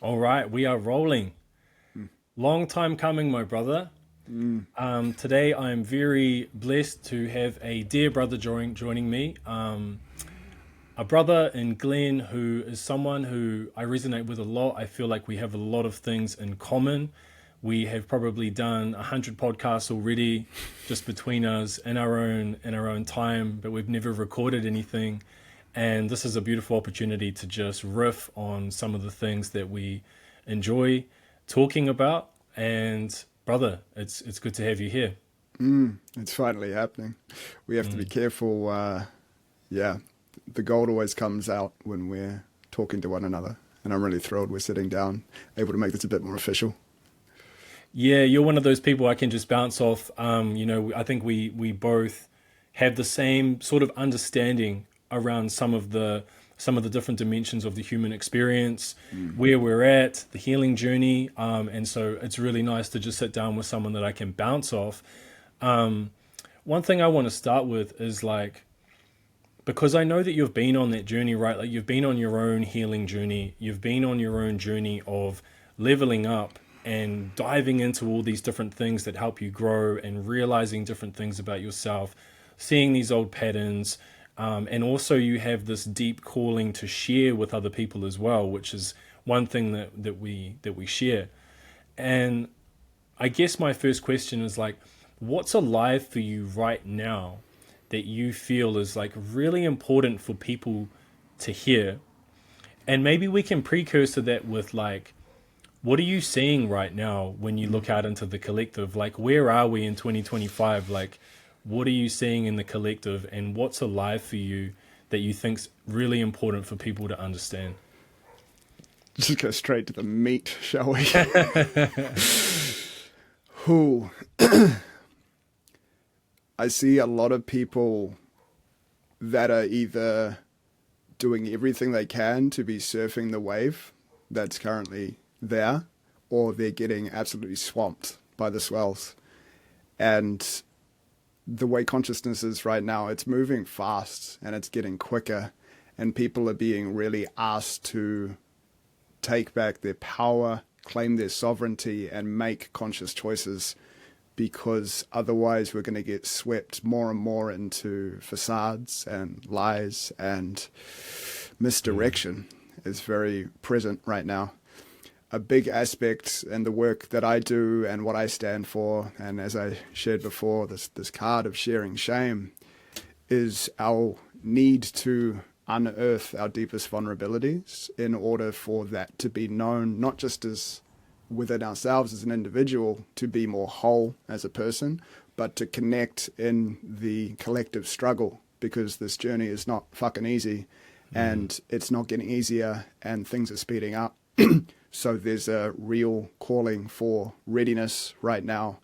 All right, we are rolling. Long time coming, my brother. Today I'm very blessed to have a dear brother joining me. A brother in Glenn who is someone who I resonate with a lot. I feel like we have a lot of things in common. We have probably done 100 podcasts already, just between us in our own time, but we've never recorded anything. And this is a beautiful opportunity to just riff on some of the things that we enjoy talking about. And brother, it's good to have you here. It's finally happening. We have to be careful. Yeah, the gold always comes out when we're talking to one another. And I'm really thrilled we're sitting down, able to make this a bit more official. Yeah, you're one of those people I can just bounce off. I think we both have the same sort of understanding around some of the different dimensions of the human experience, where we're at, the healing journey, and so it's really nice to just sit down with someone that I can bounce off. One thing I want to start with is like, because I know that you've been on that journey, right? Like you've been on your own healing journey, you've been on your own journey of leveling up and diving into all these different things that help you grow and realizing different things about yourself, seeing these old patterns. And also you have this deep calling to share with other people as well, which is one thing that we share. And I guess my first question is like, what's alive for you right now that you feel is like really important for people to hear? And maybe we can precursor that with like, what are you seeing right now when you look out into the collective? Like, where are we in 2025? Like, what are you seeing in the collective, and what's alive for you that you think's really important for people to understand? Just go straight to the meat, shall we? Who? I see a lot of people that are either doing everything they can to be surfing the wave that's currently there, or they're getting absolutely swamped by the swells. And the way consciousness is right now, it's moving fast and it's getting quicker, and people are being really asked to take back their power, claim their sovereignty, and make conscious choices, because otherwise we're going to get swept more and more into facades and lies, and misdirection is very present right now. A big aspect in the work that I do and what I stand for, and as I shared before, this card of sharing shame, is our need to unearth our deepest vulnerabilities in order for that to be known, not just as within ourselves as an individual, to be more whole as a person, but to connect in the collective struggle, because this journey is not fucking easy, and it's not getting easier, and things are speeding up. So there's a real calling for readiness right now,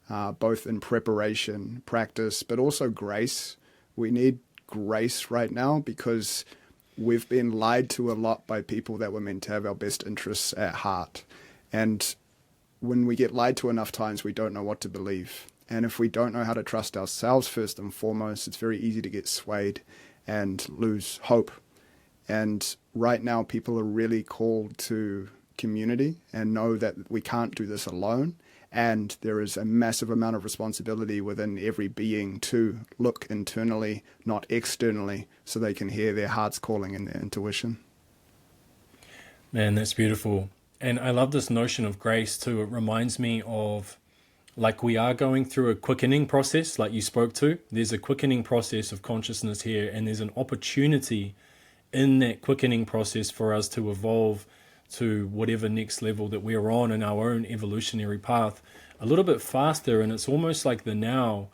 both in preparation, practice, but also grace. We need grace right now because we've been lied to a lot by people that were meant to have our best interests at heart. And when we get lied to enough times, we don't know what to believe. And if we don't know how to trust ourselves first and foremost, it's very easy to get swayed and lose hope. And right now, people are really called to community and know that we can't do this alone. And there is a massive amount of responsibility within every being to look internally, not externally, so they can hear their heart's calling and their intuition. Man, that's beautiful. And I love this notion of grace too. It reminds me of like we are going through a quickening process, like you spoke to. There's a quickening process of consciousness here, and there's an opportunity in that quickening process for us to evolve to whatever next level that we're on in our own evolutionary path a little bit faster. And it's almost like the now,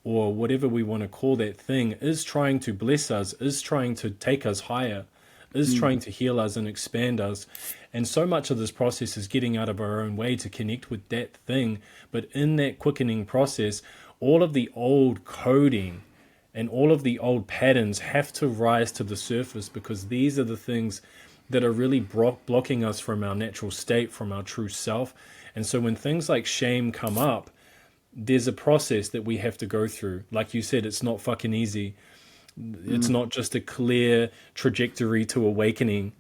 or whatever we want to call that thing, is trying to bless us, is trying to take us higher, is trying to heal us and expand us. And so much of this process is getting out of our own way to connect with that thing. But in that quickening process, all of the old coding and all of the old patterns have to rise to the surface, because these are the things that are really blocking us from our natural state, from our true self. And so when things like shame come up, there's a process that we have to go through. Like you said, it's not fucking easy. It's not just a clear trajectory to awakening.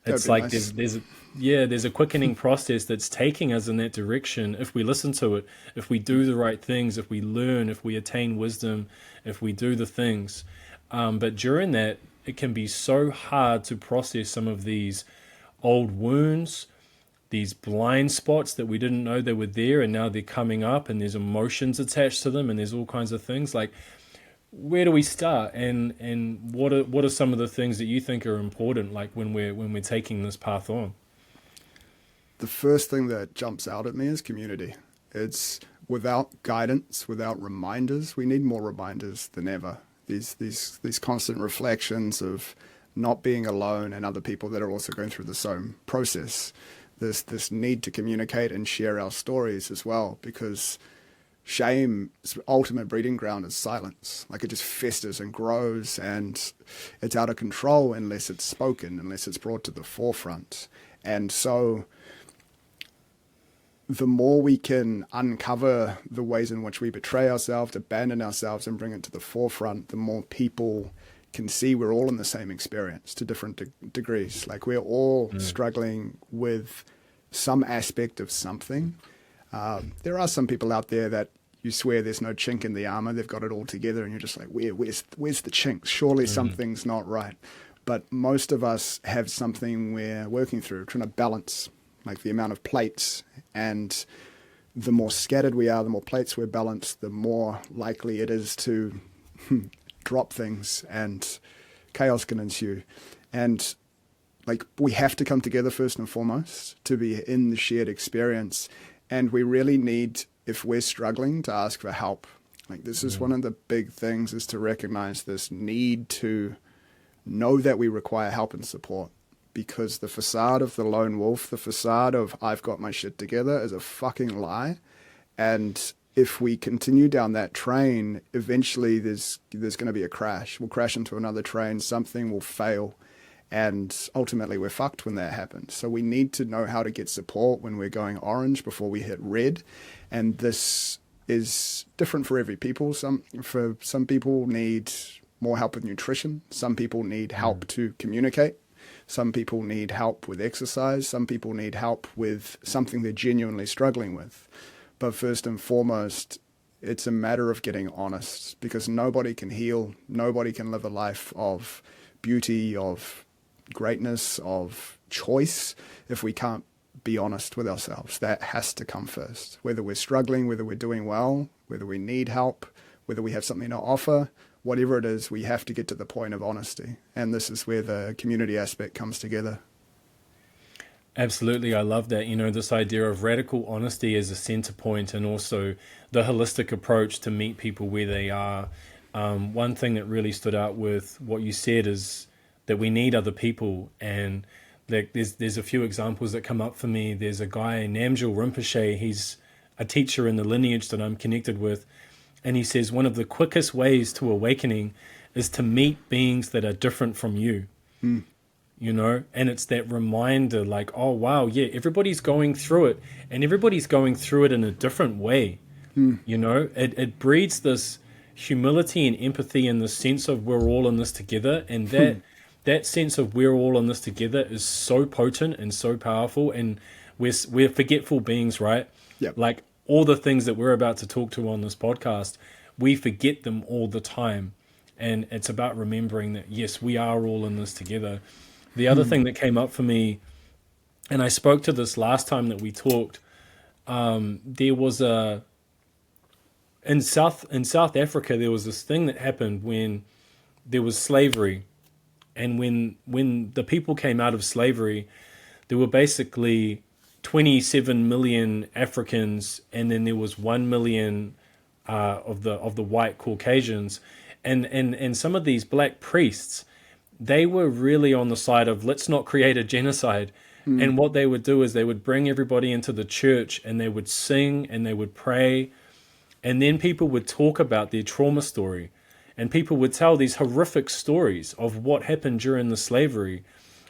That'd It's be like nice. there's a quickening process that's taking us in that direction if we listen to it, if we do the right things, if we learn, if we attain wisdom, if we do the things. But during that, it can be so hard to process some of these old wounds, these blind spots that we didn't know they were there, and now they're coming up, and there's emotions attached to them, and there's all kinds of things. Like, where do we start, and what are some of the things that you think are important, like when we're taking this path on? The first thing that jumps out at me is community. It's without guidance, without reminders. We need more reminders than ever. These constant reflections of not being alone and other people that are also going through the same process. This need to communicate and share our stories as well, because shame's ultimate breeding ground is silence. Like, it just festers and grows, and it's out of control unless it's spoken, unless it's brought to the forefront. And so the more we can uncover the ways in which we betray ourselves, abandon ourselves, and bring it to the forefront, the more people can see we're all in the same experience to different degrees. Like, we're all struggling with some aspect of something. There are some people out there that you swear there's no chink in the armor. They've got it all together, and you're just like, where's the chink? Surely something's not right. But most of us have something we're working through, trying to balance, like the amount of plates. And the more scattered we are, the more plates we're balanced, the more likely it is to drop things, and chaos can ensue. And like, we have to come together first and foremost to be in the shared experience. And we really need, if we're struggling, to ask for help. Like, this is one of the big things, is to recognize this need to know that we require help and support. Because the facade of the lone wolf, the facade of I've got my shit together, is a fucking lie. And if we continue down that train, eventually there's going to be a crash. We'll crash into another train, something will fail, and ultimately we're fucked when that happens. So we need to know how to get support when we're going orange before we hit red. And this is different for every people. Some people need more help with nutrition. Some people need help to communicate. Some people need help with exercise. Some people need help with something they're genuinely struggling with. But first and foremost, it's a matter of getting honest, because nobody can heal. Nobody can live a life of beauty, of greatness, of choice, if we can't be honest with ourselves. That has to come first. Whether we're struggling, whether we're doing well, whether we need help, whether we have something to offer, whatever it is, we have to get to the point of honesty. And this is where the community aspect comes together. Absolutely, I love that. This idea of radical honesty as a center point, and also the holistic approach to meet people where they are. One thing that really stood out with what you said is that we need other people, and like there's a few examples that come up for me. There's a guy, Namgyal Rinpoche. He's a teacher in the lineage that I'm connected with, and he says one of the quickest ways to awakening is to meet beings that are different from you. And it's that reminder, like, oh wow, yeah, everybody's going through it, and everybody's going through it in a different way. It breeds this humility and empathy, and the sense of we're all in this together, and that sense of we're all in this together is so potent and so powerful. And we're forgetful beings, right? Yep. Like, all the things that we're about to talk to on this podcast, we forget them all the time. And it's about remembering that, yes, we are all in this together. The other thing that came up for me, and I spoke to this last time that we talked, there was in South Africa, there was this thing that happened when there was slavery. And when the people came out of slavery, there were basically 27 million Africans, and then there was 1 million of the white Caucasians, and some of these black priests, they were really on the side of let's not create a genocide. And what they would do is they would bring everybody into the church, and they would sing and they would pray, and then people would talk about their trauma story, and people would tell these horrific stories of what happened during the slavery,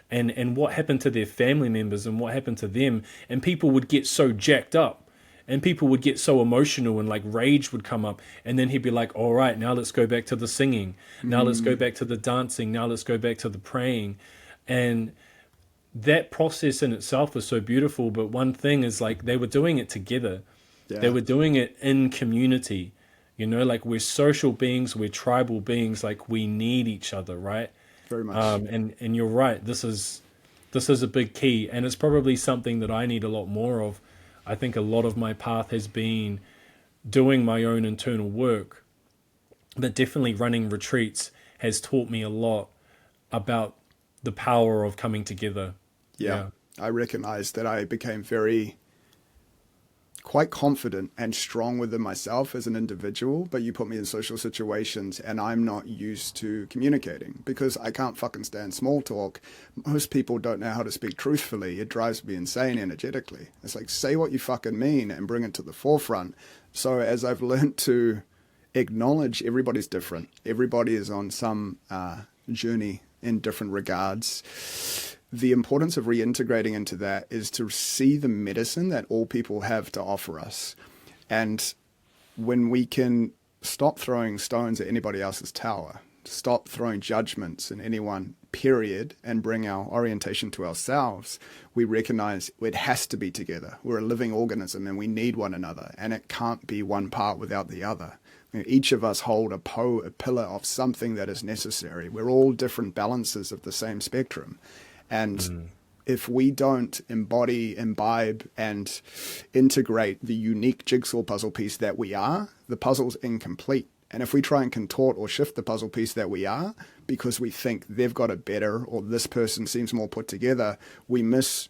and what happened to their family members and what happened to them. And people would get so jacked up, and people would get so emotional, and like rage would come up. And then he'd be like, all right, now let's go back to the singing. Now let's go back to the dancing. Now let's go back to the praying. And that process in itself was so beautiful. But one thing is like they were doing it together. They Yeah, were doing it in community. Like we're social beings, we're tribal beings, like we need each other, right? very much. And you're right. This is a big key, and it's probably something that I need a lot more of. I think a lot of my path has been doing my own internal work, but definitely running retreats has taught me a lot about the power of coming together. Yeah, Yeah. I recognized that I became quite confident and strong within myself as an individual, but you put me in social situations and I'm not used to communicating because I can't fucking stand small talk. Most people don't know how to speak truthfully. It drives me insane energetically. It's like, say what you fucking mean and bring it to the forefront. So as I've learned to acknowledge everybody's different, everybody is on some journey in different regards. The importance of reintegrating into that is to see the medicine that all people have to offer us. And when we can stop throwing stones at anybody else's tower, stop throwing judgments in anyone, period, and bring our orientation to ourselves, we recognize it has to be together. We're a living organism and we need one another, and it can't be one part without the other. Each of us hold a pillar of something that is necessary. We're all different balances of the same spectrum. And if we don't embody, imbibe, and integrate the unique jigsaw puzzle piece that we are, the puzzle's incomplete. And if we try and contort or shift the puzzle piece that we are because we think they've got it better or this person seems more put together, we miss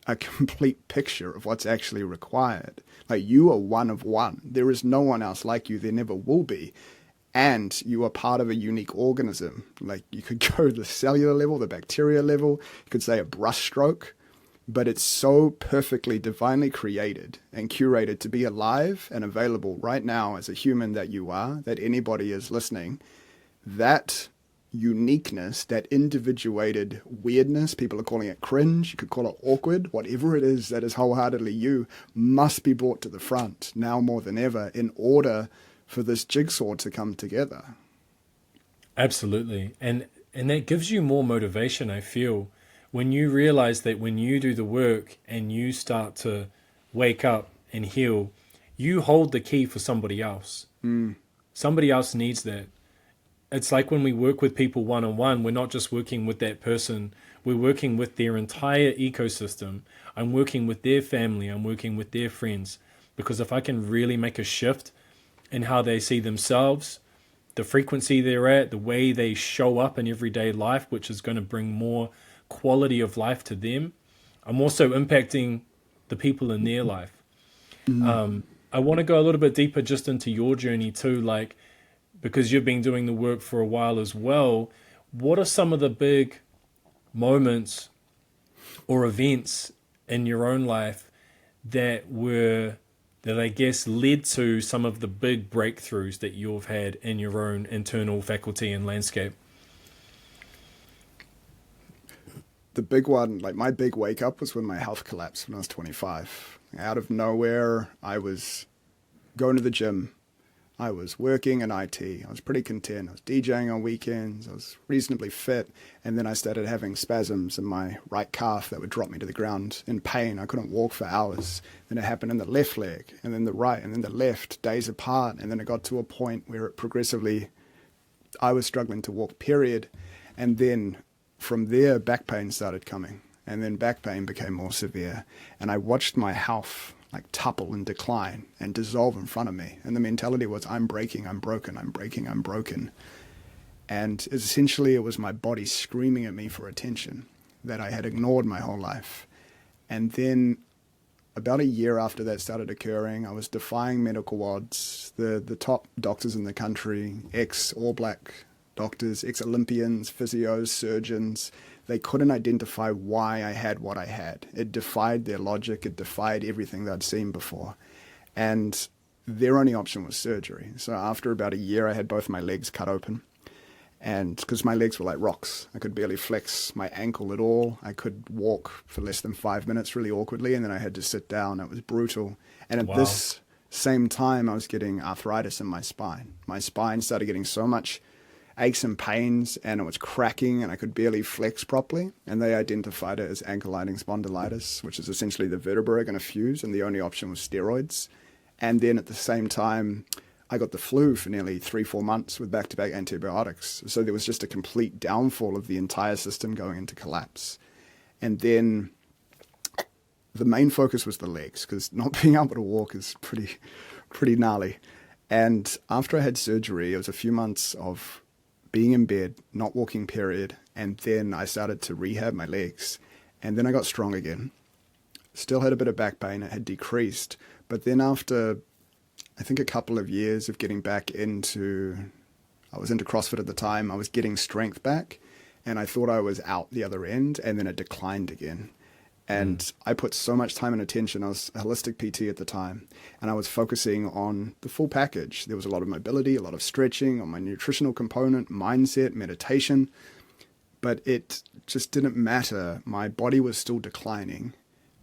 a complete picture of what's actually required. Like, you are one of one. There is no one else like you. There never will be. And you are part of a unique organism. Like, you could go to the cellular level, the bacteria level, you could say a brushstroke, but it's so perfectly divinely created and curated to be alive and available right now as a human that you are, that anybody is listening. That uniqueness, that individuated weirdness, people are calling it cringe, you could call it awkward, whatever it is that is wholeheartedly you, must be brought to the front now more than ever in order for this jigsaw to come together. Absolutely. And that gives you more motivation, I feel, when you realize that when you do the work and you start to wake up and heal, you hold the key for somebody else. Somebody else needs that. It's like when we work with people one on one, we're not just working with that person, we're working with their entire ecosystem. I'm working with their family, I'm working with their friends. Because if I can really make a shift in how they see themselves, the frequency they're at, the way they show up in everyday life, which is going to bring more quality of life to them, I'm also impacting the people in their life. I want to go a little bit deeper just into your journey too, like, because you've been doing the work for a while as well. What are some of the big moments or events in your own life that I guess led to some of the big breakthroughs that you've had in your own internal faculty and landscape? The big one, like my big wake up, was when my health collapsed when I was 25. Out of nowhere, I was going to the gym. I was working in IT. I was pretty content. I was DJing on weekends. I was reasonably fit. And then I started having spasms in my right calf that would drop me to the ground in pain. I couldn't walk for hours. Then it happened in the left leg, and then the right, and then the left, days apart. And then it got to a point where it progressively, I was struggling to walk, period. And then from there, back pain started coming. And then back pain became more severe. And I watched my health like topple and decline and dissolve in front of me. And the mentality was, I'm breaking, I'm broken, I'm breaking, I'm broken. And essentially it was my body screaming at me for attention that I had ignored my whole life. And then about a year after that started occurring, I was defying medical odds. The top doctors in the country, ex-All Black doctors, ex-Olympians, physios, surgeons, they couldn't identify why I had what I had. It defied their logic. It defied everything they'd seen before. And their only option was surgery. So after about a year, I had both my legs cut open. And because my legs were like rocks, I could barely flex my ankle at all. I could walk for less than 5 minutes really awkwardly, and then I had to sit down. It was brutal. And at this same time, I was getting arthritis in my spine. My spine started getting so much aches and pains, and it was cracking, and I could barely flex properly. And they identified it as ankylosing spondylitis, which is essentially the vertebrae going to fuse, and the only option was steroids. And then at the same time, I got the flu for nearly 3-4 months with back-to-back antibiotics. So there was just a complete downfall of the entire system going into collapse. And then the main focus was the legs, because not being able to walk is pretty gnarly. And after I had surgery, it was a few months of being in bed, not walking, period. And then I started to rehab my legs. And then I got strong again. Still had a bit of back pain. It had decreased. But then after, I think, a couple of years of getting back into, I was into CrossFit at the time, I was getting strength back. And I thought I was out the other end. And then it declined again. And I put so much time and attention. I was a holistic PT at the time, and I was focusing on the full package. There was a lot of mobility, a lot of stretching, on my nutritional component, mindset, meditation, but it just didn't matter. My body was still declining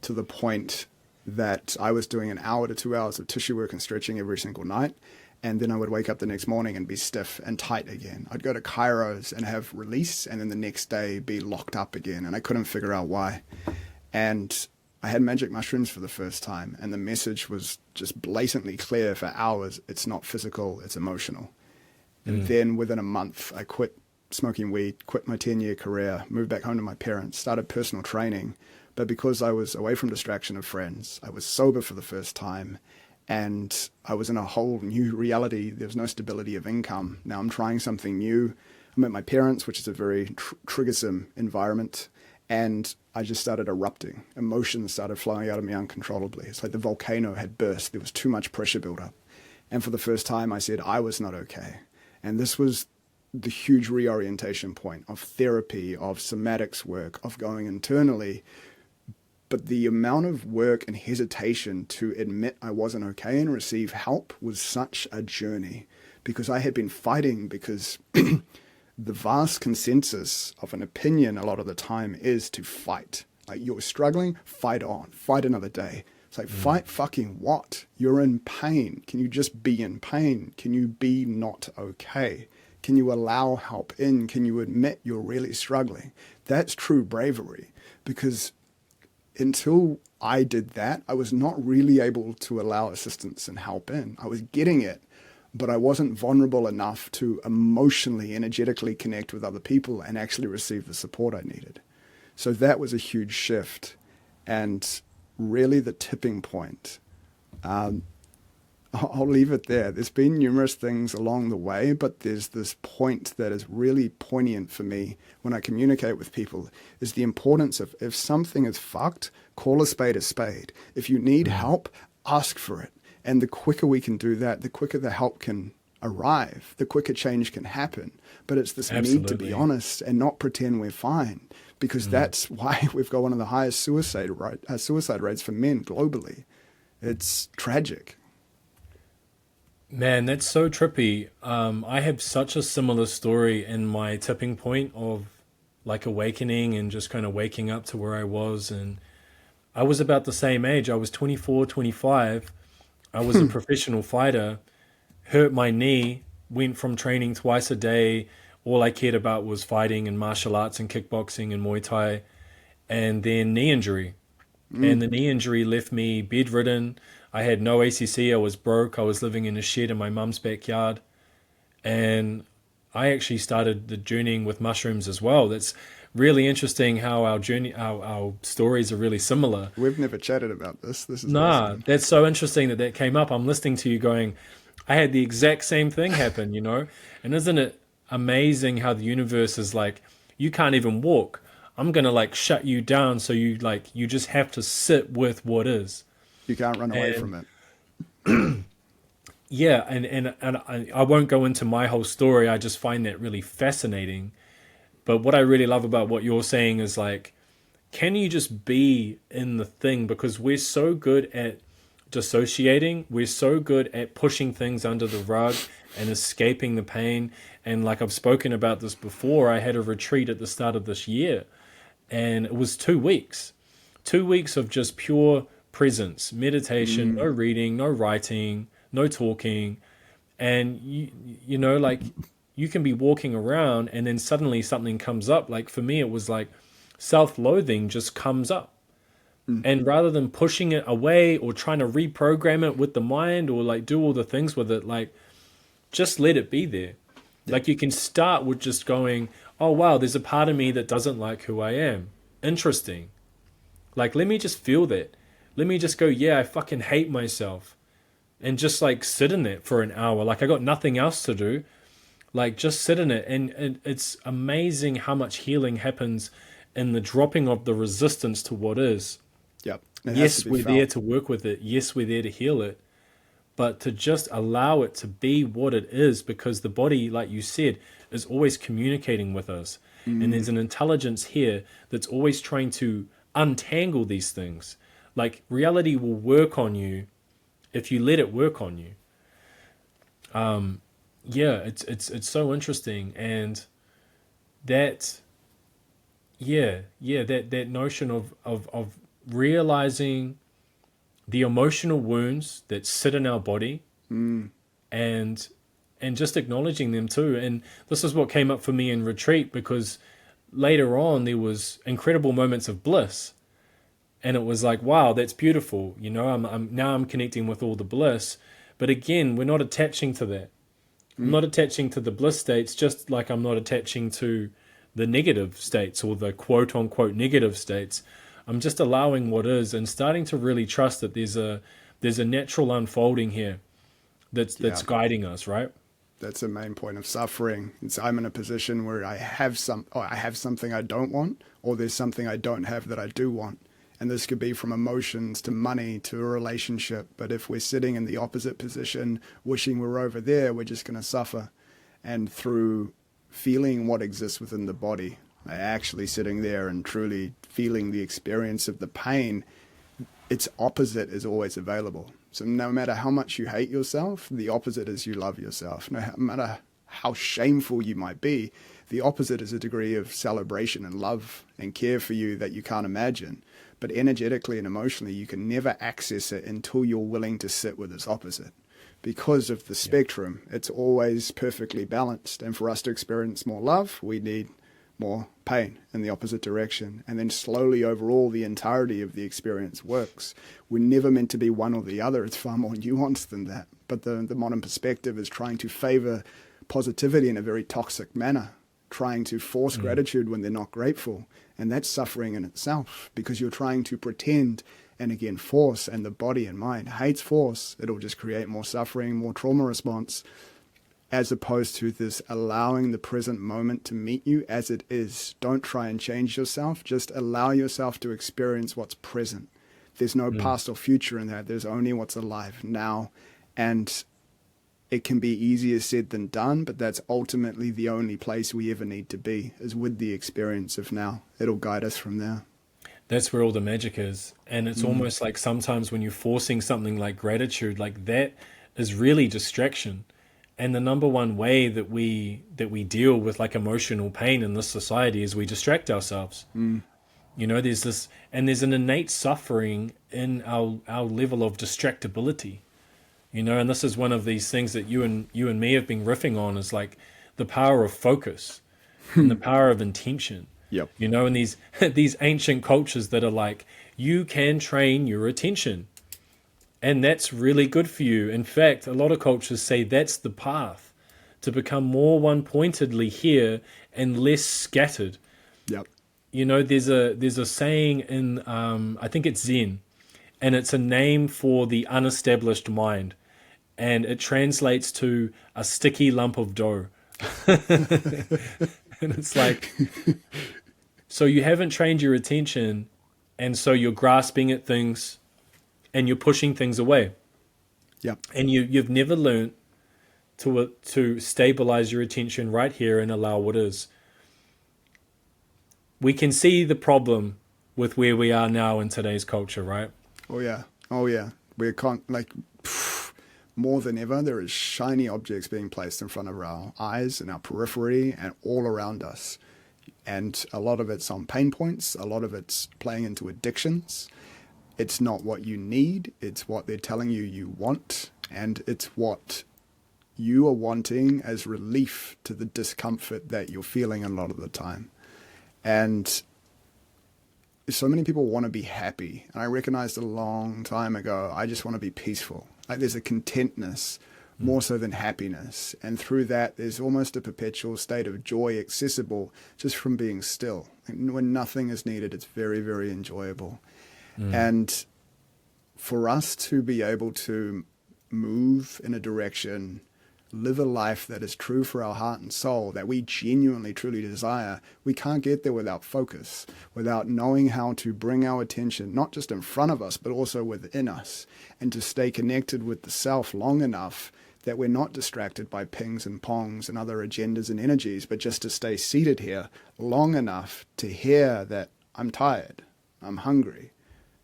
to the point that I was doing 1 hour to 2 hours of tissue work and stretching every single night. And then I would wake up the next morning and be stiff and tight again. I'd go to chiros and have release, and then the next day be locked up again. And I couldn't figure out why. And I had magic mushrooms for the first time, and the message was just blatantly clear for hours. It's not physical, it's emotional. And then within a month, I quit smoking weed, quit my 10-year career, moved back home to my parents, started personal training. But because I was away from distraction of friends, I was sober for the first time, and I was in a whole new reality. There was no stability of income. Now I'm trying something new. I'm at my parents', which is a very triggersome environment. And I just started erupting. Emotions started flowing out of me uncontrollably. It's like the volcano had burst. There was too much pressure built up. And for the first time, I said I was not okay. And this was the huge reorientation point of therapy, of somatics work, of going internally. But the amount of work and hesitation to admit I wasn't okay and receive help was such a journey, because I had been fighting, because the vast consensus of an opinion a lot of the time is to fight. Like, you're struggling, fight on, fight another day. It's like, fight fucking what? You're in pain. Can you just be in pain? Can you be not okay? Can you allow help in? Can you admit you're really struggling? That's true bravery, because until I did that, I was not really able to allow assistance and help in. I was getting it, but I wasn't vulnerable enough to emotionally, energetically connect with other people and actually receive the support I needed. So that was a huge shift, and really the tipping point. I'll leave it there. There's been numerous things along the way, but there's this point that is really poignant for me when I communicate with people, is the importance of, if something is fucked, call a spade a spade. If you need help, ask for it. And the quicker we can do that, the quicker the help can arrive, the quicker change can happen. But it's this need to be honest and not pretend we're fine, because that's why we've got one of the highest suicide rates for men globally. It's tragic. Man, that's so trippy. I have such a similar story in my tipping point of like awakening and just kind of waking up to where I was. And I was about the same age. I was 24, 25. I was a professional fighter, hurt my knee, went from training twice a day. All I cared about was fighting and martial arts and kickboxing and Muay Thai, and then knee injury. And the knee injury left me bedridden. I had no ACC. I was broke. I was living in a shed in my mum's backyard. And I actually started the journeying with mushrooms as well. That's really interesting how our stories are really similar. We've never chatted about this. This is Nah, awesome. that's so interesting that came up. I'm listening to you going, I had the exact same thing happen, you know? And isn't it amazing how the universe is like, you can't even walk. I'm going to like shut you down. So you just have to sit with what is. You can't run away from it. Yeah. And I won't go into my whole story. I just find that really fascinating. But what I really love about what you're saying is like, can you just be in the thing? Because we're so good at dissociating. We're so good at pushing things under the rug and escaping the pain. And like I've spoken about this before, I had a retreat at the start of this year, and it was 2 weeks. 2 weeks of just pure presence, meditation, no reading, no writing, no talking. And you know, like you can be walking around and then suddenly something comes up. Like for me, it was like self-loathing just comes up. And rather than pushing it away or trying to reprogram it with the mind or like do all the things with it, like just let it be there. Yeah. Like you can start with just going, oh wow, there's a part of me that doesn't like who I am. Interesting. Like let me just feel that. Let me just go, yeah, I fucking hate myself. And just like sit in it for an hour. Like I got nothing else to do. Like just sit in it. And it's amazing how much healing happens in the dropping of the resistance to what is. Yep. It has Yes, to be we're felt. there to work with it. Yes, we're there to heal it. But to just allow it to be what it is, because the body, like you said, is always communicating with us. And there's an intelligence here that's always trying to untangle these things. Like reality will work on you if you let it work on you. Yeah, it's so interesting. And that, that notion of realizing the emotional wounds that sit in our body, and just acknowledging them too. And this is what came up for me in retreat, because later on there was incredible moments of bliss, and it was like, wow, that's beautiful. You know, I'm connecting with all the bliss, but again, we're not attaching to that. I'm not attaching to the bliss states, just like I'm not attaching to the negative states or the quote unquote negative states. I'm just allowing what is and starting to really trust that there's a natural unfolding here that's Yeah. guiding us, right? That's the main point of suffering. It's I'm in a position where I have something I don't want, or there's something I don't have that I do want. And this could be from emotions to money to a relationship. But if we're sitting in the opposite position, wishing we're over there, we're just going to suffer. And through feeling what exists within the body, actually sitting there and truly feeling the experience of the pain, its opposite is always available. So no matter how much you hate yourself, the opposite is you love yourself. No matter how shameful you might be, the opposite is a degree of celebration and love and care for you that you can't imagine. But energetically and emotionally, you can never access it until you're willing to sit with its opposite. Because of the spectrum, it's always perfectly balanced. And for us to experience more love, we need more pain in the opposite direction. And then slowly overall, the entirety of the experience works. We're never meant to be one or the other. It's far more nuanced than that. But the modern perspective is trying to favor positivity in a very toxic manner, trying to force gratitude when they're not grateful. And that's suffering in itself, because you're trying to pretend and again force, and the body and mind hates force. It'll just create more suffering, more trauma response, as opposed to this allowing the present moment to meet you as it is. Don't try and change yourself. Just allow yourself to experience what's present. There's no past or future in that. There's only what's alive now. And it can be easier said than done, but that's ultimately the only place we ever need to be, is with the experience of now. It'll guide us from there. That's where all the magic is. And it's almost like sometimes when you're forcing something like gratitude, like that is really distraction. And the number one way that we deal with like emotional pain in this society is we distract ourselves. You know, there's an innate suffering in our level of distractibility. You know, and this is one of these things that you and me have been riffing on, is like the power of focus and the power of intention. Yep. You know, and these ancient cultures that are like, you can train your attention. And that's really good for you. In fact, a lot of cultures say that's the path to become more one-pointedly here and less scattered. Yep. You know, there's a saying in I think it's Zen, and it's a name for the unestablished mind, and it translates to a sticky lump of dough. And it's like, so you haven't trained your attention, and so you're grasping at things and you're pushing things away. Yep. And you've never learned to stabilize your attention right here and allow what is. We can see the problem with where we are now in today's culture, right? Oh yeah. Oh yeah. We're more than ever, there is shiny objects being placed in front of our eyes and our periphery and all around us. And a lot of it's on pain points. A lot of it's playing into addictions. It's not what you need. It's what they're telling you you want. And it's what you are wanting as relief to the discomfort that you're feeling a lot of the time. And so many people want to be happy. And I recognized a long time ago, I just want to be peaceful. Like there's a contentness more so than happiness. And through that, there's almost a perpetual state of joy accessible just from being still. And when nothing is needed, it's very, very enjoyable. And for us to be able to move in a direction, live a life that is true for our heart and soul, that we genuinely, truly desire, we can't get there without focus, without knowing how to bring our attention, not just in front of us, but also within us, and to stay connected with the self long enough that we're not distracted by pings and pongs and other agendas and energies, but just to stay seated here long enough to hear that I'm tired, I'm hungry.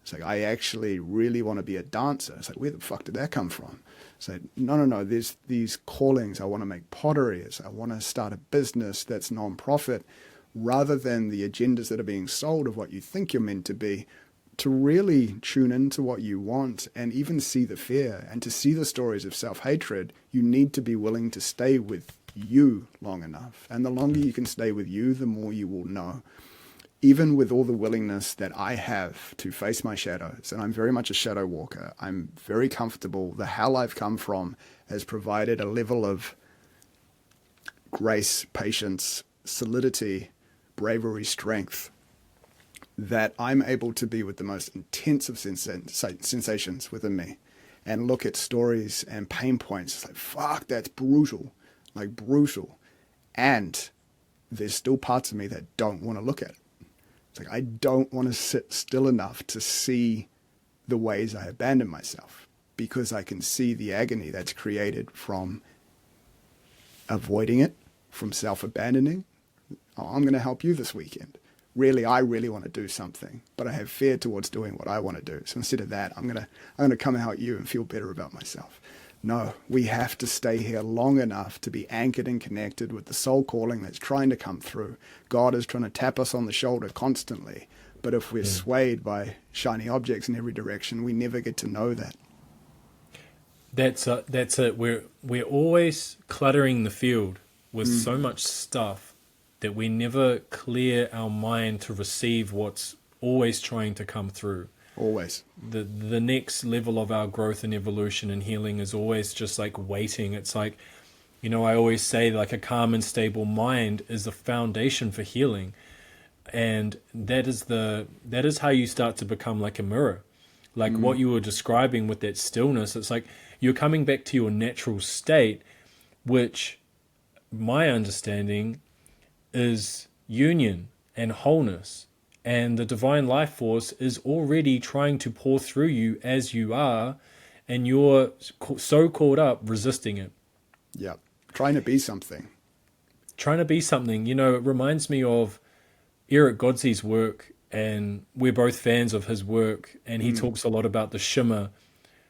It's like, I actually really want to be a dancer. It's like, where the fuck did that come from? It's like, no, there's these callings. I want to make pottery. I want to start a business that's non-profit, rather than the agendas that are being sold of what you think you're meant to be, to really tune into what you want and even see the fear. And to see the stories of self-hatred, you need to be willing to stay with you long enough. And the longer you can stay with you, the more you will know. Even with all the willingness that I have to face my shadows, and I'm very much a shadow walker, I'm very comfortable. The hell I've come from has provided a level of grace, patience, solidity, bravery, strength, that I'm able to be with the most intense of sensations within me and look at stories and pain points. It's like, fuck, that's brutal, like brutal. And there's still parts of me that don't want to look at it. It's like, I don't want to sit still enough to see the ways I abandon myself, because I can see the agony that's created from avoiding it, from self-abandoning. Oh, I'm going to help you this weekend. I really want to do something, but I have fear towards doing what I want to do. So instead of that, I'm going to come out you and feel better about myself. No, we have to stay here long enough to be anchored and connected with the soul calling that's trying to come through. God is trying to tap us on the shoulder constantly. But if we're swayed by shiny objects in every direction, we never get to know that. That's it. We're always cluttering the field with so much stuff that we never clear our mind to receive what's always trying to come through. Always. The next level of our growth and evolution and healing is always just like waiting. It's like, I always say, like, a calm and stable mind is the foundation for healing. And that is how you start to become like a mirror. Like what you were describing with that stillness, it's like you're coming back to your natural state, which my understanding is union and wholeness. And the divine life force is already trying to pour through you as you are, and you're so caught up resisting it. Yeah. Trying to be something. It reminds me of Eric Godsey's work, and we're both fans of his work, and he talks a lot about the shimmer,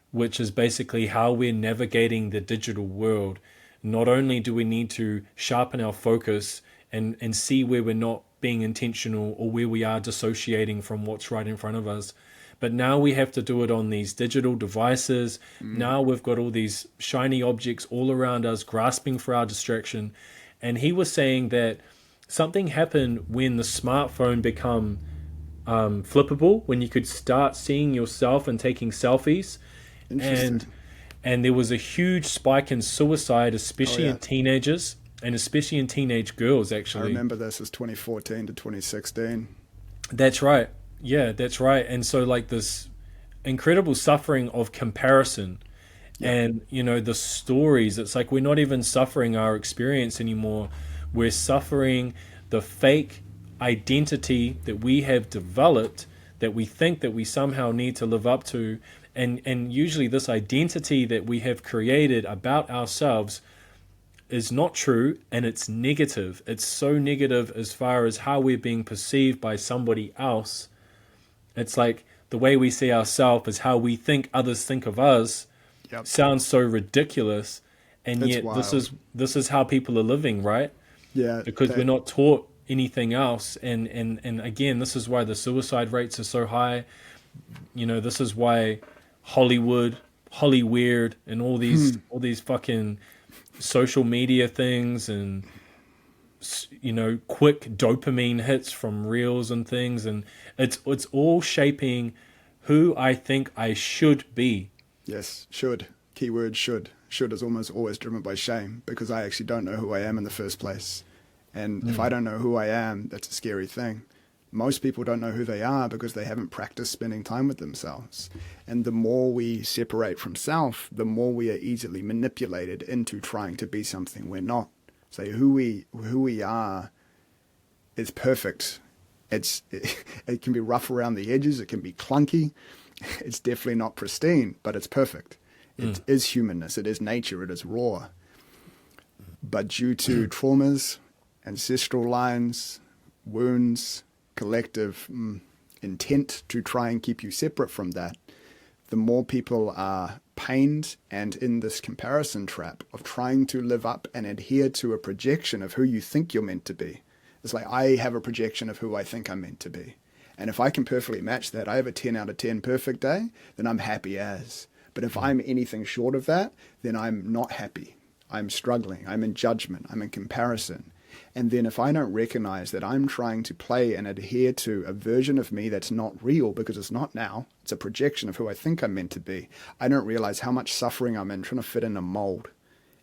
which is basically how we're navigating the digital world. Not only do we need to sharpen our focus and see where we're not being intentional or where we are dissociating from what's right in front of us, but now we have to do it on these digital devices. Now we've got all these shiny objects all around us grasping for our distraction. And he was saying that something happened when the smartphone become flippable, when you could start seeing yourself and taking selfies. And there was a huge spike in suicide, especially in teenagers. And especially in teenage girls, actually. I remember this as 2014 to 2016. That's right. Yeah, that's right. And so like this incredible suffering of comparison and, the stories, it's like we're not even suffering our experience anymore. We're suffering the fake identity that we have developed, that we think that we somehow need to live up to. And usually this identity that we have created about ourselves is not true, and it's negative. It's so negative as far as how we're being perceived by somebody else. It's like the way we see ourselves is how we think others think of us. Sounds so ridiculous, and it's yet wild. This is how people are living, right? Yeah, because we're not taught anything else, and again, this is why the suicide rates are so high. This is why Hollywood, Hollyweird, and all these fucking social media things and quick dopamine hits from reels and things, and it's all shaping who I think I should be. Yes, should. Keyword should. Should is almost always driven by shame because I actually don't know who I am in the first place. And if I don't know who I am, that's a scary thing. Most people don't know who they are because they haven't practiced spending time with themselves. And the more we separate from self, the more we are easily manipulated into trying to be something we're not. So who we are is perfect. It can be rough around the edges. It can be clunky. It's definitely not pristine, but it's perfect. It is humanness. It is nature. It is raw. But due to traumas, ancestral lines, wounds, collective intent to try and keep you separate from that, the more people are pained and in this comparison trap of trying to live up and adhere to a projection of who you think you're meant to be. It's like I have a projection of who I think I'm meant to be. And if I can perfectly match that, I have a 10 out of 10 perfect day, then I'm happy as. But if I'm anything short of that, then I'm not happy. I'm struggling. I'm in judgment. I'm in comparison. And then if I don't recognize that I'm trying to play and adhere to a version of me that's not real because it's not now, it's a projection of who I think I'm meant to be, I don't realize how much suffering I'm in trying to fit in a mold.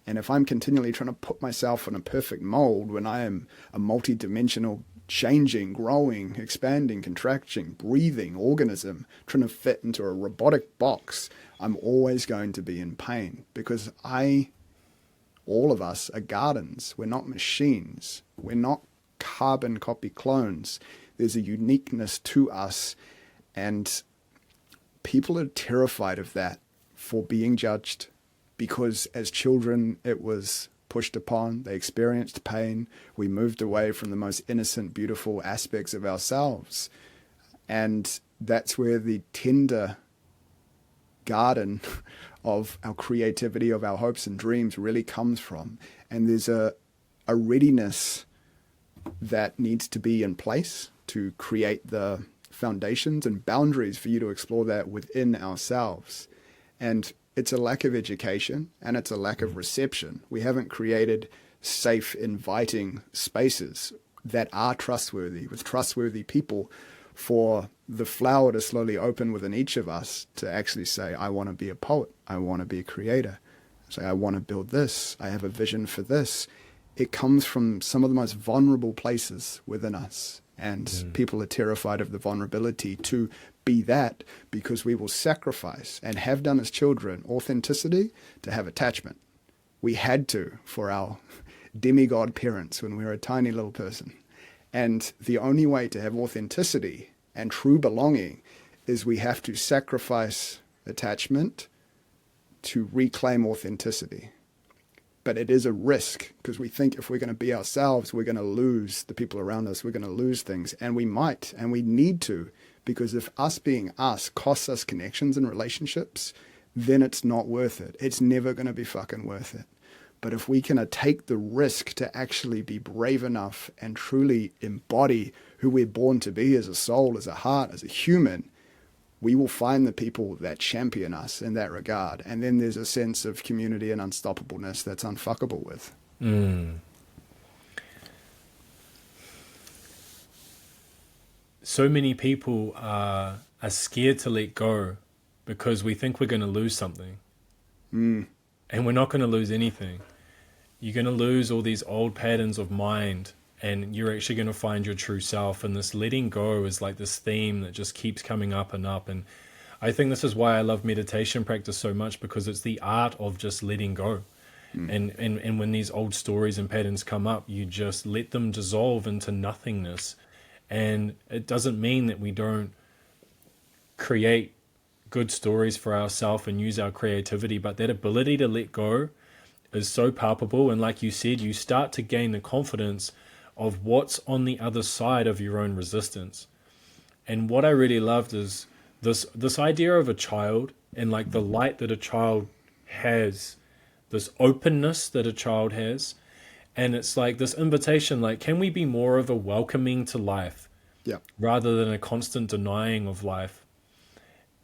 And if I'm continually trying to put myself in a perfect mold when I am a multi-dimensional, changing, growing, expanding, contracting, breathing organism, trying to fit into a robotic box, I'm always going to be in pain because all of us are gardens. We're not machines. We're not carbon copy clones. There's a uniqueness to us, and people are terrified of that for being judged because as children it was pushed upon. They experienced pain. We moved away from the most innocent, beautiful aspects of ourselves. And that's where the tender garden of our creativity, of our hopes and dreams really comes from. And there's a readiness that needs to be in place to create the foundations and boundaries for you to explore that within ourselves. And it's a lack of education and it's a lack of reception. We haven't created safe, inviting spaces that are trustworthy, with trustworthy people, for the flower to slowly open within each of us to actually say, I want to be a poet. I want to be a creator. Say, I want to build this. I have a vision for this. It comes from some of the most vulnerable places within us. And people are terrified of the vulnerability to be that because we will sacrifice and have done as children authenticity to have attachment. We had to for our demigod parents when we were a tiny little person. And the only way to have authenticity and true belonging is we have to sacrifice attachment to reclaim authenticity. But it is a risk because we think if we're going to be ourselves, we're going to lose the people around us. We're going to lose things. And we might, and we need to, because if us being us costs us connections and relationships, then it's not worth it. It's never going to be fucking worth it. But if we can take the risk to actually be brave enough and truly embody who we're born to be as a soul, as a heart, as a human, we will find the people that champion us in that regard. And then there's a sense of community and unstoppableness that's unfuckable with. So many people are scared to let go because we think we're going to lose something. And we're not going to lose anything. You're going to lose all these old patterns of mind, and you're actually going to find your true self. And this letting go is like this theme that just keeps coming up and up. And I think this is why I love meditation practice so much, because it's the art of just letting go. And when these old stories and patterns come up, you just let them dissolve into nothingness. And it doesn't mean that we don't create good stories for ourselves and use our creativity, but that ability to let go is so palpable. And like you said, you start to gain the confidence of what's on the other side of your own resistance. And what I really loved is this idea of a child and like the light that a child has, this openness that a child has. And it's like this invitation, like, can we be more of a welcoming to life Yeah. rather than a constant denying of life?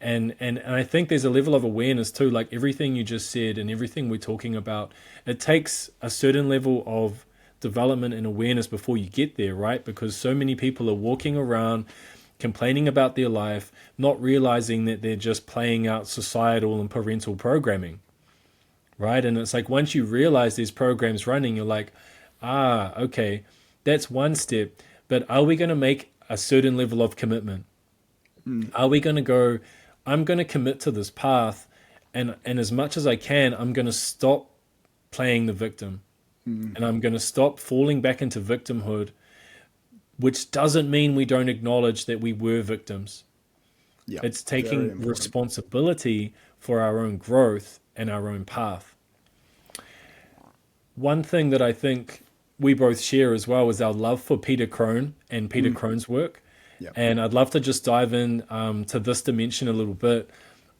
And I think there's a level of awareness too, like everything you just said and everything we're talking about, it takes a certain level of development and awareness before you get there, right? Because so many people are walking around complaining about their life, not realizing that they're just playing out societal and parental programming, right? And it's like once you realize there's programs running, you're like, ah, okay, that's one step. But are we going to make a certain level of commitment? Are we going to go, I'm going to commit to this path, and as much as I can, I'm going to stop playing the victim, and I'm going to stop falling back into victimhood, which doesn't mean we don't acknowledge that we were victims. Yeah, It's very taking important. responsibility for our own growth and our own path. One thing that I think we both share as well is our love for Peter Crone and Peter Crone's work. Yeah. And I'd love to just dive in to this dimension a little bit.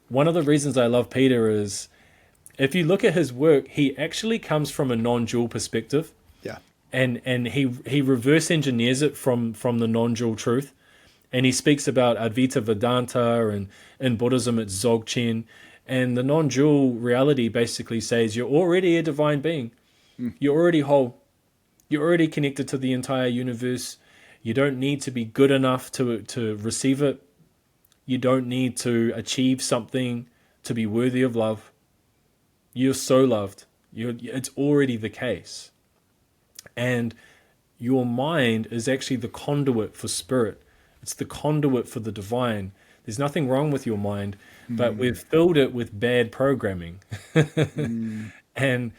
One of the reasons I love Peter is if you look at his work, he actually comes from a non-dual perspective, Yeah. and he reverse engineers it from the non-dual truth. And he speaks about Advaita Vedanta, and in Buddhism it's Dzogchen. And the non-dual reality basically says you're already a divine being. You're already whole. You're already connected to the entire universe. You don't need to be good enough to receive it. You don't need to achieve something to be worthy of love. You're so loved. It's already the case. And your mind is actually the conduit for spirit. It's the conduit for the divine. There's nothing wrong with your mind, but we've filled it with bad programming. and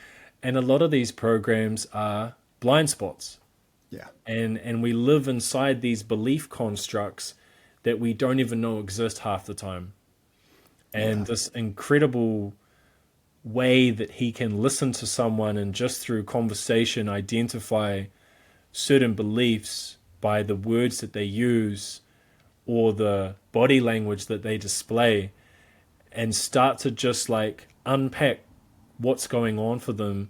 and a lot of these programs are blind spots. Yeah. And we live inside these belief constructs that we don't even know exist half the time. And Yeah. this incredible way that he can listen to someone and just through conversation identify certain beliefs by the words that they use or the body language that they display, and start to just like unpack what's going on for them.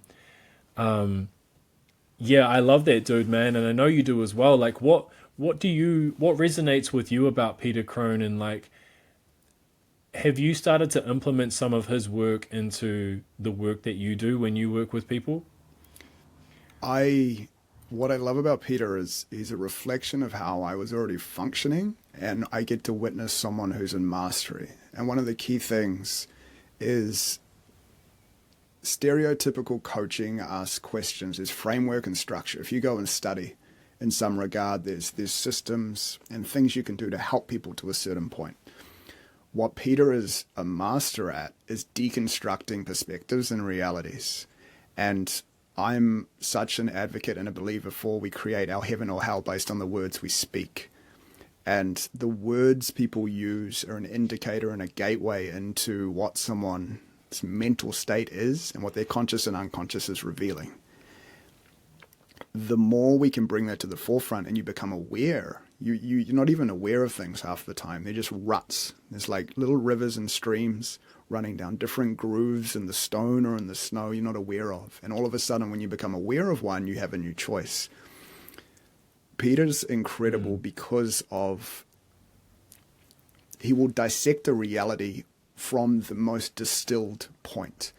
Yeah, I love that dude, man, and I know you do as well. Like what resonates with you about Peter Crone, and like have you started to implement some of his work into the work that you do when you work with people? I what I love about Peter is he's a reflection of how I was already functioning, and I get to witness someone who's in mastery. And one of the key things is stereotypical coaching asks questions. There's framework and structure. If you go and study in some regard, there's systems and things you can do to help people to a certain point. What Peter is a master at is deconstructing perspectives and realities. And I'm such an advocate and a believer for we create our heaven or hell based on the words we speak. And the words people use are an indicator and a gateway into what someone's mental state is and what their conscious and unconscious is revealing. The more we can bring that to the forefront and you become aware, you're not even aware of things half the time. They're just ruts. There's like little rivers and streams running down different grooves in the stone or in the snow you're not aware of. And all of a sudden, when you become aware of one, you have a new choice. Peter's incredible because of he will dissect a reality from the most distilled point.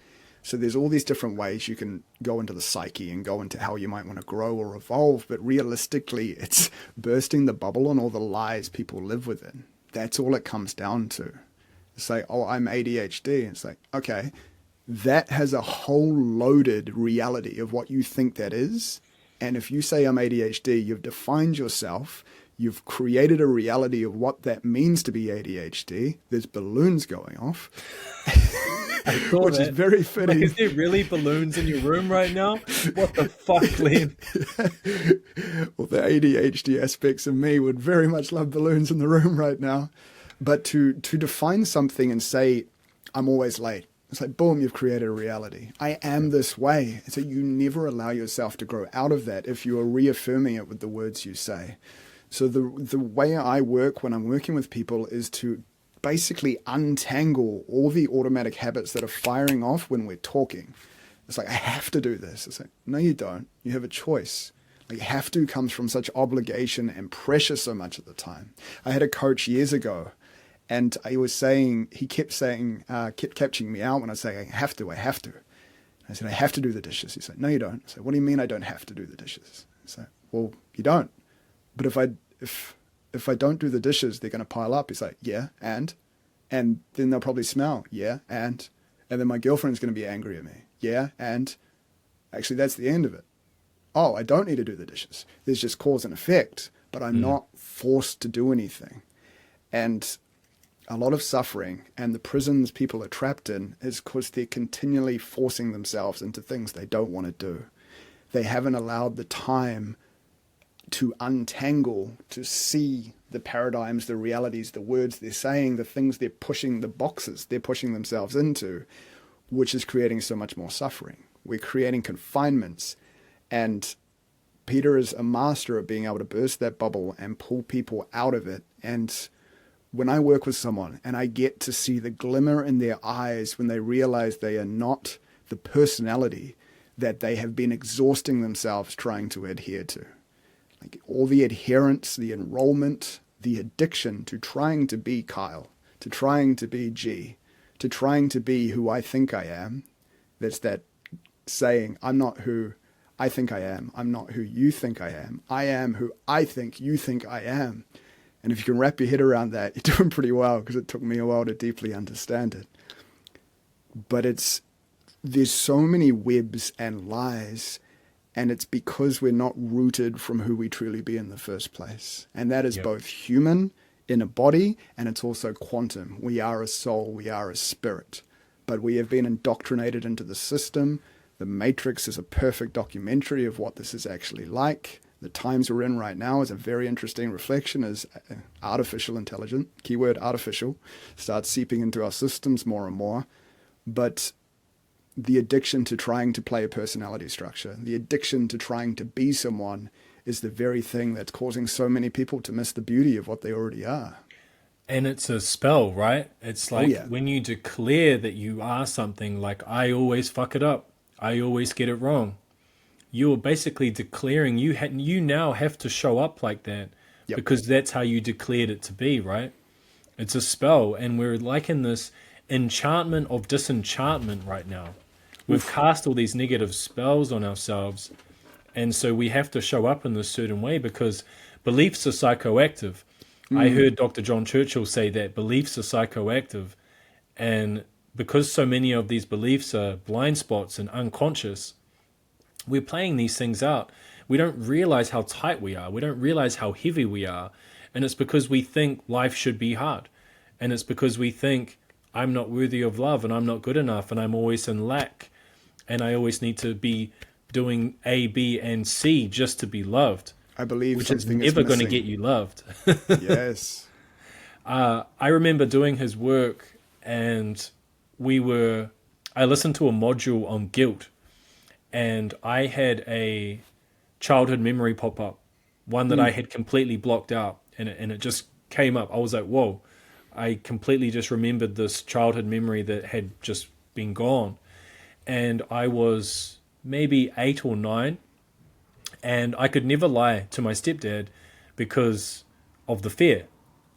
So there's all these different ways you can go into the psyche and go into how you might want to grow or evolve, but realistically, it's bursting the bubble on all the lies people live within. That's all it comes down to. It's like, oh, I'm ADHD. It's like, okay, that has a whole loaded reality of what you think that is. And if you say I'm ADHD, you've defined yourself. You've created a reality of what that means to be ADHD. There's balloons going off. I saw Which that. is very Like, fitting. is there really balloons in your room right now? What the fuck, Glenn? Well, the ADHD aspects of me would very much love balloons in the room right now. But to define something and say, I'm always late. It's like, boom, you've created a reality. I am this way. So you never allow yourself to grow out of that if you are reaffirming it with the words you say. So the way I work when I'm working with people is to basically untangle all the automatic habits that are firing off when we're talking. It's like, I have to do this. It's like, no, you don't. You have a choice. Like, have to comes from such obligation and pressure so much at the time. I had a coach years ago, And he kept catching me out when I was saying, I have to. I said, I have to do the dishes. He's like, no, you don't. I said, what do you mean I don't have to do the dishes? He's like, well, you don't. But if I don't do the dishes, they're going to pile up. He's like, yeah, and then they'll probably smell. Yeah, and then my girlfriend's going to be angry at me. Yeah, and actually that's the end of it. Oh, I don't need to do the dishes. There's just cause and effect, but I'm not forced to do anything. And a lot of suffering and the prisons people are trapped in is because they're continually forcing themselves into things they don't want to do. They haven't allowed the time to untangle, to see the paradigms, the realities, the words they're saying, the things they're pushing, the boxes they're pushing themselves into, which is creating so much more suffering. We're creating confinements, and Peter is a master at being able to burst that bubble and pull people out of it. And when I work with someone and I get to see the glimmer in their eyes when they realize they are not the personality that they have been exhausting themselves trying to adhere to. Like all the adherence, the enrollment, the addiction to trying to be Kyle, to trying to be G, to trying to be who I think I am. That's that saying, I'm not who I think I am. I'm not who you think I am. I am who I think you think I am. And if you can wrap your head around that, you're doing pretty well, because it took me a while to deeply understand it. But there's so many webs and lies, and it's because we're not rooted from who we truly be in the first place. And that is both human in a body, and it's also quantum. We are a soul, we are a spirit. But we have been indoctrinated into the system. The Matrix is a perfect documentary of what this is actually like. The times we're in right now is a very interesting reflection as artificial intelligence, keyword artificial, starts seeping into our systems more and more. But the addiction to trying to play a personality structure, the addiction to trying to be someone, is the very thing that's causing so many people to miss the beauty of what they already are. And it's a spell, right? It's like when you declare that you are something, like I always fuck it up, I always get it wrong. You're basically declaring you now have to show up like that because that's how you declared it to be, right? It's a spell, and we're like in this enchantment of disenchantment right now. We've cast all these negative spells on ourselves, and so we have to show up in this certain way because beliefs are psychoactive. I heard Dr. John Churchill say that beliefs are psychoactive, and because so many of these beliefs are blind spots and unconscious, we're playing these things out. We don't realize how tight we are. We don't realize how heavy we are. And it's because we think life should be hard. And it's because we think I'm not worthy of love and I'm not good enough and I'm always in lack. And I always need to be doing A, B, and C just to be loved. I believe which is something never is going to missing. get you loved. Yes. I remember doing his work, and I listened to a module on guilt, and I had a childhood memory pop up, one that I had completely blocked out, and it just came up. I was like, whoa, I completely just remembered this childhood memory that had just been gone. And I was maybe 8 or 9, and I could never lie to my stepdad because of the fear.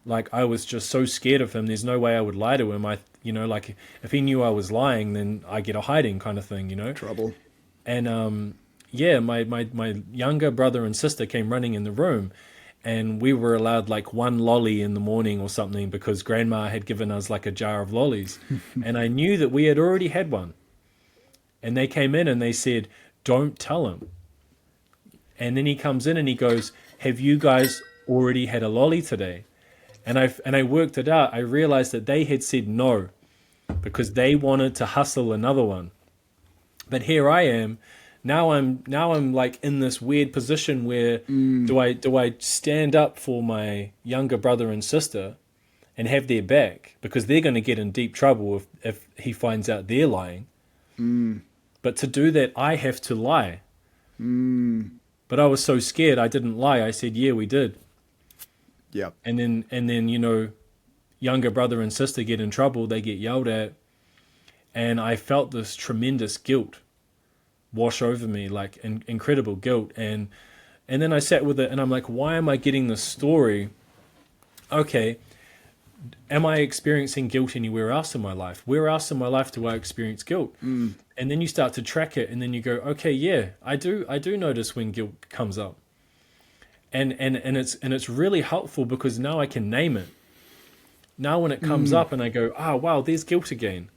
Like, I was just so scared of him. There's no way I would lie to him. Like, if he knew I was lying, then I get a hiding kind of thing, Trouble. And my younger brother and sister came running in the room, and we were allowed like one lolly in the morning or something because grandma had given us like a jar of lollies. And I knew that we had already had one. And they came in and they said, don't tell him. And then he comes in and he goes, have you guys already had a lolly today? And I worked it out. I realized that they had said no because they wanted to hustle another one. But here I am. Now I'm like in this weird position where do I stand up for my younger brother and sister and have their back, because they're going to get in deep trouble if he finds out they're lying. But to do that, I have to lie. But I was so scared I didn't lie. I said, yeah, we did. Yep. And then younger brother and sister get in trouble. They get yelled at. And I felt this tremendous guilt wash over me, like incredible guilt. And then I sat with it and I'm like, why am I getting this story? Okay, am I experiencing guilt anywhere else in my life? Where else in my life do I experience guilt? And then you start to track it, and then you go, okay, yeah, I do notice when guilt comes up. And it's really helpful because now I can name it. Now when it comes up and I go, oh wow, there's guilt again.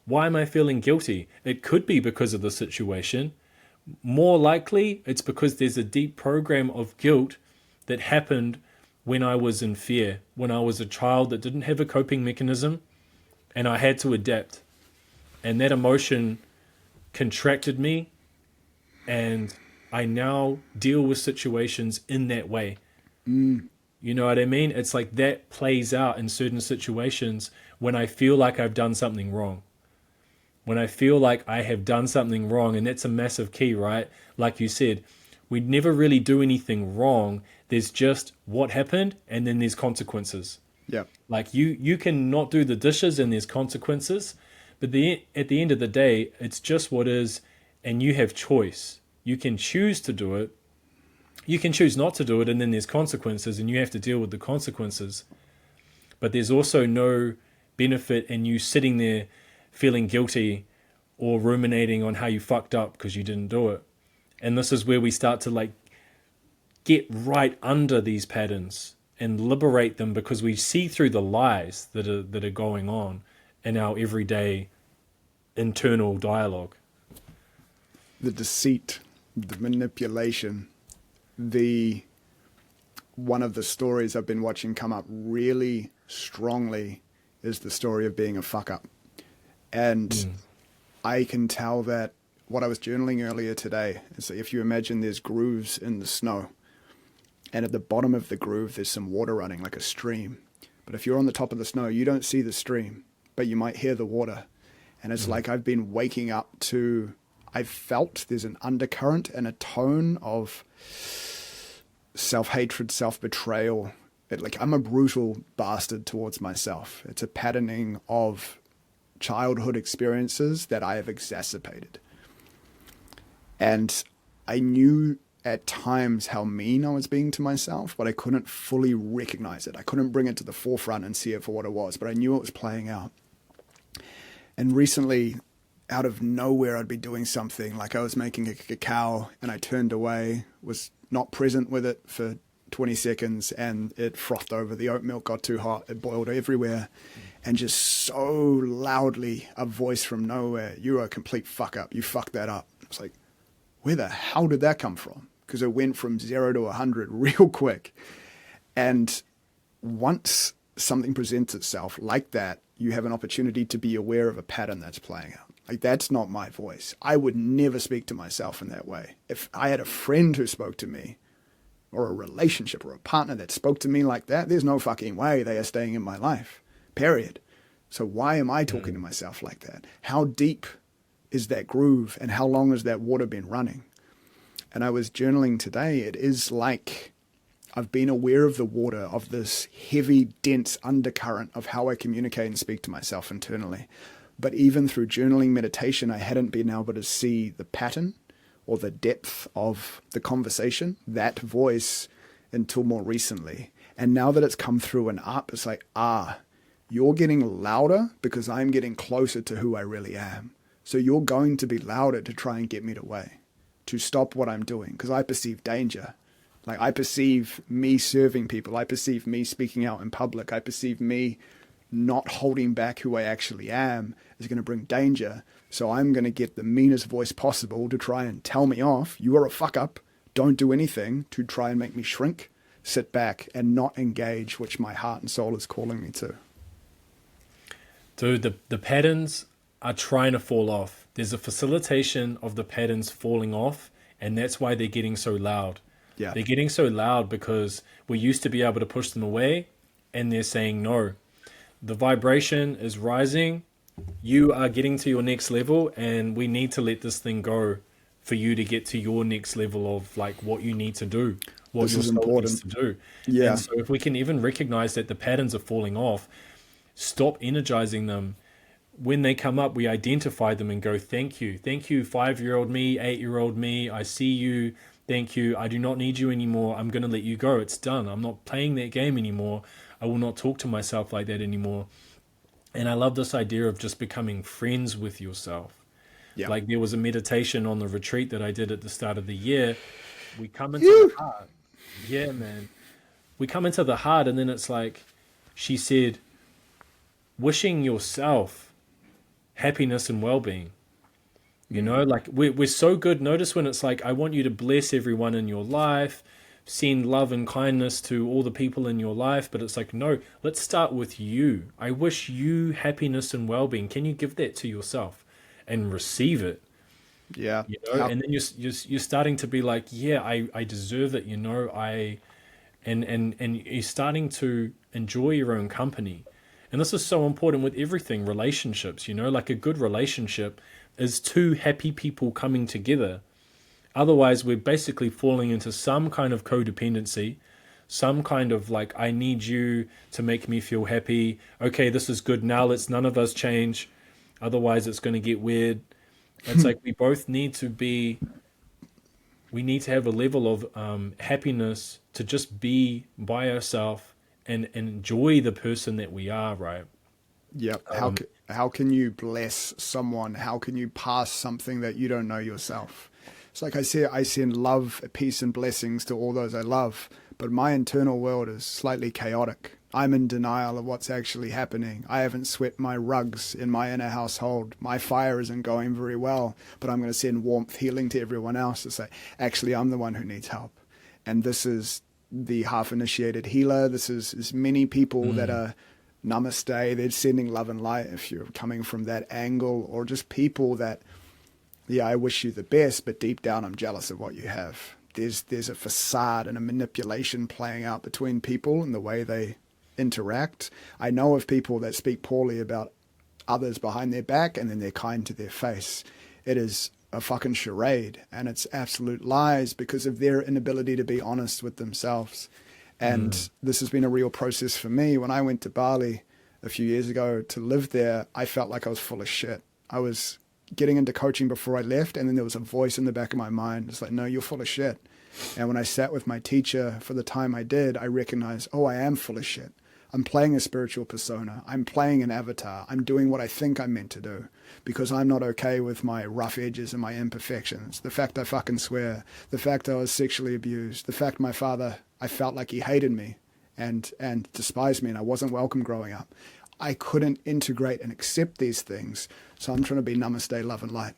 Why am I feeling guilty? It could be because of the situation. More likely, it's because there's a deep program of guilt that happened when I was in fear, when I was a child that didn't have a coping mechanism and I had to adapt. And that emotion contracted me, and I now deal with situations in that way. You know what I mean? It's like that plays out in certain situations when I feel like I've done something wrong. When I feel like I have done something wrong, and that's a massive key, right? Like you said, we never really do anything wrong. There's just what happened, and then there's consequences. Yeah. Like you can not do the dishes, and there's consequences. But at the end of the day, it's just what is, and you have choice. You can choose to do it. You can choose not to do it, and then there's consequences, and you have to deal with the consequences. But there's also no benefit in you sitting there feeling guilty or ruminating on how you fucked up because you didn't do it. And this is where we start to like get right under these patterns and liberate them, because we see through the lies that are going on in our everyday internal dialogue. The deceit, the manipulation, the one of the stories I've been watching come up really strongly is the story of being a fuck up. And I can tell that what I was journaling earlier today is that if you imagine there's grooves in the snow, and at the bottom of the groove there's some water running like a stream. But if you're on the top of the snow, you don't see the stream, but you might hear the water. And it's like I've been waking up to, I've felt there's an undercurrent and a tone of self-hatred, self-betrayal. Like I'm a brutal bastard towards myself. It's a patterning of childhood experiences that I have exacerbated. And I knew at times how mean I was being to myself, but I couldn't fully recognize it. I couldn't bring it to the forefront and see it for what it was, but I knew it was playing out. And recently, out of nowhere, I'd be doing something like I was making a cacao and I turned away, was not present with it for 20 seconds, and it frothed over. The oat milk got too hot. It boiled everywhere. And just so loudly, a voice from nowhere, "You're a complete fuck up. You fucked that up." It's like, where the hell did that come from? Because it went from 0 to 100 real quick. And once something presents itself like that, you have an opportunity to be aware of a pattern that's playing out. Like, that's not my voice. I would never speak to myself in that way. If I had a friend who spoke to me, or a relationship or a partner that spoke to me like that, there's no fucking way they are staying in my life, period. So why am I talking to myself like that? How deep is that groove, and how long has that water been running? And I was journaling today. It is like I've been aware of the water, of this heavy, dense undercurrent of how I communicate and speak to myself internally. But even through journaling meditation, I hadn't been able to see the pattern or the depth of the conversation, that voice, until more recently. And now that it's come through and up, it's like, you're getting louder because I'm getting closer to who I really am. So you're going to be louder to try and get me away, to stop what I'm doing, because I perceive danger. Like, I perceive me serving people. I perceive me speaking out in public. I perceive me not holding back who I actually am is going to bring danger. So I'm going to get the meanest voice possible to try and tell me off. You are a fuck up. Don't do anything, to try and make me shrink, sit back, and not engage, which my heart and soul is calling me to. Dude, the patterns are trying to fall off. There's a facilitation of the patterns falling off, and that's why they're getting so loud. Yeah. They're getting so loud because we used to be able to push them away, and they're saying no. The vibration is rising. You are getting to your next level, and we need to let this thing go for you to get to your next level of like what you need to do, what This your is soul important. needs to do. Yeah. And so if we can even recognize that the patterns are falling off, stop energizing them. When they come up, we identify them and go, thank you, 5-year-old me, 8-year-old me, I see you, thank you, I do not need you anymore, I'm going to let you go, it's done, I'm not playing that game anymore, I will not talk to myself like that anymore. And I love this idea of just becoming friends with yourself. Yeah. Like there was a meditation on the retreat that I did at the start of the year. We come into the Phew. heart. Yeah, man. We come into the heart, and then it's like she said, wishing yourself happiness and well-being. You know, like we're so good. Notice when it's like, I want you to bless everyone in your life, send love and kindness to all the people in your life. But it's like, no, let's start with you. I wish you happiness and well-being. Can you give that to yourself and receive it? Yeah. You know, How and then you're starting to be like, yeah, I deserve it. You know, and you're starting to enjoy your own company. And this is so important with everything, relationships, you know, like a good relationship is two happy people coming together. Otherwise, we're basically falling into some kind of codependency, some kind of like, I need you to make me feel happy. Okay, this is good. Now let's none of us change. Otherwise, it's going to get weird. It's like we need to have a level of happiness to just be by ourselves and enjoy the person that we are, right? Yeah. Um, How can you bless someone? How can you pass something that you don't know yourself? It's like I send love, peace, and blessings to all those I love, but my internal world is slightly chaotic. I'm in denial of what's actually happening. I haven't swept my rugs in my inner household. My fire isn't going very well, but I'm going to send warmth, healing to everyone else to say, actually, I'm the one who needs help. And this is the half initiated healer. This is many people that mm, are namaste. They're sending love and light if you're coming from that angle, or just people that, yeah, I wish you the best, but deep down I'm jealous of what you have. There's a facade and a manipulation playing out between people and the way they interact. I know of people that speak poorly about others behind their back and then they're kind to their face. It is a fucking charade, and it's absolute lies because of their inability to be honest with themselves. mm, And this has been a real process for me. When I went to Bali a few years ago to live there, I felt like I was full of shit. I was getting into coaching before I left, and then there was a voice in the back of my mind. It's like, no, you're full of shit. And when I sat with my teacher for the time I did, I recognized, oh, I am full of shit. I'm playing a spiritual persona. I'm playing an avatar. I'm doing what I think I'm meant to do because I'm not okay with my rough edges and my imperfections. The fact I fucking swear, the fact I was sexually abused, the fact my father, I felt like he hated me and despised me and I wasn't welcome growing up. I couldn't integrate and accept these things. So I'm trying to be namaste, love and light.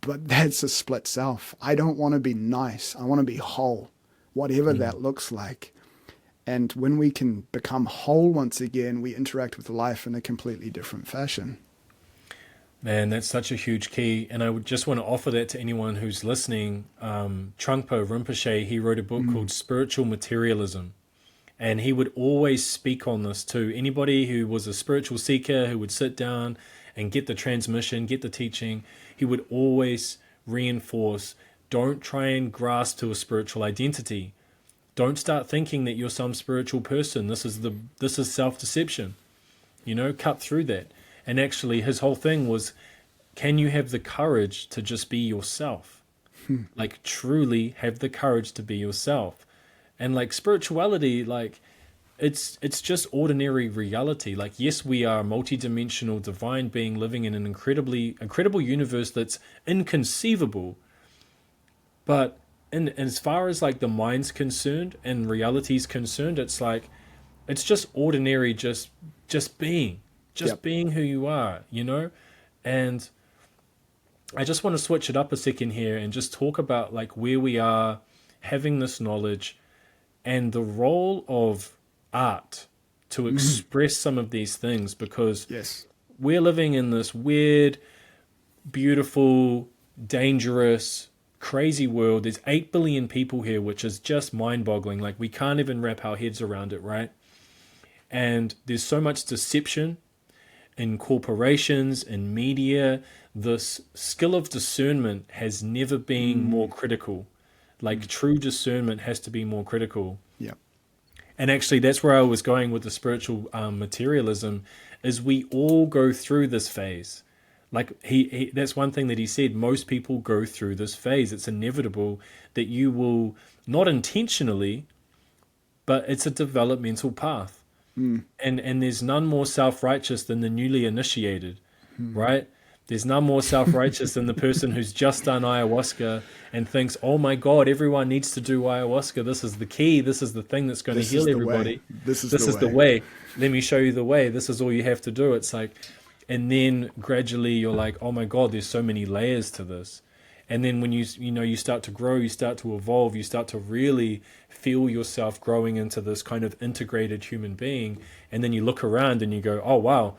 But that's a split self. I don't want to be nice. I want to be whole, whatever mm. that looks like. And when we can become whole once again, we interact with life in a completely different fashion. Man, that's such a huge key. And I would just want to offer that to anyone who's listening. Trungpa Rinpoche, he wrote a book called Spiritual Materialism. And he would always speak on this to anybody who was a spiritual seeker who would sit down and get the transmission, get the teaching. He would always reinforce, don't try and grasp to a spiritual identity. Don't start thinking that you're some spiritual person. This is self-deception. You know, cut through that. And actually his whole thing was, can you have the courage to just be yourself? Like truly have the courage to be yourself. And like spirituality, like it's just ordinary reality. Like yes, we are a multidimensional divine being living in an incredible universe that's inconceivable. But in as far as like the mind's concerned and reality's concerned, it's like it's just ordinary, just being, just Yep. being who you are, you know? And I just want to switch it up a second here and just talk about like where we are having this knowledge and the role of art to express some of these things, because Yes. we're living in this weird, beautiful, dangerous, crazy world. There's 8 billion people here, which is just mind boggling. Like, we can't even wrap our heads around it, right? And there's so much deception in corporations, in media. This skill of discernment has never been more critical. Like, true discernment has to be more critical. Yep. And actually, that's where I was going with the spiritual materialism, is we all go through this phase. Like that's one thing that he said, most people go through this phase. It's inevitable that you will, not intentionally, but it's a developmental path. And there's none more self-righteous than the newly initiated, right? There's none more self-righteous than the person who's just done ayahuasca and thinks, oh my God, everyone needs to do ayahuasca. This is the key. This is the thing that's going to This is heal the way. everybody. This is This the is the way. way. Let me show you the way. This is all you have to do. It's like, and then gradually you're like, oh my God, there's so many layers to this. And then when you start to grow, you start to evolve, you start to really feel yourself growing into this kind of integrated human being. And then you look around and you go, oh wow,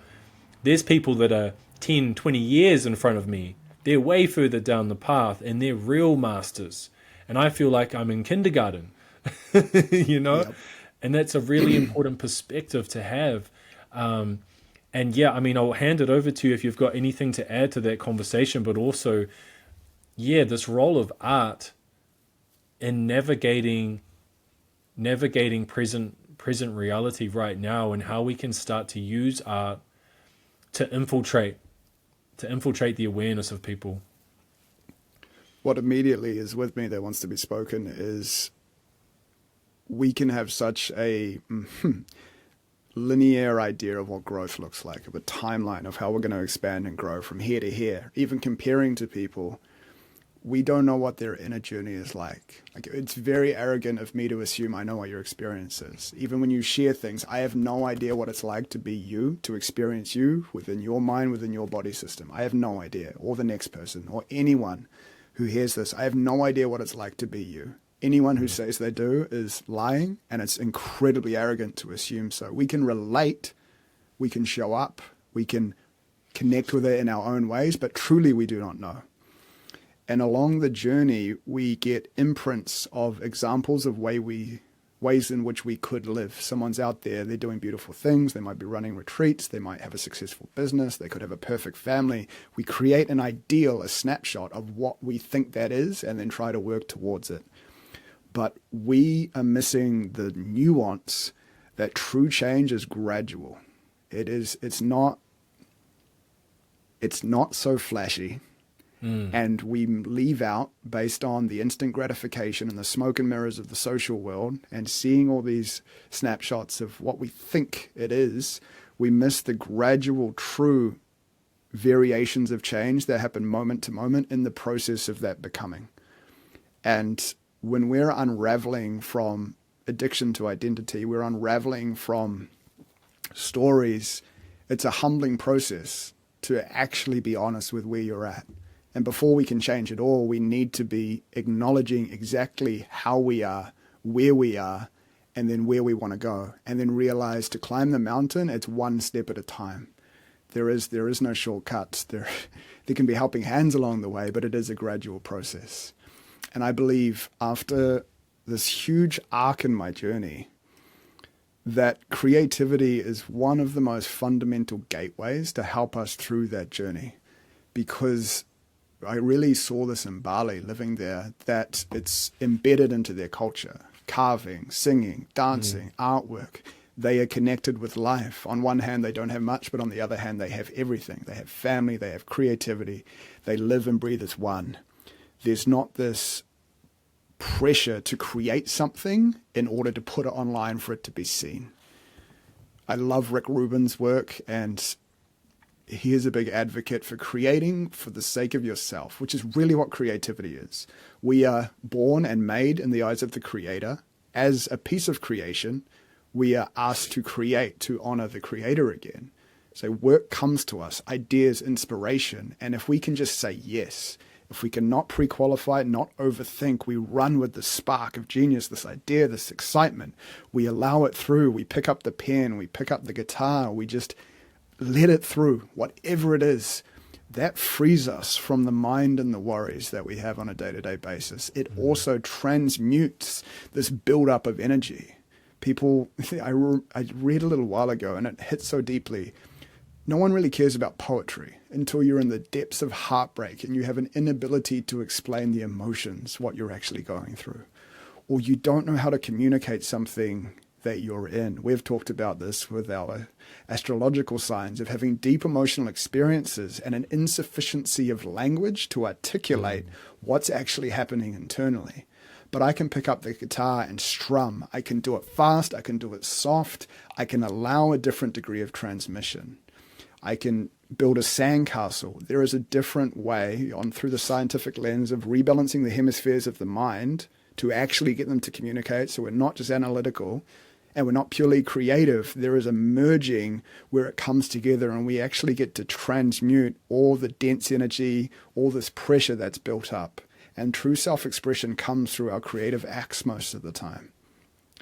there's people that are 10, 20 years in front of me. They're way further down the path and they're real masters. And I feel like I'm in kindergarten, you know? Yep. And that's a really important perspective to have. And yeah, I mean, I'll hand it over to you if you've got anything to add to that conversation, but also, yeah, this role of art in navigating present reality right now, and how we can start to use art to infiltrate the awareness of people. What immediately is with me that wants to be spoken is we can have such a linear idea of what growth looks like, of a timeline of how we're going to expand and grow from here to here. Even comparing to people, we don't know what their inner journey is like. Like, it's very arrogant of me to assume I know what your experience is. Even when you share things, I have no idea what it's like to be you, to experience you within your mind, within your body system. I have no idea, or the next person, or anyone who hears this. I have no idea what it's like to be you. Anyone who says they do is lying, and it's incredibly arrogant to assume so. We can relate, we can show up, we can connect with it in our own ways, but truly we do not know. And along the journey, we get imprints of examples of ways in which we could live. Someone's out there, they're doing beautiful things, they might be running retreats, they might have a successful business, they could have a perfect family. We create an ideal, a snapshot of what we think that is, and then try to work towards it. But we are missing the nuance that true change is gradual. It's not so flashy. And we leave out, based on the instant gratification and the smoke and mirrors of the social world, and seeing all these snapshots of what we think it is, we miss the gradual, true variations of change that happen moment to moment in the process of that becoming. And when we're unraveling from addiction to identity, we're unraveling from stories, it's a humbling process to actually be honest with where you're at. And before we can change it all, we need to be acknowledging exactly how we are, where we are, and then where we want to go. And then realize to climb the mountain, it's one step at a time. There is no shortcuts. There can be helping hands along the way, but it is a gradual process. And I believe after this huge arc in my journey, that creativity is one of the most fundamental gateways to help us through that journey. Because I really saw this in Bali, living there, that it's embedded into their culture. Carving, singing, dancing, artwork. They are connected with life. On one hand, they don't have much, but on the other hand, they have everything. They have family, they have creativity. They live and breathe as one. There's not this pressure to create something in order to put it online for it to be seen. I love Rick Rubin's work, and he is a big advocate for creating for the sake of yourself, which is really what creativity is. We are born and made in the eyes of the Creator. As a piece of creation, we are asked to create, to honor the Creator again. So work comes to us, ideas, inspiration, and if we can just say yes, if we can not pre-qualify, not overthink, we run with the spark of genius, this idea, this excitement. We allow it through. We pick up the pen, we pick up the guitar, we just let it through, whatever it is. That frees us from the mind and the worries that we have on a day-to-day basis. It also transmutes this build-up of energy. People, I read a little while ago, and it hit so deeply. No one really cares about poetry until you're in the depths of heartbreak and you have an inability to explain the emotions, what you're actually going through. Or you don't know how to communicate something that you're in. We've talked about this with our astrological signs of having deep emotional experiences and an insufficiency of language to articulate what's actually happening internally. but I can pick up the guitar and strum. I can do it fast. I can do it soft. I can allow a different degree of transmission. I can build a sandcastle. There is a different way on through the scientific lens of rebalancing the hemispheres of the mind to actually get them to communicate. So we're not just analytical and we're not purely creative. There is a merging where it comes together and we actually get to transmute all the dense energy, all this pressure that's built up. And true self-expression comes through our creative acts most of the time.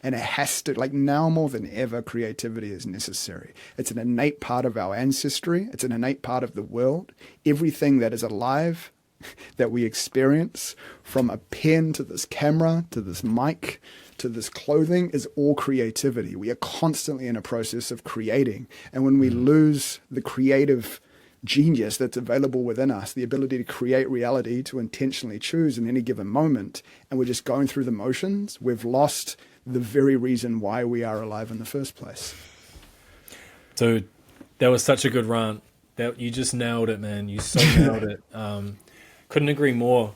And it has to, like now more than ever, creativity is necessary. It's an innate part of our ancestry. It's an innate part of the world. Everything that is alive that we experience, from a pen to this camera, to this mic, to this clothing, is all creativity. We are constantly in a process of creating. And when we lose the creative genius that's available within us, the ability to create reality, to intentionally choose in any given moment, and we're just going through the motions, we've lost the very reason why we are alive in the first place. So that was such a good rant. That you just nailed it, man. You so nailed it. Couldn't agree more.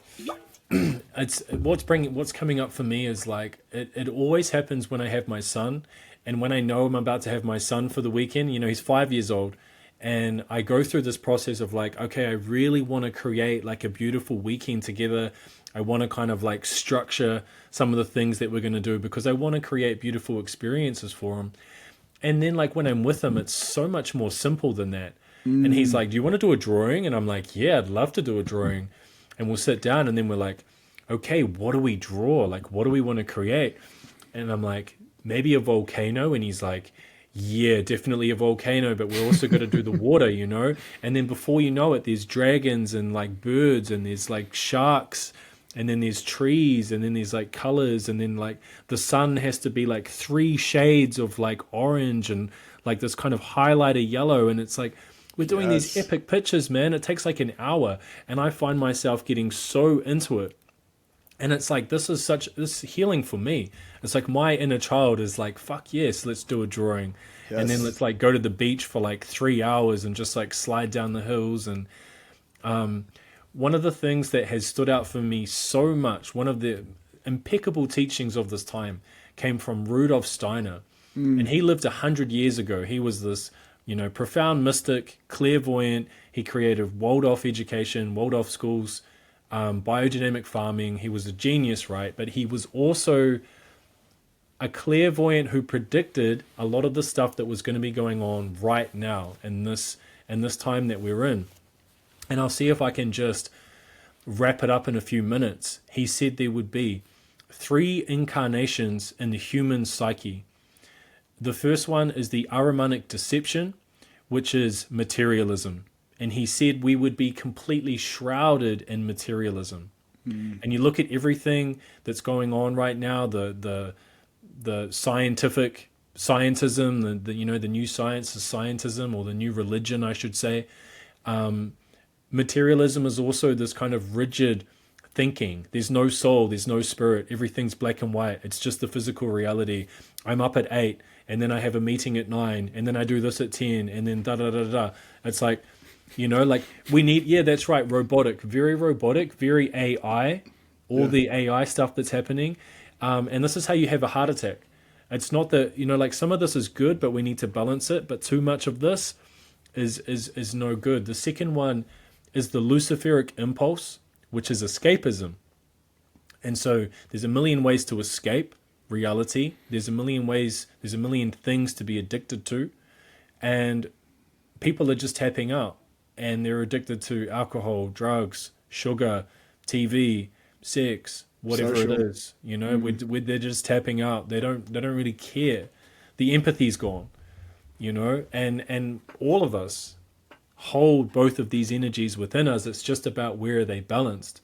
It's what's coming up for me is like it always happens when I have my son, and when I know I'm about to have my son for the weekend. You know, he's 5 years old, and I go through this process of like, okay, I really want to create like a beautiful weekend together. I want to kind of like structure some of the things that we're going to do because I want to create beautiful experiences for him. And then like when I'm with him, it's so much more simple than that. And he's like, do you want to do a drawing? And I'm like, yeah, I'd love to do a drawing. And we'll sit down and then we're like, okay, what do we draw? Like, what do we want to create? And I'm like, maybe a volcano. And he's like, yeah, definitely a volcano, but we're also going to do the water, you know? And then before you know it, there's dragons and like birds and there's like sharks and then there's trees and then there's like colors and then like the sun has to be like 3 shades of like orange and like this kind of highlighter yellow. And it's like, we're doing these epic pictures, man. It takes like an hour and I find myself getting so into it. And it's like, this is healing for me. It's like my inner child is like, fuck yes, let's do a drawing. Yes. And then let's like go to the beach for like 3 hours and just like slide down the hills. And one of the things that has stood out for me so much, one of the impeccable teachings of this time came from Rudolf Steiner. And he lived 100 years ago. He was this, you know, profound mystic, clairvoyant. He created Waldorf education, Waldorf schools, biodynamic farming. He was a genius, right? But he was also a clairvoyant who predicted a lot of the stuff that was going to be going on right now in this time that we're in. And I'll see if I can just wrap it up in a few minutes. He said there would be 3 incarnations in the human psyche. The first one is the Ahrimanic deception, which is materialism. And he said we would be completely shrouded in materialism. And you look at everything that's going on right now, the scientism, the you know, the new science is scientism, or the new religion, I should say. Materialism is also this kind of rigid thinking. There's no soul, there's no spirit. Everything's black and white. It's just the physical reality. I'm up at 8 and then I have a meeting at 9 and then I do this at 10 and then da-da-da-da. It's like, you know, like we need, yeah, that's right, robotic, very AI, the AI stuff that's happening. And this is how you have a heart attack. It's not that, you know, like some of this is good, but we need to balance it. But too much of this is no good. The second one is the Luciferic impulse, which is escapism. And so there's a million ways to escape reality. There's a million things to be addicted to. And people are just tapping out. And they're addicted to alcohol, drugs, sugar, TV, sex, whatever it is. You know, they're just tapping out. They don't really care. The empathy's gone. You know, and all of us hold both of these energies within us. It's just about where are they balanced.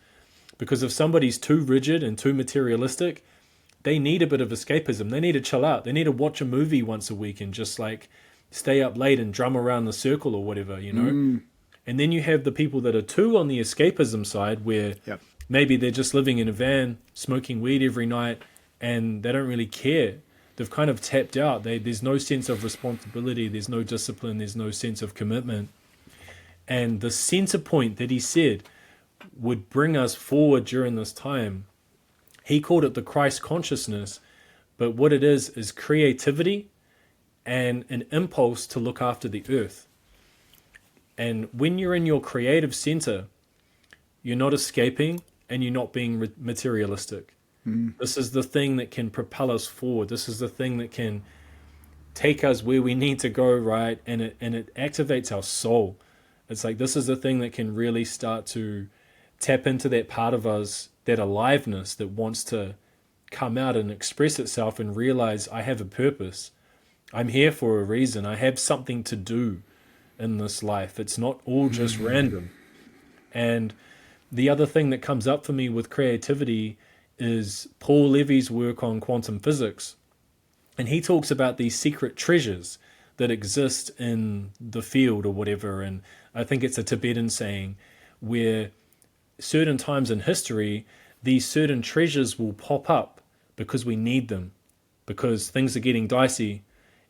Because if somebody's too rigid and too materialistic, they need a bit of escapism. They need to chill out. They need to watch a movie once a week and just like stay up late and drum around the circle or whatever, you know. And then you have the people that are too on the escapism side where maybe they're just living in a van, smoking weed every night, and they don't really care. They've kind of tapped out. There's no sense of responsibility. There's no discipline. There's no sense of commitment. And the center point that he said would bring us forward during this time He called it the Christ consciousness, but what it is creativity and an impulse to look after the earth. And when you're in your creative center, you're not escaping and you're not being materialistic. This is the thing that can propel us forward. This is the thing that can take us where we need to go, right? And it activates our soul. It's like this is the thing that can really start to tap into that part of us, that aliveness that wants to come out and express itself and realize I have a purpose. I'm here for a reason. I have something to do in this life. It's not all just random. And the other thing that comes up for me with creativity is Paul Levy's work on quantum physics. And he talks about these secret treasures that exist in the field or whatever. And I think it's a Tibetan saying where certain times in history, these certain treasures will pop up because we need them, because things are getting dicey.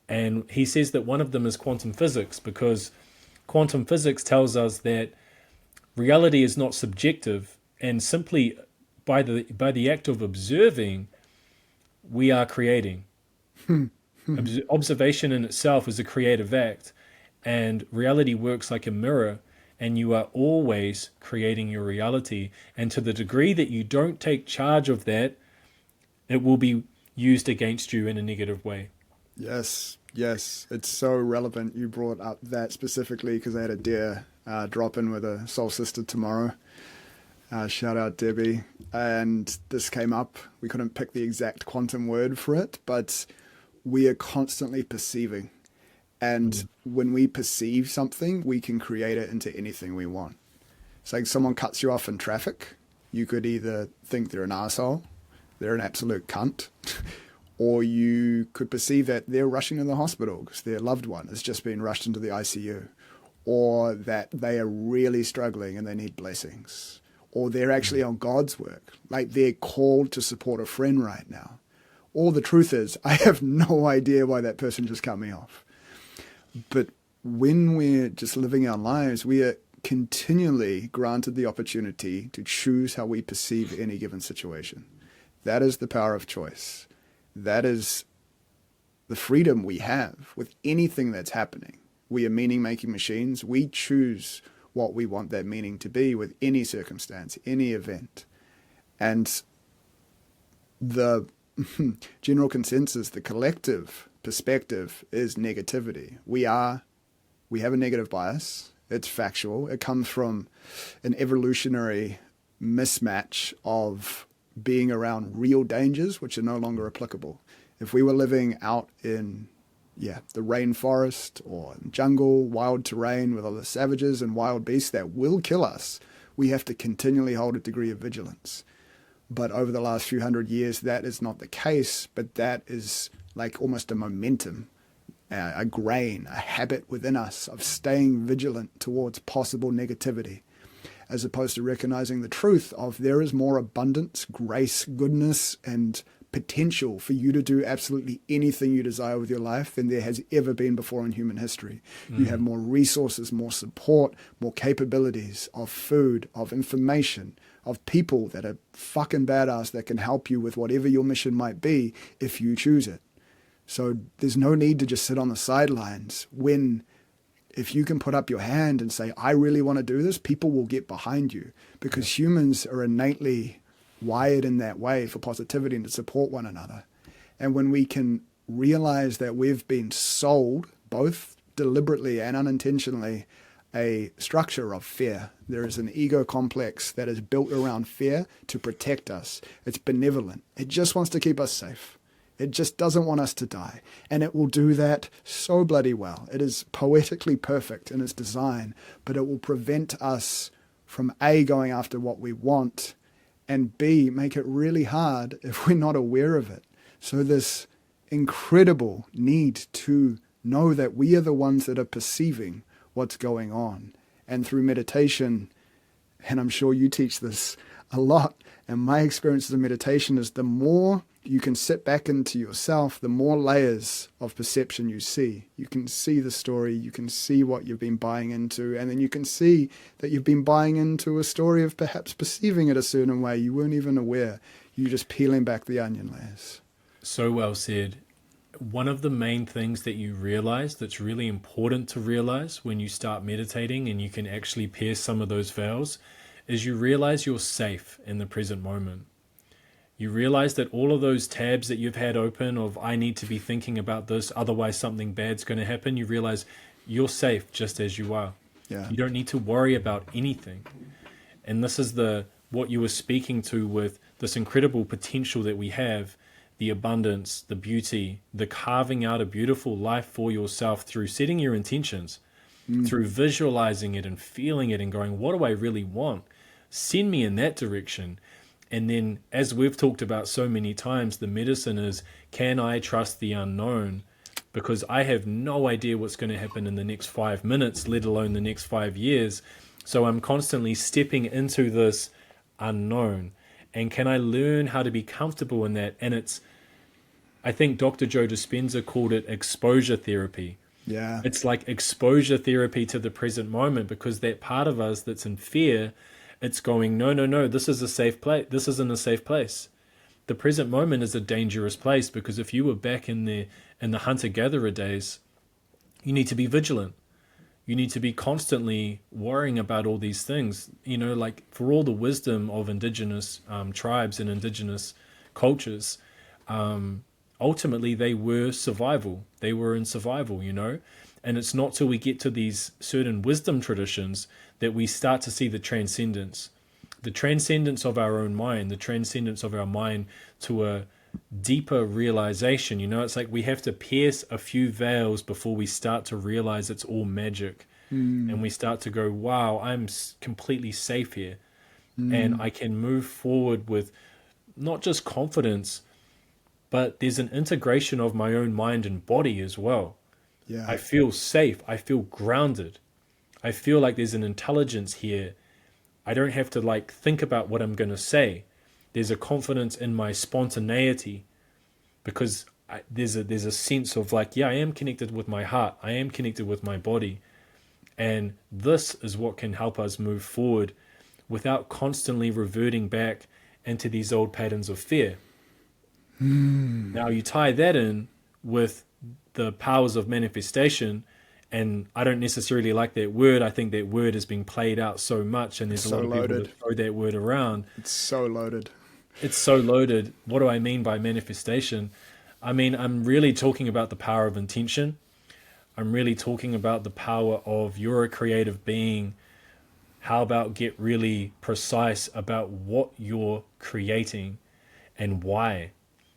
And he says that one of them is quantum physics, because quantum physics tells us that reality is not subjective, and simply by the act of observing, we are creating. Observation in itself is a creative act, and reality works like a mirror, and you are always creating your reality. And to the degree that you don't take charge of that, it will be used against you in a negative way. Yes, yes. It's so relevant you brought up that specifically, because I had a dear drop in with a soul sister tomorrow. Shout out Debbie. And this came up. We couldn't pick the exact quantum word for it, but we are constantly perceiving. And when we perceive something, we can create it into anything we want. It's like someone cuts you off in traffic. You could either think they're an asshole, they're an absolute cunt, or you could perceive that they're rushing to the hospital because their loved one has just been rushed into the ICU, or that they are really struggling and they need blessings, or they're actually on God's work, like they're called to support a friend right now. Or the truth is, I have no idea why that person just cut me off. But when we're just living our lives, we are continually granted the opportunity to choose how we perceive any given situation. That is the power of choice. That is the freedom we have with anything that's happening. We are meaning-making machines. We choose what we want that meaning to be with any circumstance, any event. And the general consensus, the collective perspective is negativity. We have a negative bias. It's factual. It comes from an evolutionary mismatch of being around real dangers, which are no longer applicable. If we were living out in, the rainforest or jungle, wild terrain with other savages and wild beasts that will kill us, we have to continually hold a degree of vigilance. But over the last few hundred years, that is not the case, but that is like almost a momentum, a grain, a habit within us of staying vigilant towards possible negativity, as opposed to recognizing the truth of there is more abundance, grace, goodness, and potential for you to do absolutely anything you desire with your life than there has ever been before in human history. You have more resources, more support, more capabilities of food, of information, of people that are fucking badass that can help you with whatever your mission might be if you choose it. So there's no need to just sit on the sidelines when, if you can put up your hand and say, I really want to do this, people will get behind you, because humans are innately wired in that way for positivity and to support one another. And when we can realize that we've been sold, both deliberately and unintentionally, a structure of fear. There is an ego complex that is built around fear to protect us. It's benevolent. It just wants to keep us safe. It just doesn't want us to die. And it will do that so bloody well. It is poetically perfect in its design, but it will prevent us from A, going after what we want, and B, make it really hard if we're not aware of it. So this incredible need to know that we are the ones that are perceiving what's going on. And through meditation, and I'm sure you teach this a lot, and my experience of meditation is the more you can sit back into yourself, the more layers of perception you see. You can see the story, you can see what you've been buying into, and then you can see that you've been buying into a story of perhaps perceiving it a certain way. You weren't even aware. You're just peeling back the onion layers. So well said. One of the main things that you realize that's really important to realize when you start meditating and you can actually pierce some of those veils is you realize you're safe in the present moment. You realize that all of those tabs that you've had open of I need to be thinking about this, otherwise something bad's going to happen, you realize you're safe just as you are. Yeah. You don't need to worry about anything. And this is the what you were speaking to with this incredible potential that we have, the abundance, the beauty, the carving out a beautiful life for yourself through setting your intentions, through visualizing it and feeling it and going, what do I really want? Send me in that direction. And then, as we've talked about so many times, the medicine is, can I trust the unknown? Because I have no idea what's going to happen in the next 5 minutes, let alone the next 5 years. So I'm constantly stepping into this unknown. And can I learn how to be comfortable in that? And I think Dr. Joe Dispenza called it exposure therapy. Yeah. It's like exposure therapy to the present moment, because that part of us that's in fear, it's going, no, this is a safe place. This isn't a safe place. The present moment is a dangerous place, because if you were back in the hunter-gatherer days, you need to be vigilant. You need to be constantly worrying about all these things. You know, like for all the wisdom of indigenous tribes and indigenous cultures, ultimately they were survival. They were in survival, you know. And it's not till we get to these certain wisdom traditions that we start to see the transcendence of our own mind, the transcendence of our mind to a deeper realization. You know, it's like we have to pierce a few veils before we start to realize it's all magic. And we start to go, wow, I'm completely safe here. And I can move forward with not just confidence, but there's an integration of my own mind and body as well. Yeah. I feel safe. I feel grounded. I feel like there's an intelligence here. I don't have to like think about what I'm going to say. There's a confidence in my spontaneity, because there's a sense of like, yeah, I am connected with my heart. I am connected with my body. And this is what can help us move forward without constantly reverting back into these old patterns of fear. Now you tie that in with the powers of manifestation, and I don't necessarily like that word. I think that word is being played out so much, and there's a lot of people that throw that word around. It's so loaded. It's so loaded. What do I mean by manifestation? I mean, I'm really talking about the power of intention. I'm really talking about the power of you're a creative being. How about get really precise about what you're creating and why?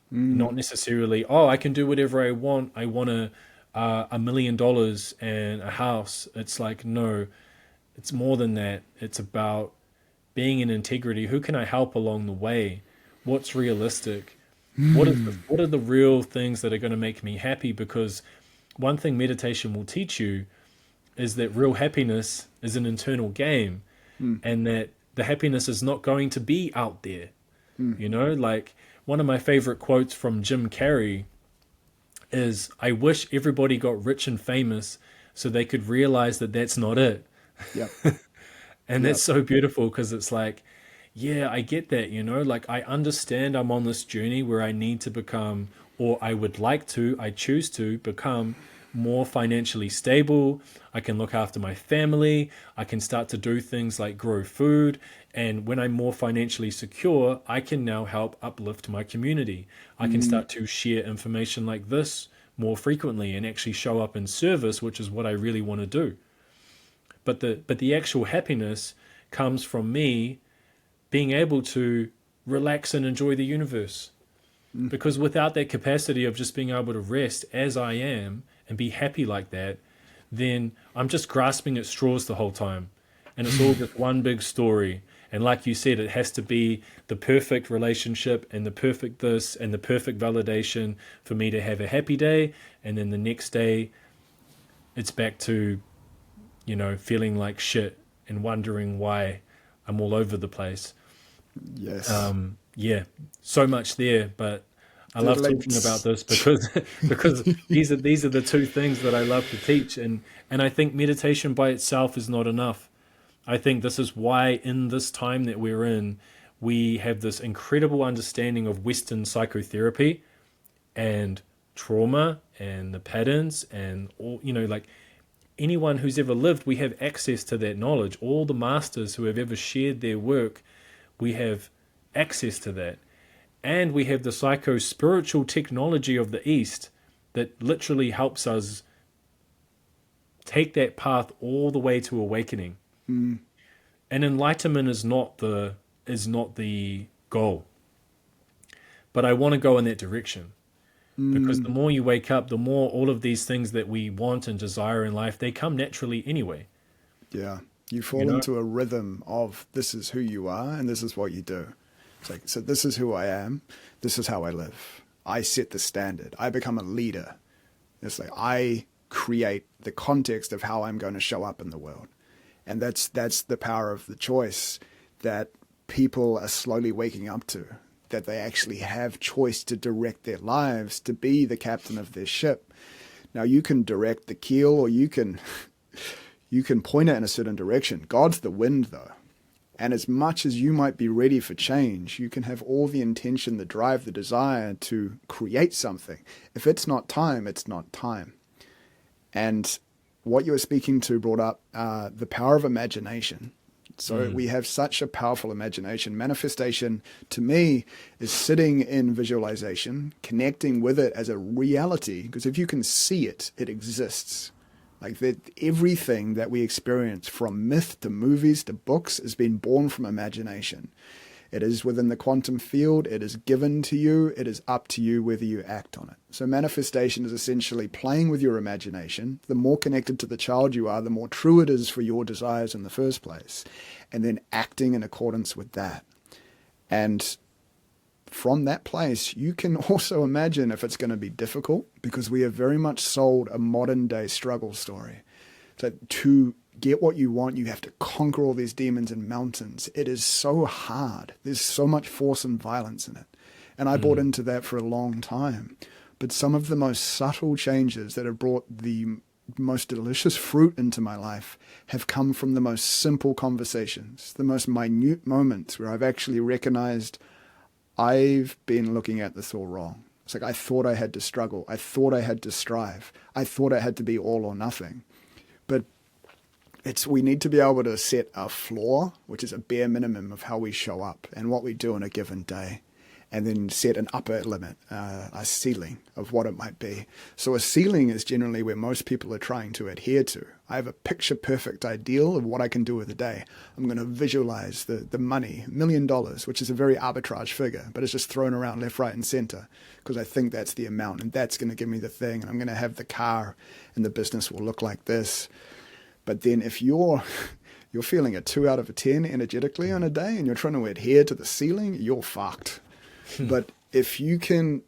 Not necessarily, oh, I can do whatever I want. I want $1 million and a house. It's like, no, it's more than that. It's about being in integrity. Who can I help along the way? What's realistic? What are the real things that are going to make me happy? Because one thing meditation will teach you is that real happiness is an internal game, and that the happiness is not going to be out there. You know, like one of my favorite quotes from Jim Carrey is, I wish everybody got rich and famous so they could realize that that's not it. Yep. And that's so beautiful, because it's like, yeah, I get that, you know, like I understand I'm on this journey where I need to become, or I would like to, I choose to become more financially stable. I can look after my family. I can start to do things like grow food. And when I'm more financially secure, I can now help uplift my community. I can start to share information like this more frequently and actually show up in service, which is what I really want to do. But the actual happiness comes from me being able to relax and enjoy the universe. Because without that capacity of just being able to rest as I am and be happy like that, then I'm just grasping at straws the whole time. And it's all just one big story. And like you said, it has to be the perfect relationship and the perfect this and the perfect validation for me to have a happy day. And then the next day, it's back to, you know, feeling like shit and wondering why I'm all over the place. Yes. Yeah, so much there, but I love talking about this because these are the two things that I love to teach, and I think meditation by itself is not enough. I think this is why in this time that we're in, we have this incredible understanding of Western psychotherapy and trauma and the patterns and all, like anyone who's ever lived, we have access to that knowledge. All the masters who have ever shared their work, we have access to that. And we have the psycho-spiritual technology of the East that literally helps us take that path all the way to awakening. Mm. And enlightenment is not the goal. But I want to go in that direction. Because the more you wake up, the more all of these things that we want and desire in life, they come naturally anyway. Yeah. You fall You know? into a rhythm of this is who you are and this is what you do. It's like, so this is who I am. This is how I live. I set the standard. I become a leader. It's like I create the context of how I'm going to show up in the world. And that's the power of the choice that people are slowly waking up to, that they actually have choice to direct their lives, to be the captain of their ship. Now you can direct the keel or you can point it in a certain direction. God's the wind though. And as much as you might be ready for change, you can have all the intention, the drive, the desire to create something. If it's not time, it's not time. And what you were speaking to brought up the power of imagination. So we have such a powerful imagination. Manifestation, to me, is sitting in visualization, connecting with it as a reality. Because if you can see it, it exists. Like that, everything that we experience, from myth to movies to books, has been born from imagination. It is within the quantum field. It is given to you. It is up to you whether you act on it. So manifestation is essentially playing with your imagination. The more connected to the child you are, the more true it is for your desires in the first place. And then acting in accordance with that. And from that place, you can also imagine if it's going to be difficult, because we have very much sold a modern day struggle story. So to get what you want, you have to conquer all these demons and mountains. It is so hard. There's so much force and violence in it. And I bought into that for a long time. But some of the most subtle changes that have brought the most delicious fruit into my life have come from the most simple conversations, the most minute moments where I've actually recognized I've been looking at this all wrong. It's like I thought I had to struggle. I thought I had to strive. I thought I had to be all or nothing. But we need to be able to set a floor, which is a bare minimum of how we show up and what we do in a given day, and then set an upper limit, a ceiling of what it might be. So a ceiling is generally where most people are trying to adhere to. I have a picture-perfect ideal of what I can do with a day. I'm going to visualize the money, $1 million, which is a very arbitrage figure, but it's just thrown around left, right, and center because I think that's the amount, and that's going to give me the thing, and I'm going to have the car, and the business will look like this. But then if you're feeling a 2 out of a 10 energetically on a day and you're trying to adhere to the ceiling, you're fucked. But if you can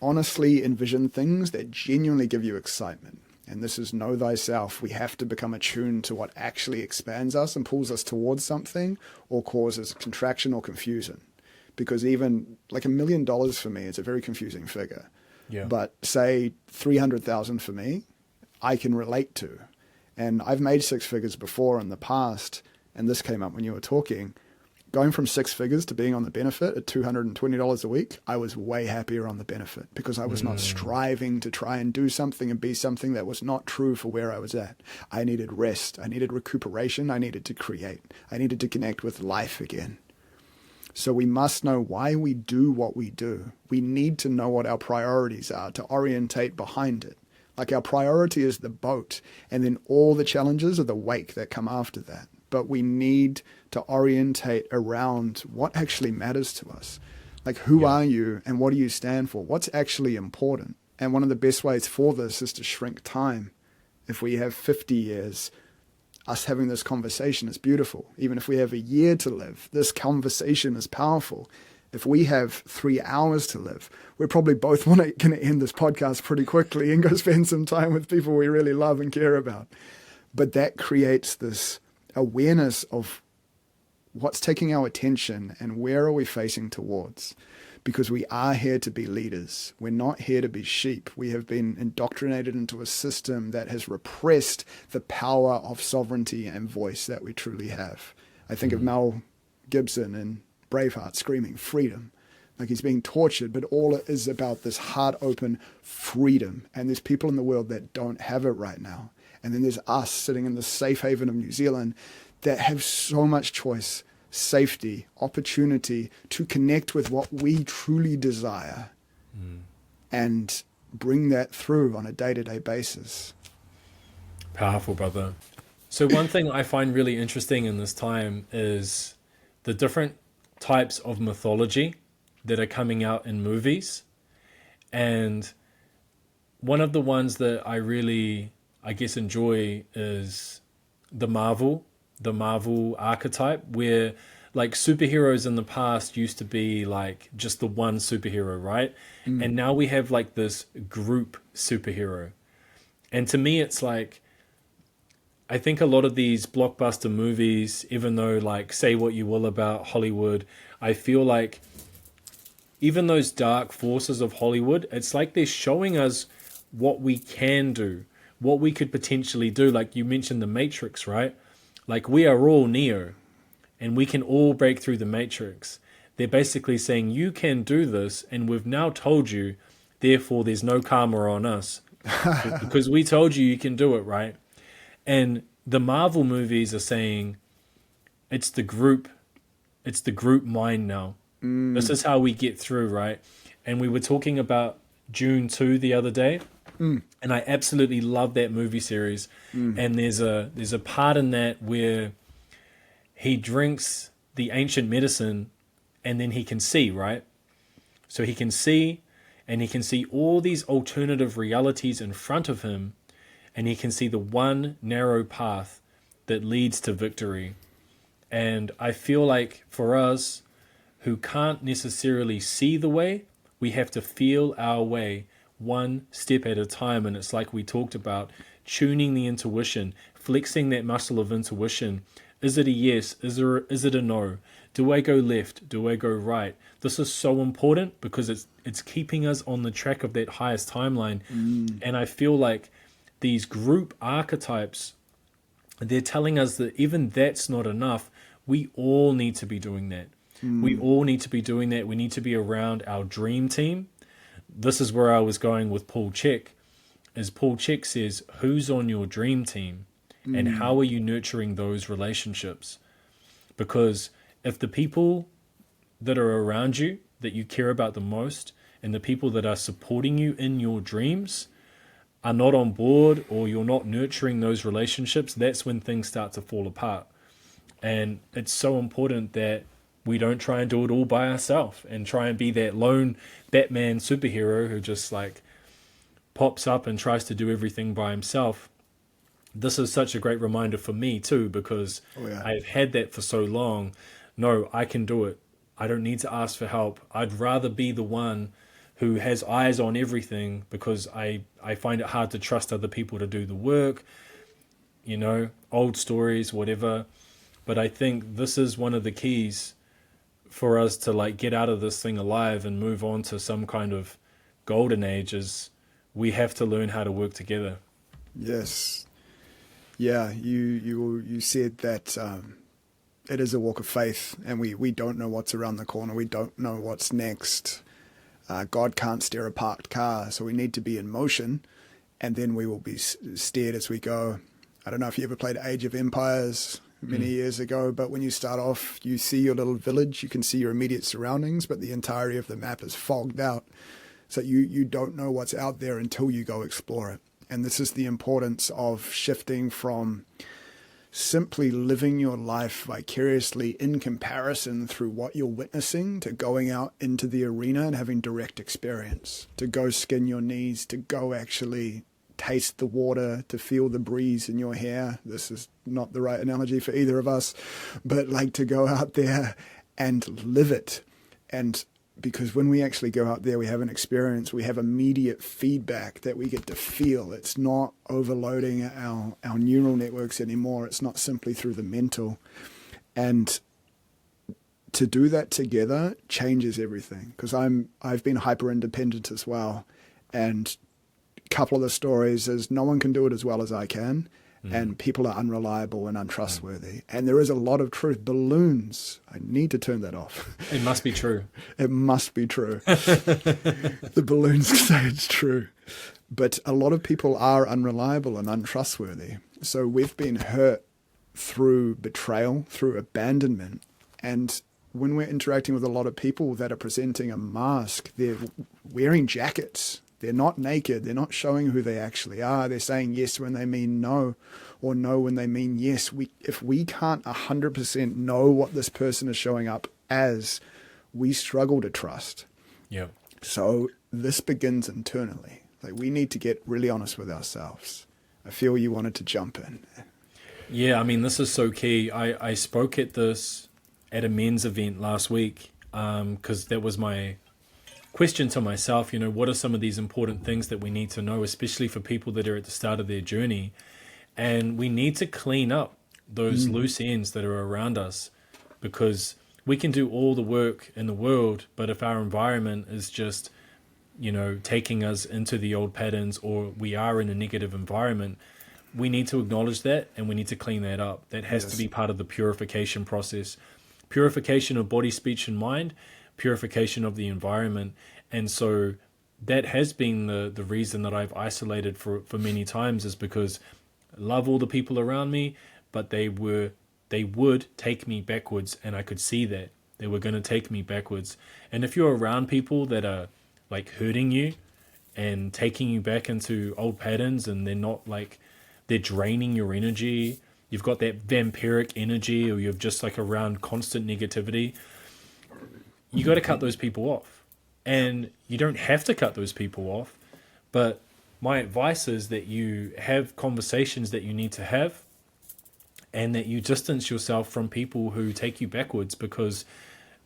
honestly envision things that genuinely give you excitement, and this is know thyself, we have to become attuned to what actually expands us and pulls us towards something or causes contraction or confusion. Because even like $1 million for me is a very confusing figure. Yeah. But say 300,000 for me, I can relate to. And I've made 6 figures before in the past, and this came up when you were talking. Going from 6 figures to being on the benefit at $220 a week, I was way happier on the benefit because I was not striving to try and do something and be something that was not true for where I was at. I needed rest. I needed recuperation. I needed to create. I needed to connect with life again. So we must know why we do what we do. We need to know what our priorities are to orientate behind it. Like our priority is the boat, and then all the challenges are the wake that come after that. But we need to orientate around what actually matters to us. Like, who are you and what do you stand for? What's actually important? And one of the best ways for this is to shrink time. If we have 50 years, us having this conversation is beautiful. Even if we have a year to live, this conversation is powerful. If we have 3 hours to live, we're probably both going to end this podcast pretty quickly and go spend some time with people we really love and care about. But that creates this awareness of what's taking our attention and where are we facing towards. Because we are here to be leaders. We're not here to be sheep. We have been indoctrinated into a system that has repressed the power of sovereignty and voice that we truly have. I think of Mel Gibson in Braveheart screaming freedom. Like he's being tortured, but all it is about this heart open freedom. And there's people in the world that don't have it right now. And then there's us sitting in the safe haven of New Zealand that have so much choice, safety, opportunity to connect with what we truly desire and bring that through on a day-to-day basis. Powerful, brother. So one thing I find really interesting in this time is the different types of mythology that are coming out in movies. And one of the ones that I really, I guess, enjoy is the Marvel archetype, where like superheroes in the past used to be like just the one superhero, right? And now we have like this group superhero. And to me, it's like, I think a lot of these blockbuster movies, even though like say what you will about Hollywood, I feel like even those dark forces of Hollywood, it's like they're showing us what we can do, what we could potentially do. Like you mentioned the Matrix, right? Like we are all Neo and we can all break through the Matrix. They're basically saying you can do this and we've now told you, therefore there's no karma on us because we told you can do it, right? And the Marvel movies are saying it's the group mind now. This is how we get through, right? And we were talking about June 2 the other day, and I absolutely love that movie series. And there's a part in that where he drinks the ancient medicine and then he can see, right? So he can see, and he can see all these alternative realities in front of him, and he can see the one narrow path that leads to victory. And I feel like for us who can't necessarily see the way, we have to feel our way one step at a time. And it's like we talked about, tuning the intuition, flexing that muscle of intuition. Is it a yes? Is it a no? Do I go left? Do I go right? This is so important because it's keeping us on the track of that highest timeline. And I feel like these group archetypes, they're telling us that even that's not enough. We all need to be doing that. We all need to be doing that. We need to be around our dream team. This is where I was going with Paul Chek, as Paul Chek says, who's on your dream team and how are you nurturing those relationships? Because if the people that are around you, that you care about the most, and the people that are supporting you in your dreams are not on board, or you're not nurturing those relationships, that's when things start to fall apart. And it's so important that we don't try and do it all by ourselves and try and be that lone Batman superhero who just like pops up and tries to do everything by himself. This is such a great reminder for me too, because I've had that for so long. No, I can do it. I don't need to ask for help. I'd rather be the one who has eyes on everything, because I find it hard to trust other people to do the work, old stories, whatever. But I think this is one of the keys for us to like get out of this thing alive and move on to some kind of golden age. Is we have to learn how to work together. Yes. Yeah, you said that it is a walk of faith, and we don't know what's around the corner. We don't know what's next. God can't steer a parked car, so we need to be in motion, and then we will be steered as we go. I don't know if you ever played Age of Empires many years ago, but when you start off, you see your little village, you can see your immediate surroundings, but the entirety of the map is fogged out. So you don't know what's out there until you go explore it. And this is the importance of shifting from simply living your life vicariously in comparison through what you're witnessing to going out into the arena and having direct experience, to go skin your knees, to go actually taste the water, to feel the breeze in your hair. This is not the right analogy for either of us, but like to go out there and live it. And because when we actually go out there, we have an experience, we have immediate feedback that we get to feel. It's not overloading our neural networks anymore. It's not simply through the mental. And to do that together changes everything, because I've been hyper independent as well. And a couple of the stories is no one can do it as well as I can. and people are unreliable and untrustworthy. And there is a lot of truth. Balloons, I need to turn that off. It must be true. It must be true. The balloons say it's true. But a lot of people are unreliable and untrustworthy. So we've been hurt through betrayal, through abandonment. And when we're interacting with a lot of people that are presenting a mask, they're wearing jackets. They're not naked. They're not showing who they actually are. They're saying yes when they mean no, or no when they mean yes. If we can't 100% know what this person is showing up as, we struggle to trust. Yeah. So this begins internally. Like, we need to get really honest with ourselves. I feel you wanted to jump in. Yeah, I mean, this is so key. I spoke at a men's event last week, because that was my question to myself. What are some of these important things that we need to know, especially for people that are at the start of their journey? And we need to clean up those loose ends that are around us, because we can do all the work in the world, but if our environment is just, taking us into the old patterns, or we are in a negative environment, we need to acknowledge that and we need to clean that up. That has to be part of the purification process. Purification of body, speech, and mind, purification of the environment. And so that has been the reason that I've isolated for many times, is because I love all the people around me, but they would take me backwards, and I could see that they were going to take me backwards. And if you're around people that are like hurting you and taking you back into old patterns, and they're draining your energy, you've got that vampiric energy, or you're just like around constant negativity, you got to cut those people off. And you don't have to cut those people off, but my advice is that you have conversations that you need to have, and that you distance yourself from people who take you backwards, because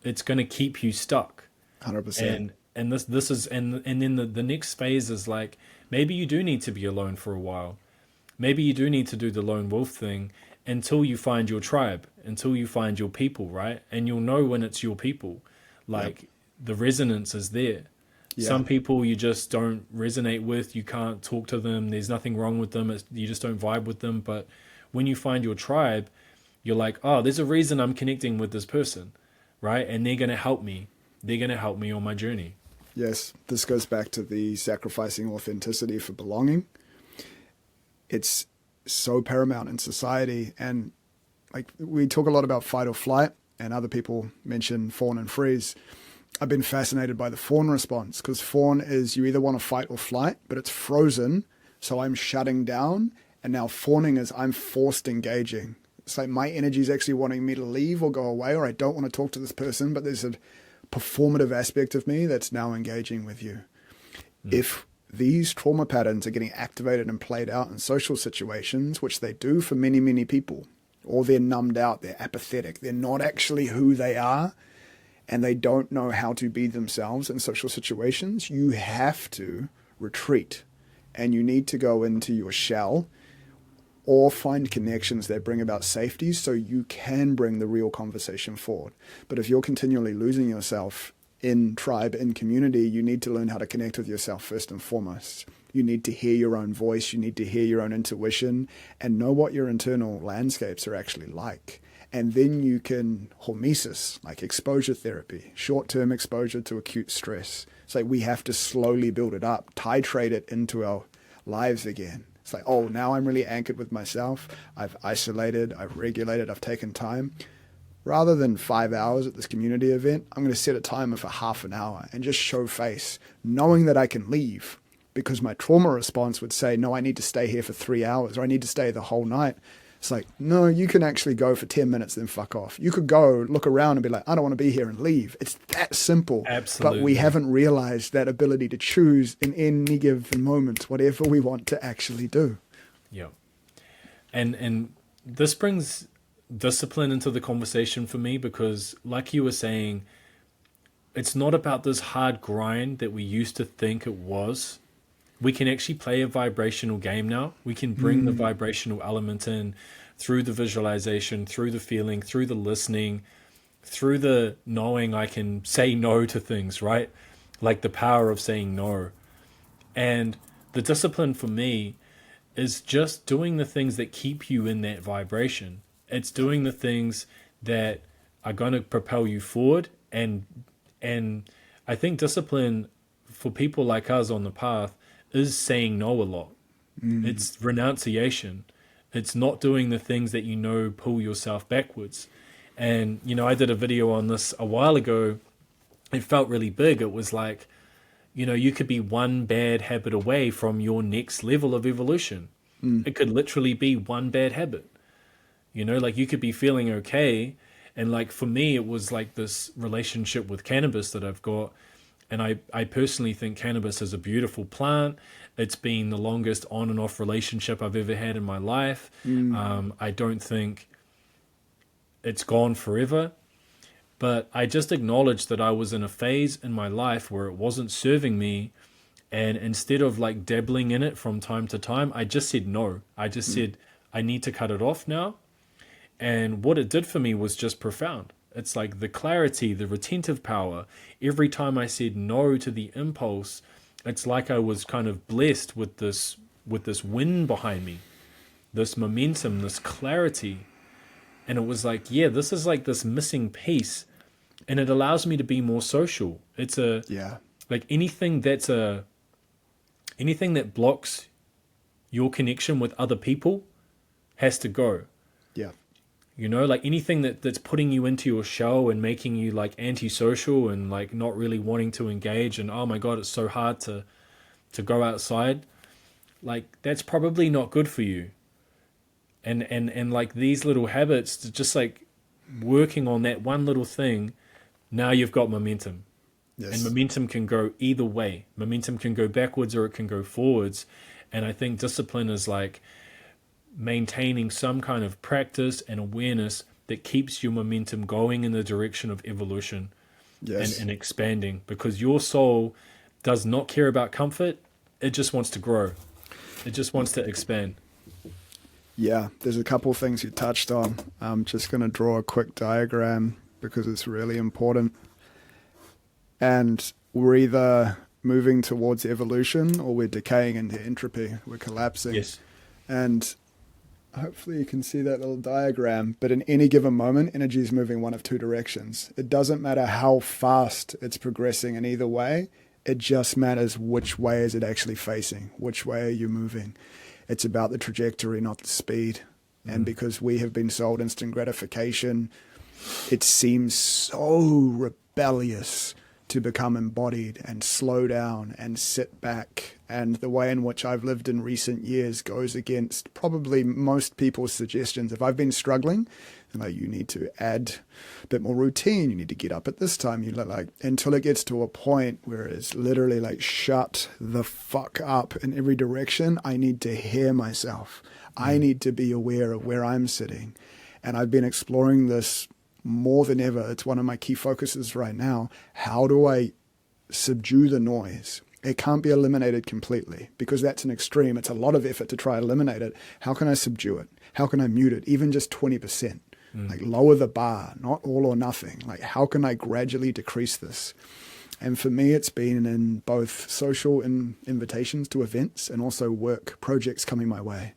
it's going to keep you stuck. 100%. And this is, and then the next phase is like, maybe you do need to be alone for a while. Maybe you do need to do the lone wolf thing until you find your tribe, until you find your people, right? And you'll know when it's your people. The resonance is there. Yeah. Some people you just don't resonate with. You can't talk to them. There's nothing wrong with them. You just don't vibe with them. But when you find your tribe, you're like, oh, there's a reason I'm connecting with this person, right? And they're going to help me. They're going to help me on my journey. Yes, this goes back to the sacrificing authenticity for belonging. It's so paramount in society. And like, we talk a lot about fight or flight, and other people mention fawn and freeze. I've been fascinated by the fawn response, because fawn is you either want to fight or flight, but it's frozen. So I'm shutting down. And now fawning is I'm forced engaging. It's like my energy is actually wanting me to leave or go away, or I don't want to talk to this person, but there's a performative aspect of me that's now engaging with you. If these trauma patterns are getting activated and played out in social situations, which they do for many, many people, or they're numbed out, they're apathetic, they're not actually who they are, and they don't know how to be themselves in social situations, you have to retreat, and you need to go into your shell, or find connections that bring about safety so you can bring the real conversation forward. But if you're continually losing yourself in tribe, in community, you need to learn how to connect with yourself first and foremost. You need to hear your own voice. You need to hear your own intuition and know what your internal landscapes are actually like. And then you can hormesis, like exposure therapy, short-term exposure to acute stress. It's like we have to slowly build it up, titrate it into our lives again. It's like, oh, now I'm really anchored with myself. I've isolated, I've regulated, I've taken time. Rather than 5 hours at this community event, I'm going to set a timer for half an hour and just show face, knowing that I can leave, because my trauma response would say, no, I need to stay here for 3 hours, or I need to stay the whole night. It's like, no, you can actually go for 10 minutes, then fuck off. You could go look around and be like, I don't want to be here, and leave. It's that simple. Absolutely. But we haven't realized that ability to choose in any given moment, whatever we want to actually do. Yeah. And this brings discipline into the conversation for me, because like you were saying, it's not about this hard grind that we used to think it was. We can actually play a vibrational game now. We can bring the vibrational element in through the visualization, through the feeling, through the listening, through the knowing I can say no to things, right? Like the power of saying no. And the discipline for me is just doing the things that keep you in that vibration. It's doing the things that are going to propel you forward. And I think discipline for people like us on the path is saying no a lot. It's renunciation. It's not doing the things that you know pull yourself backwards. And, I did a video on this a while ago. It felt really big. It was like, you could be one bad habit away from your next level of evolution. It could literally be one bad habit. Like you could be feeling okay. And like for me, it was like this relationship with cannabis that I've got. And I personally think cannabis is a beautiful plant. It's been the longest on and off relationship I've ever had in my life. I don't think it's gone forever. But I just acknowledged that I was in a phase in my life where it wasn't serving me. And instead of like dabbling in it from time to time, I just said no. I just said, I need to cut it off now. And what it did for me was just profound. It's like the clarity, the retentive power. Every time I said no to the impulse, it's like I was kind of blessed with this wind behind me, this momentum, this clarity. And it was like, yeah, this is like this missing piece. And it allows me to be more social. It's like anything that blocks your connection with other people has to go. Yeah. Like anything that's putting you into your shell and making you like antisocial and like not really wanting to engage, and oh my God, it's so hard to go outside. Like that's probably not good for you. And like these little habits, just like working on that one little thing, now you've got momentum. Yes. And momentum can go either way. Momentum can go backwards or it can go forwards. And I think discipline is like maintaining some kind of practice and awareness that keeps your momentum going in the direction of evolution. Yes. And expanding, because your soul does not care about comfort. It just wants to grow. It just wants to expand. Yeah, there's a couple of things you touched on. I'm just going to draw a quick diagram because it's really important. And we're either moving towards evolution or we're decaying into entropy. We're collapsing. Yes. And hopefully you can see that little diagram. But in any given moment, energy is moving one of two directions. It doesn't matter how fast it's progressing in either way. It just matters which way is it actually facing. Which way are you moving? It's about the trajectory, not the speed. And because we have been sold instant gratification, it seems so rebellious to become embodied and slow down and sit back. And the way in which I've lived in recent years goes against probably most people's suggestions. If I've been struggling, like you need to add a bit more routine, you need to get up at this time, you like until it gets to a point where it's literally like shut the fuck up in every direction. I need to hear myself. I need to be aware of where I'm sitting. And I've been exploring this more than ever. It's one of my key focuses right now. How do I subdue the noise? It can't be eliminated completely because that's an extreme. It's a lot of effort to try to eliminate it. How can I subdue it? How can I mute it? Even just 20%. Like lower the bar, not all or nothing. Like how can I gradually decrease this? And for me, it's been in both social invitations to events and also work projects coming my way.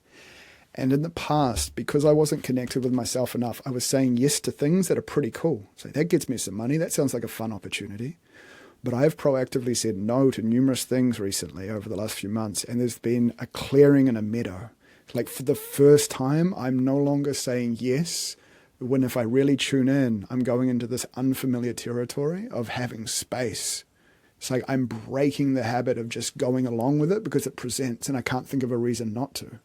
And in the past, because I wasn't connected with myself enough, I was saying yes to things that are pretty cool. So that gets me some money. That sounds like a fun opportunity. But I have proactively said no to numerous things recently over the last few months. And there's been a clearing in a meadow. Like for the first time, I'm no longer saying yes, when if I really tune in, I'm going into this unfamiliar territory of having space. It's like I'm breaking the habit of just going along with it because it presents and I can't think of a reason not to.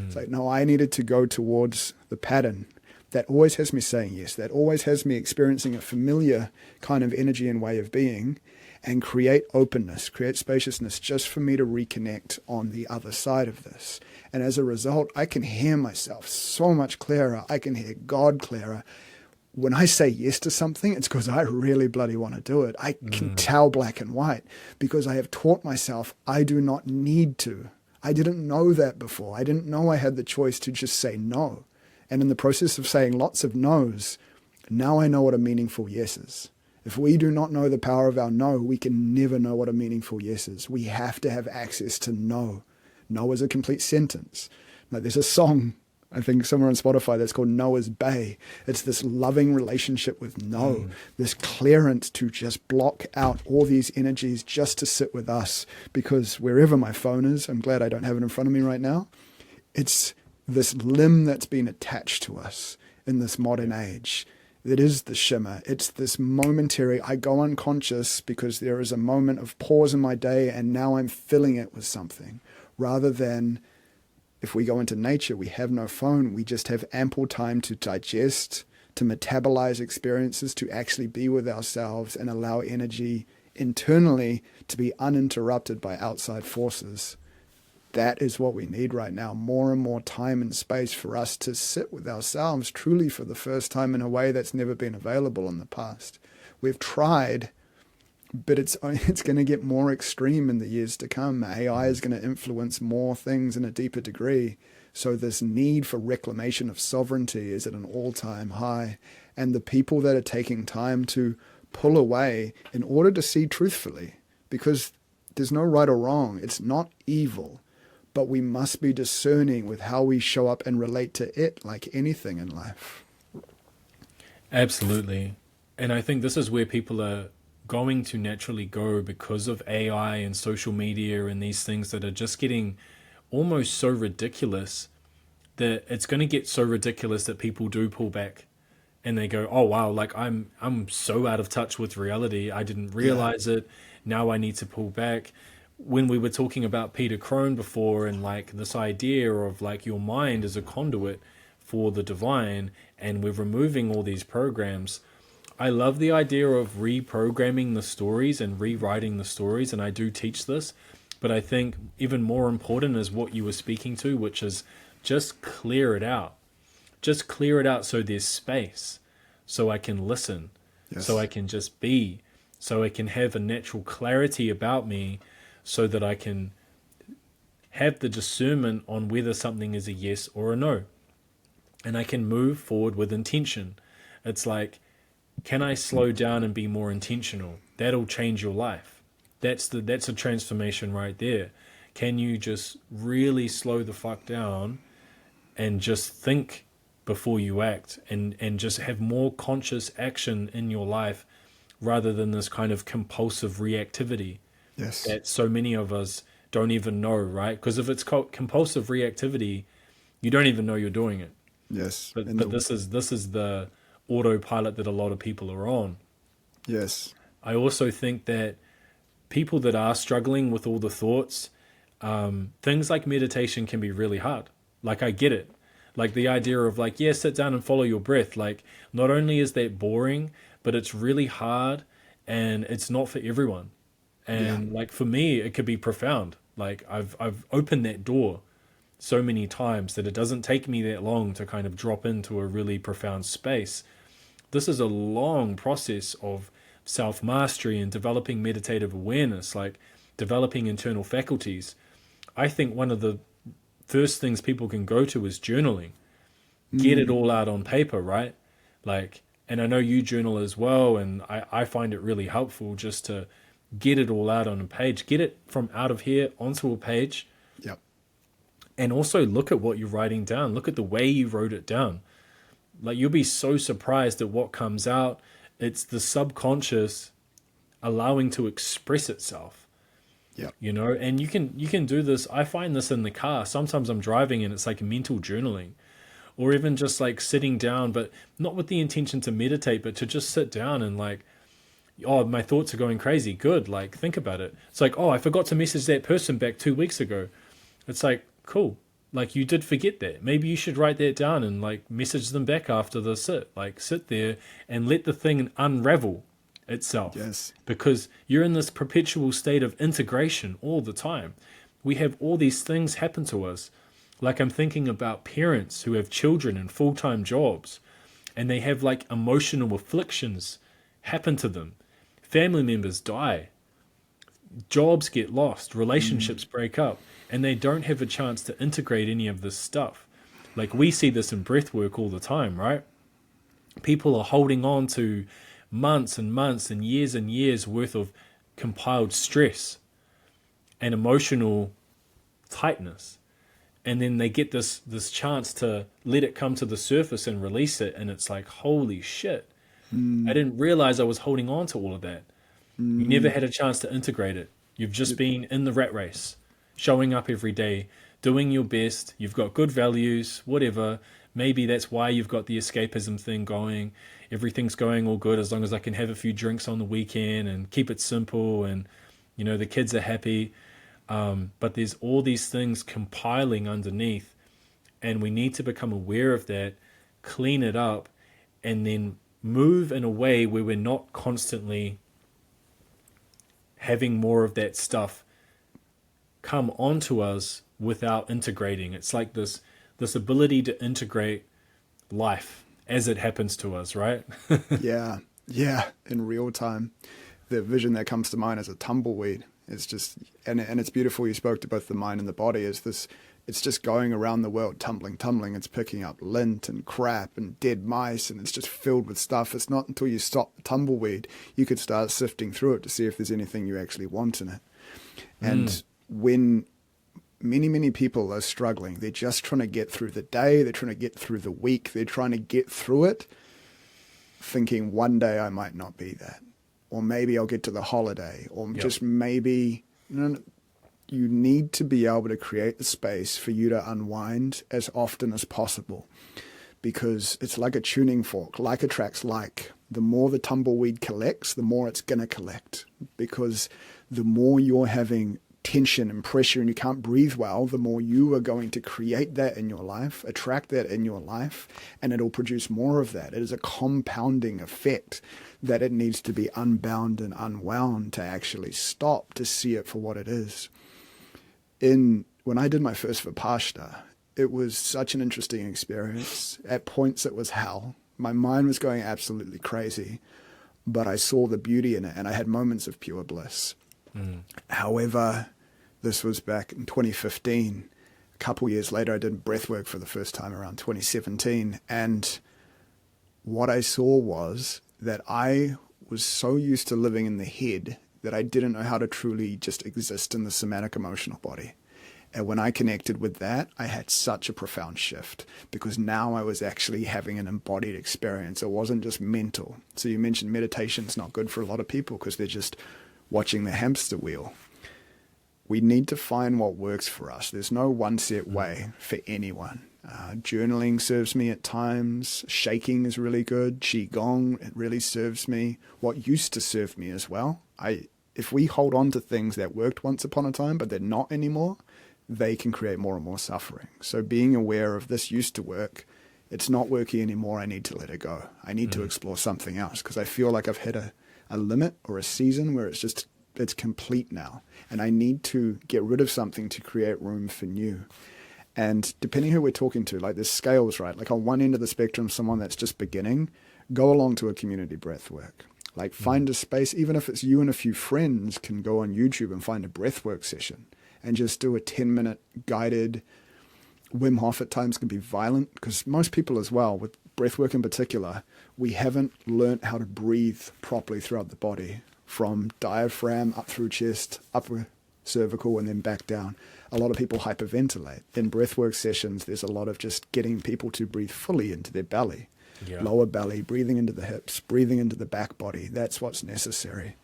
It's like, no, I needed to go towards the pattern that always has me saying yes, that always has me experiencing a familiar kind of energy and way of being, and create openness, create spaciousness just for me to reconnect on the other side of this. And as a result, I can hear myself so much clearer. I can hear God clearer. When I say yes to something, it's because I really bloody want to do it. I can tell black and white because I have taught myself I do not need to. I didn't know that before. I didn't know I had the choice to just say no. And in the process of saying lots of no's, now I know what a meaningful yes is. If we do not know the power of our no, we can never know what a meaningful yes is. We have to have access to no. Noah's a complete sentence. Like there's a song, I think somewhere on Spotify, that's called Noah's Bay. It's this loving relationship with No, this clearance to just block out all these energies just to sit with us. Because wherever my phone is, I'm glad I don't have it in front of me right now, it's this limb that's been attached to us in this modern age. It is the shimmer. It's this momentary, I go unconscious because there is a moment of pause in my day and now I'm filling it with something. Rather than, if we go into nature, we have no phone. We just have ample time to digest, to metabolize experiences, to actually be with ourselves and allow energy internally to be uninterrupted by outside forces. That is what we need right now, more and more time and space for us to sit with ourselves truly for the first time in a way that's never been available in the past. We've tried, but it's going to get more extreme in the years to come. AI is going to influence more things in a deeper degree. So this need for reclamation of sovereignty is at an all-time high. And the people that are taking time to pull away in order to see truthfully, because there's no right or wrong, it's not evil. But we must be discerning with how we show up and relate to it, like anything in life. Absolutely. And I think this is where people are going to naturally go because of AI and social media and these things that are just getting almost so ridiculous that it's going to get so ridiculous that people do pull back and they go, oh wow, like I'm so out of touch with reality. I didn't realize it. Now I need to pull back. When we were talking about Peter Crone before and like this idea of like your mind is a conduit for the divine and we're removing all these programs, I love the idea of reprogramming the stories and rewriting the stories, and I do teach this, but I think even more important is what you were speaking to, which is just clear it out. Just clear it out so there's space, so I can listen, so I can just be, so I can have a natural clarity about me, so that I can have the discernment on whether something is a yes or a no. And I can move forward with intention. It's like, can I slow down and be more intentional? That'll change your life. That's a transformation right there. Can you just really slow the fuck down and just think before you act and just have more conscious action in your life rather than this kind of compulsive reactivity? Yes. That so many of us don't even know, right? Because if it's compulsive reactivity, you don't even know you're doing it. Yes. But this is the autopilot that a lot of people are on. Yes. I also think that people that are struggling with all the thoughts, things like meditation can be really hard. Like I get it. Like the idea of like, yeah, sit down and follow your breath. Like not only is that boring, but it's really hard and it's not for everyone. And like for me, it could be profound. Like I've opened that door so many times that it doesn't take me that long to kind of drop into a really profound space. This is a long process of self-mastery and developing meditative awareness, like developing internal faculties. I think one of the first things people can go to is journaling. Get it all out on paper, right? Like, and I know you journal as well, and I find it really helpful just to get it all out on a page, get it from out of here onto a page. Yep. And also look at what you're writing down. Look at the way you wrote it down. Like you'll be so surprised at what comes out. It's the subconscious allowing to express itself. Yep. You know, and you can do this. I find this in the car. Sometimes I'm driving and it's like mental journaling. Or even just like sitting down, but not with the intention to meditate, but to just sit down and like, oh, my thoughts are going crazy. Good. Like, think about it. It's like, oh, I forgot to message that person back 2 weeks ago. It's like, cool. Like, you did forget that. Maybe you should write that down and, like, message them back after the sit. Like, sit there and let the thing unravel itself. Yes. Because you're in this perpetual state of integration all the time. We have all these things happen to us. Like, I'm thinking about parents who have children and full-time jobs, and they have, like, emotional afflictions happen to them. Family members die, jobs get lost, relationships break up, and they don't have a chance to integrate any of this stuff. Like we see this in breath work all the time, right? People are holding on to months and months and years worth of compiled stress and emotional tightness. And then they get this chance to let it come to the surface and release it, and it's like, holy shit, I didn't realize I was holding on to all of that. You never had a chance to integrate it. You've just been in the rat race, showing up every day, doing your best. You've got good values, whatever. Maybe that's why you've got the escapism thing going. Everything's going all good as long as I can have a few drinks on the weekend and keep it simple, and the kids are happy. But there's all these things compiling underneath, and we need to become aware of that, clean it up, and then move in a way where we're not constantly having more of that stuff come onto us without integrating. It's like this ability to integrate life as it happens to us, right? Yeah, yeah, in real time. The vision that comes to mind is a tumbleweed. It's just, and it's beautiful. You spoke to both the mind and the body. Is this? It's just going around the world, tumbling. It's picking up lint and crap and dead mice, and it's just filled with stuff. It's not until you stop the tumbleweed you could start sifting through it to see if there's anything you actually want in it. And when many people are struggling, they're just trying to get through the day, they're trying to get through the week, they're trying to get through it, thinking one day I might not be that. Or maybe I'll get to the holiday, or just maybe. You need to be able to create the space for you to unwind as often as possible, because it's like a tuning fork. Like attracts like. The more the tumbleweed collects, the more it's going to collect, because the more you're having tension and pressure and you can't breathe well, the more you are going to create that in your life, attract that in your life, and it'll produce more of that. It is a compounding effect that it needs to be unbound and unwound to actually stop to see it for what it is. When I did my first Vipassana, it was such an interesting experience. At points it was hell. My mind was going absolutely crazy, but I saw the beauty in it, and I had moments of pure bliss. However, this was back in 2015. A couple years later, I did breathwork for the first time around 2017, and what I saw was that I was so used to living in the head that I didn't know how to truly just exist in the somatic emotional body. And when I connected with that, I had such a profound shift, because now I was actually having an embodied experience. It wasn't just mental. So you mentioned meditation's not good for a lot of people because they're just watching the hamster wheel. We need to find what works for us. There's no one set way for anyone. Journaling serves me at times. Shaking is really good. Qigong, it really serves me. What used to serve me as well. If we hold on to things that worked once upon a time, but they're not anymore, they can create more and more suffering. So being aware of this used to work, it's not working anymore, I need to let it go. I need to explore something else, because I feel like I've hit a limit or a season where it's complete now. And I need to get rid of something to create room for new. And depending who we're talking to, like there's scales, right? Like on one end of the spectrum, someone that's just beginning, go along to a community breath work. Like find a space, even if it's you and a few friends can go on YouTube and find a breathwork session and just do a 10-minute guided. Wim Hof at times can be violent, because most people as well, with breathwork in particular, we haven't learnt how to breathe properly throughout the body, from diaphragm up through chest, upper cervical, and then back down. A lot of people hyperventilate. In breathwork sessions, there's a lot of just getting people to breathe fully into their belly. Yeah. Lower belly, breathing into the hips, breathing into the back body. That's what's necessary.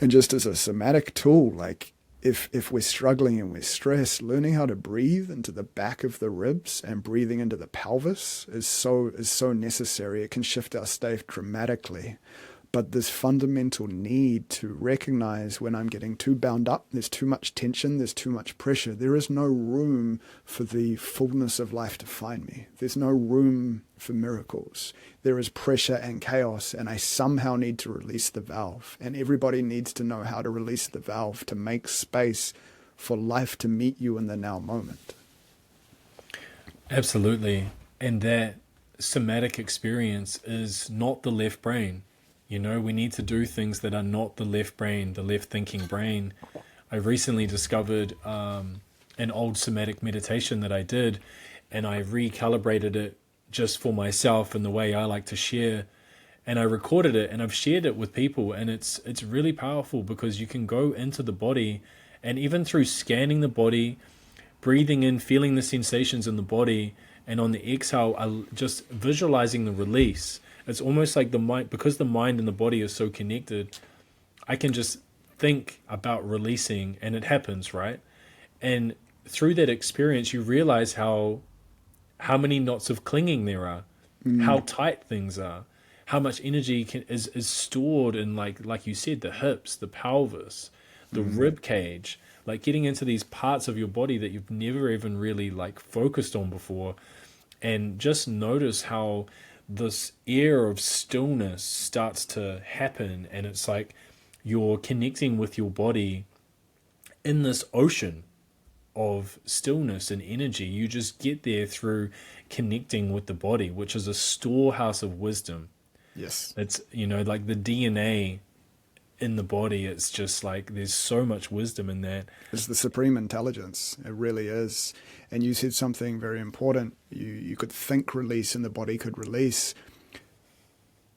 And just as a somatic tool, like if we're struggling and we're stressed, learning how to breathe into the back of the ribs and breathing into the pelvis is so necessary. It can shift our state dramatically. But this fundamental need to recognize when I'm getting too bound up, there's too much tension, there's too much pressure. There is no room for the fullness of life to find me. There's no room for miracles. There is pressure and chaos, and I somehow need to release the valve. And everybody needs to know how to release the valve to make space for life to meet you in the now moment. Absolutely. And that somatic experience is not the left brain. You know, we need to do things that are not the left brain, the left thinking brain. I recently discovered an old somatic meditation that I did, and I recalibrated it just for myself and the way I like to share. And I recorded it and I've shared it with people, and it's really powerful, because you can go into the body, and even through scanning the body, breathing in, feeling the sensations in the body, and on the exhale, just visualizing the release. It's almost like the mind, because the mind and the body are so connected, I can just think about releasing and it happens, right? And through that experience, you realize how many knots of clinging there are, how tight things are, how much energy is stored in, like you said, the hips, the pelvis, the rib cage, like getting into these parts of your body that you've never even really like focused on before. And just notice how this air of stillness starts to happen, and it's like you're connecting with your body in this ocean of stillness and energy. You just get there through connecting with the body, which is a storehouse of wisdom. Yes. It's, like the DNA in the body. It's just like there's so much wisdom in that. It's the supreme intelligence. It really is. And you said something very important. You could think release and the body could release.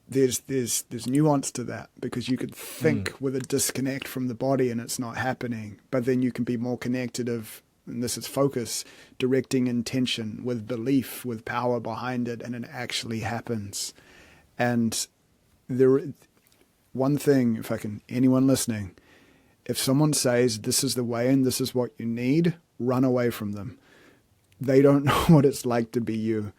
There's nuance to that, because you could think with a disconnect from the body and it's not happening, but then you can be more connected and this is focus, directing intention with belief, with power behind it, and it actually happens. And one thing, if I can, anyone listening, if someone says this is the way and this is what you need, run away from them. They don't know what it's like to be you.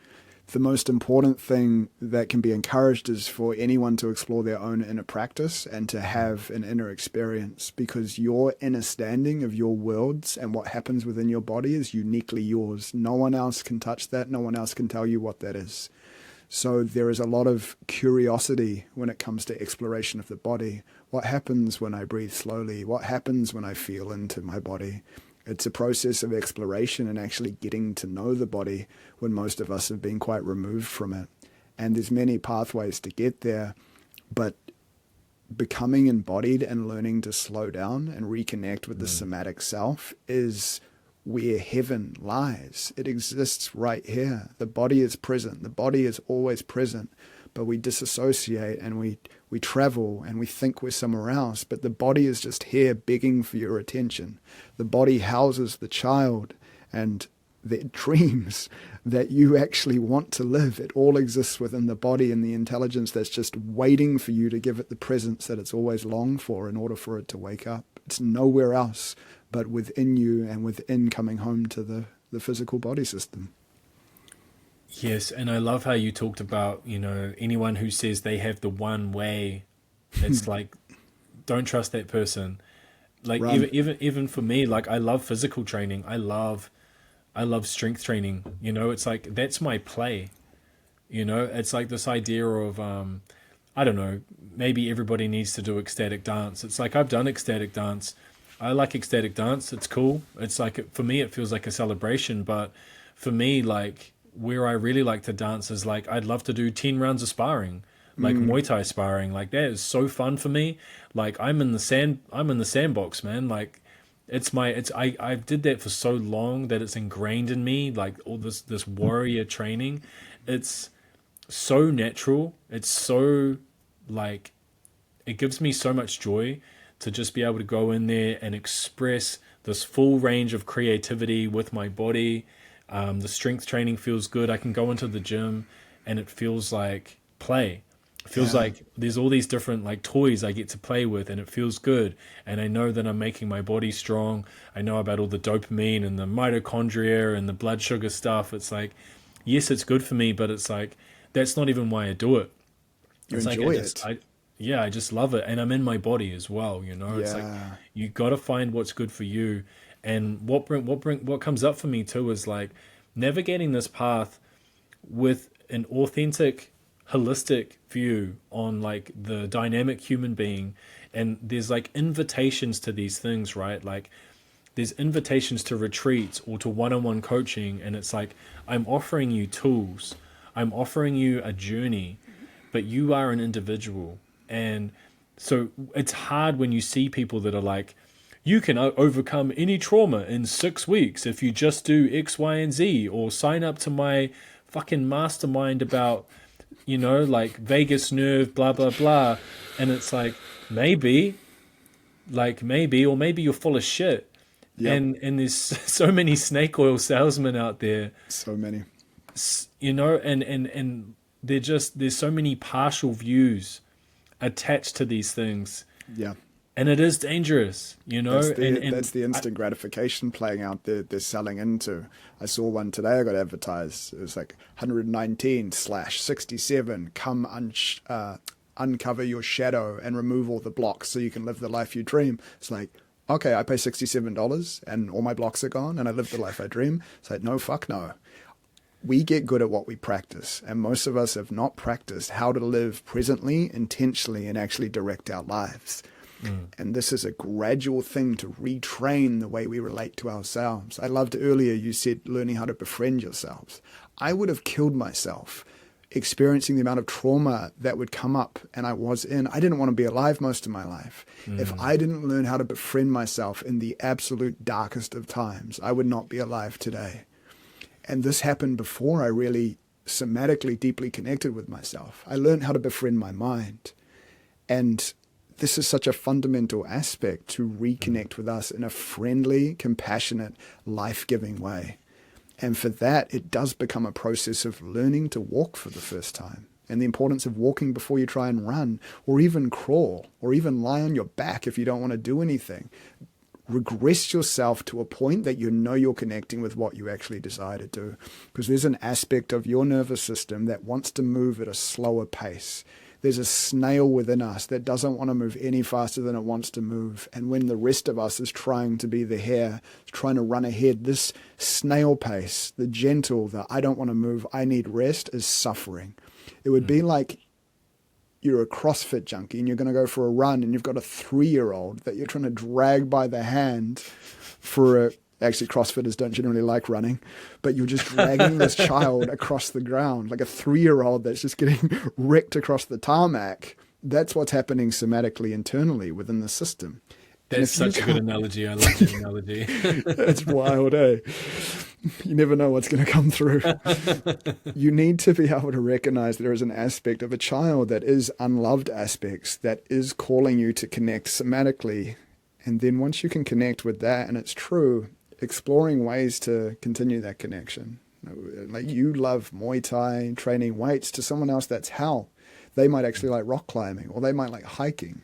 The most important thing that can be encouraged is for anyone to explore their own inner practice and to have an inner experience, because your understanding of your worlds and what happens within your body is uniquely yours. No one else can touch that. No one else can tell you what that is. So there is a lot of curiosity when it comes to exploration of the body. What happens when I breathe slowly? What happens when I feel into my body? It's a process of exploration and actually getting to know the body when most of us have been quite removed from it. And there's many pathways to get there, but becoming embodied and learning to slow down and reconnect with the somatic self is where heaven lies. It exists right here. The body is present. The body is always present, but we disassociate and we travel and we think we're somewhere else, but the body is just here begging for your attention. The body houses the child and the dreams that you actually want to live. It all exists within the body and the intelligence that's just waiting for you to give it the presence that it's always longed for in order for it to wake up. It's nowhere else but within you and within coming home to the physical body system. Yes, and I love how you talked about, anyone who says they have the one way, it's like, don't trust that person. Like even for me, like I love physical training. I love strength training. It's like that's my play. It's like this idea of I don't know, maybe everybody needs to do ecstatic dance. It's like I've done ecstatic dance. I like ecstatic dance. It's cool. It's like, for me, it feels like a celebration. But for me, like, where I really like to dance is like, I'd love to do 10 rounds of sparring, like Muay Thai sparring. Like, that is so fun for me. Like, I'm in the sandbox, man. Like, I did that for so long that it's ingrained in me, like all this warrior training. It's so natural. It's so, like, it gives me so much joy to just be able to go in there and express this full range of creativity with my body. The strength training feels good. I can go into the gym and it feels like play. It feels like there's all these different like toys I get to play with, and it feels good. And I know that I'm making my body strong. I know about all the dopamine and the mitochondria and the blood sugar stuff. It's like, yes, it's good for me, but it's like, that's not even why I do it. You It's enjoy like it. I just love it, and I'm in my body as well. It's like you got to find what's good for you. And what comes up for me too is like navigating this path with an authentic, holistic view on like the dynamic human being. And there's like invitations to these things, right? Like there's invitations to retreats or to one-on-one coaching, and it's like I'm offering you tools, I'm offering you a journey, but you are an individual. And so it's hard when you see people that are like, you can overcome any trauma in 6 weeks if you just do X, Y, and Z, or sign up to my fucking mastermind about, like vagus nerve, blah, blah, blah. And it's like, maybe, or maybe you're full of shit. Yep. And there's so many snake oil salesmen out there, So many. you know, and there's so many partial views attached to these things, Yeah. and it is dangerous, you know, That's the instant gratification playing out there they're selling into. I saw one today I got advertised. It was like 119/67. Uncover your shadow and remove all the blocks so you can live the life you dream. It's like, okay, I pay $67 and all my blocks are gone and I live the life I dream. It's like, no, fuck no. We get good at what we practice, and most of us have not practiced how to live presently, intentionally, and actually direct our lives. And this is a gradual thing to retrain the way we relate to ourselves. I loved earlier you said learning how to befriend yourselves. I would have killed myself experiencing the amount of trauma that would come up and I was in. I didn't want to be alive most of my life. If I didn't learn how to befriend myself in the absolute darkest of times, I would not be alive today. And this happened before I really somatically deeply connected with myself. I learned how to befriend my mind. And this is such a fundamental aspect to reconnect with us in a friendly, compassionate, life-giving way. And for that, it does become a process of learning to walk for the first time, and the importance of walking before you try and run, or even crawl, or even lie on your back if you don't want to do anything. Regress yourself to a point that you know you're connecting with what you actually desire to do. Because there's an aspect of your nervous system that wants to move at a slower pace. There's a snail within us that doesn't want to move any faster than it wants to move. And when the rest of us is trying to be the hare, trying to run ahead, this snail pace, the gentle, the I don't want to move, I need rest, is suffering. It would be like you're a CrossFit junkie and you're going to go for a run and you've got a 3-year-old that you're trying to drag by the hand for a... Actually, CrossFitters don't generally like running, but you're just dragging this child across the ground, like a 3-year-old that's just getting wrecked across the tarmac. That's what's happening somatically internally within the system. That's such a good analogy. I love that analogy. It's wild, eh? You never know what's going to come through. You need to be able to recognize there is an aspect of a child that is unloved aspects that is calling you to connect somatically. And then once you can connect with that, and it's true, exploring ways to continue that connection. Like you love Muay Thai, training weights, to someone else that's hell. They might actually like rock climbing, or they might like hiking.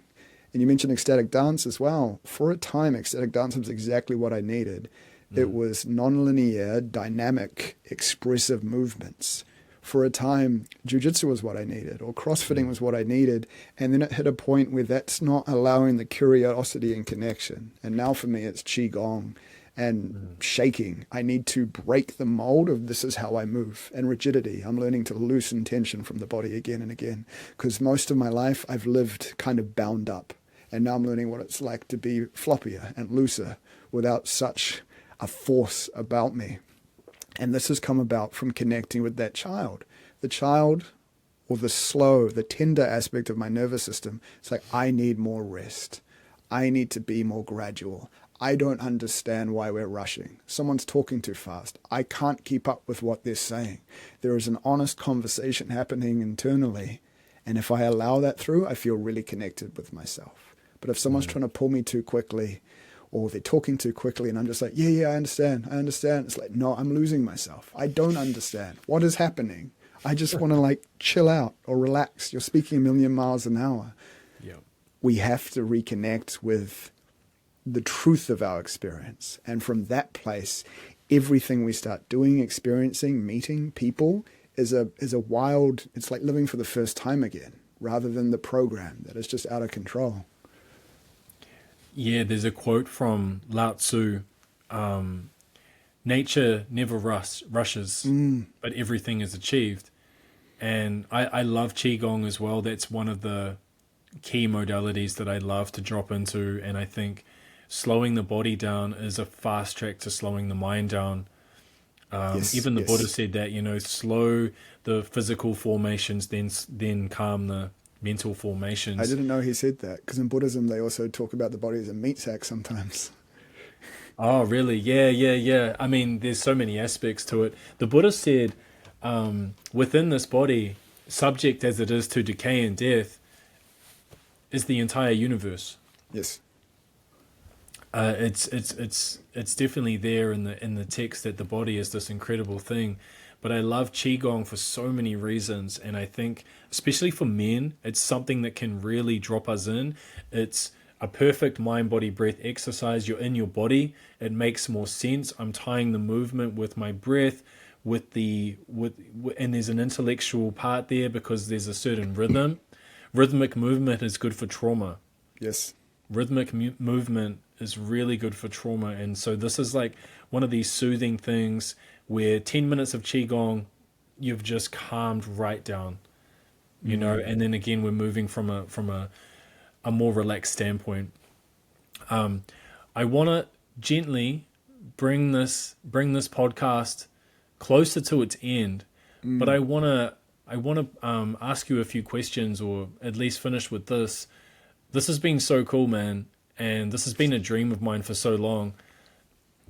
And you mentioned ecstatic dance as well. For a time, ecstatic dance was exactly what I needed. It was non-linear, dynamic, expressive movements. For a time, jiu-jitsu was what I needed, or crossfitting was what I needed. And then it hit a point where that's not allowing the curiosity and connection. And now for me, it's qigong and shaking. I need to break the mold of this is how I move, and rigidity. I'm learning to loosen tension from the body again and again, because most of my life I've lived kind of bound up. And now I'm learning what it's like to be floppier and looser without such a force about me. And this has come about from connecting with that child. The child, or the slow, the tender aspect of my nervous system. It's like, I need more rest. I need to be more gradual. I don't understand why we're rushing. Someone's talking too fast. I can't keep up with what they're saying. There is an honest conversation happening internally. And if I allow that through, I feel really connected with myself. But if someone's trying to pull me too quickly, or they're talking too quickly, and I'm just like, yeah, I understand. It's like, no, I'm losing myself. I don't understand. What is happening? I just want to like chill out or relax. You're speaking a million miles an hour. Yeah. We have to reconnect with the truth of our experience. And from that place, everything we start doing, experiencing, meeting people is a wild, it's like living for the first time again, rather than the program that is just out of control. Yeah, there's a quote from Lao Tzu. Nature never rushes, but everything is achieved. And I love Qigong as well. That's one of the key modalities that I love to drop into. And I think slowing the body down is a fast track to slowing the mind down. Even the Buddha said that, slow the physical formations, then calm the mental formations. I didn't know he said that, because in Buddhism they also talk about the body as a meat sack sometimes. Oh, really? Yeah. I mean, there's so many aspects to it. The Buddha said, within this body, subject as it is to decay and death, is the entire universe. Yes. It's definitely there in the text that the body is this incredible thing. But I love qigong for so many reasons, and I think especially for men, it's something that can really drop us in. It's a perfect mind body breath exercise. You're in your body. It makes more sense. I'm tying the movement with my breath, and there's an intellectual part there because there's a certain rhythm. Rhythmic movement is good for trauma. Yes. Rhythmic movement is really good for trauma, and so this is like one of these soothing things where 10 minutes of qigong, you've just calmed right down, and then again we're moving from a more relaxed standpoint. I want to gently bring this podcast closer to its end, but I want to ask you a few questions, or at least finish with this. This has been so cool, man, and this has been a dream of mine for so long.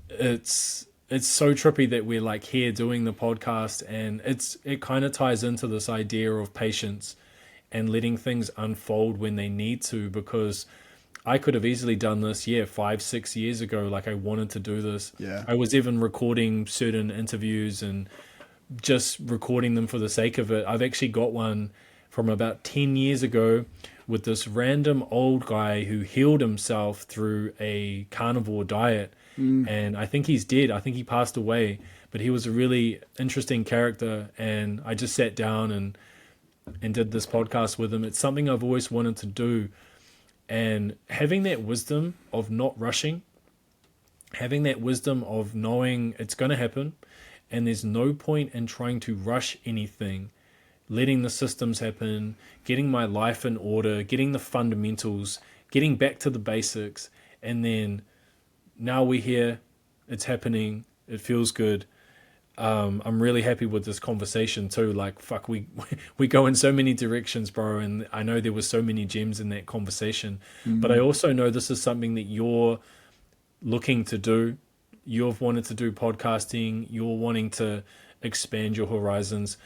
It's so trippy that we're like here doing the podcast, and it kind of ties into this idea of patience and letting things unfold when they need to, because I could have easily done this 5-6 years ago. Like, I wanted to do this. Yeah. I was even recording certain interviews and just recording them for the sake of it. I've actually got one from about 10 years ago with this random old guy who healed himself through a carnivore diet. And I think he's dead. I think he passed away, but he was a really interesting character. And I just sat down and did this podcast with him. It's something I've always wanted to do. And having that wisdom of not rushing, having that wisdom of knowing it's going to happen, and there's no point in trying to rush anything, letting the systems happen, getting my life in order, getting the fundamentals, getting back to the basics, and then now we're here, it's happening, it feels good. I'm really happy with this conversation too. Like, fuck, we go in so many directions, bro, and I know there were so many gems in that conversation. But I also know this is something that you're looking to do. You've wanted to do podcasting. You're wanting to expand your horizons.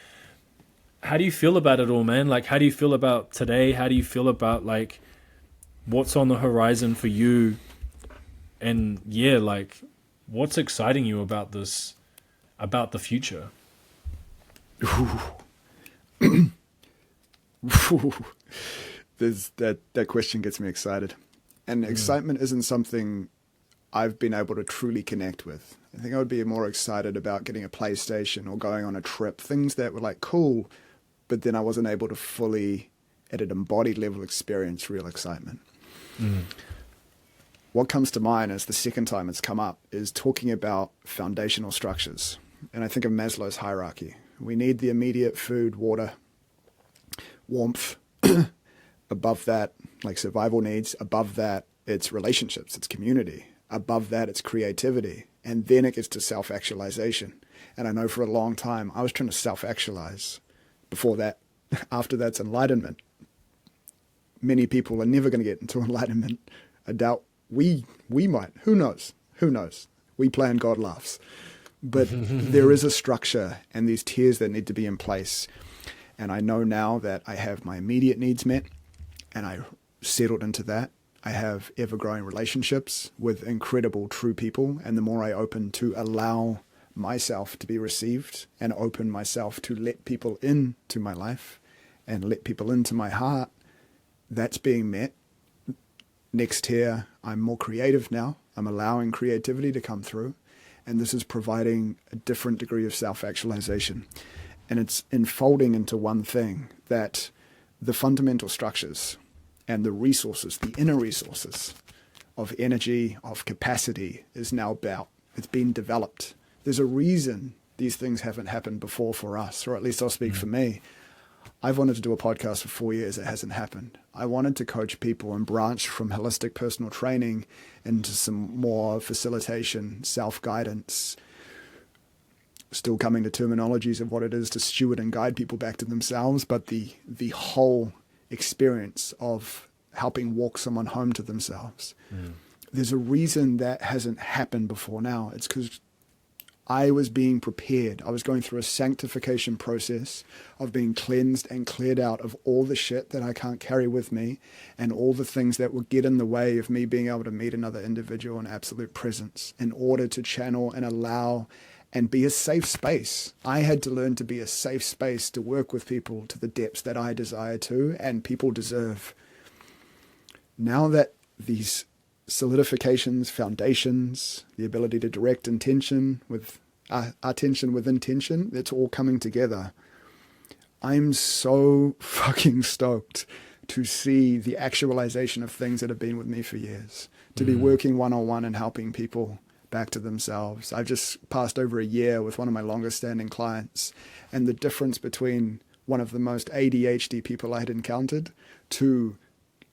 How do you feel about it all, man? Like, how do you feel about today? How do you feel about, like, what's on the horizon for you? And yeah, like, what's exciting you about this, about the future? There's that question gets me excited. And excitement isn't something I've been able to truly connect with. I think I would be more excited about getting a PlayStation or going on a trip, things that were like cool, but then I wasn't able to fully, at an embodied level, experience real excitement. What comes to mind as the second time it's come up is talking about foundational structures. And I think of Maslow's hierarchy. We need the immediate food, water, warmth. Above that, like survival needs. Above that, it's relationships, it's community. Above that, it's creativity. And then it gets to self-actualization. And I know for a long time, I was trying to self-actualize. Before that, after that's enlightenment. Many people are never going to get into enlightenment. I doubt we might. Who knows? Who knows? We play and God laughs. But there is a structure and these tiers that need to be in place. And I know now that I have my immediate needs met and I settled into that. I have ever-growing relationships with incredible, true people. And the more I open to allow myself to be received and open myself to let people into my life and let people into my heart, that's being met. Next here, I'm more creative now. I'm allowing creativity to come through. And this is providing a different degree of self-actualization. And it's enfolding into one thing, that the fundamental structures and the resources, the inner resources of energy, of capacity is now about. It's been developed. There's a reason these things haven't happened before for us, or at least I'll speak for me. I've wanted to do a podcast for 4 years. It hasn't happened. I wanted to coach people and branch from holistic personal training into some more facilitation, self-guidance, still coming to terminologies of what it is to steward and guide people back to themselves, but the whole experience of helping walk someone home to themselves. There's a reason that hasn't happened before now. It's because I was being prepared. I was going through a sanctification process of being cleansed and cleared out of all the shit that I can't carry with me and all the things that would get in the way of me being able to meet another individual in absolute presence in order to channel and allow and be a safe space. I had to learn to be a safe space to work with people to the depths that I desire to and people deserve. Now that these solidifications, foundations, the ability to direct intention with attention with intention, it's all coming together. I'm so fucking stoked to see the actualization of things that have been with me for years, to be working one-on-one and helping people back to themselves. I've just passed over a year with one of my longest standing clients, and the difference between one of the most ADHD people I had encountered to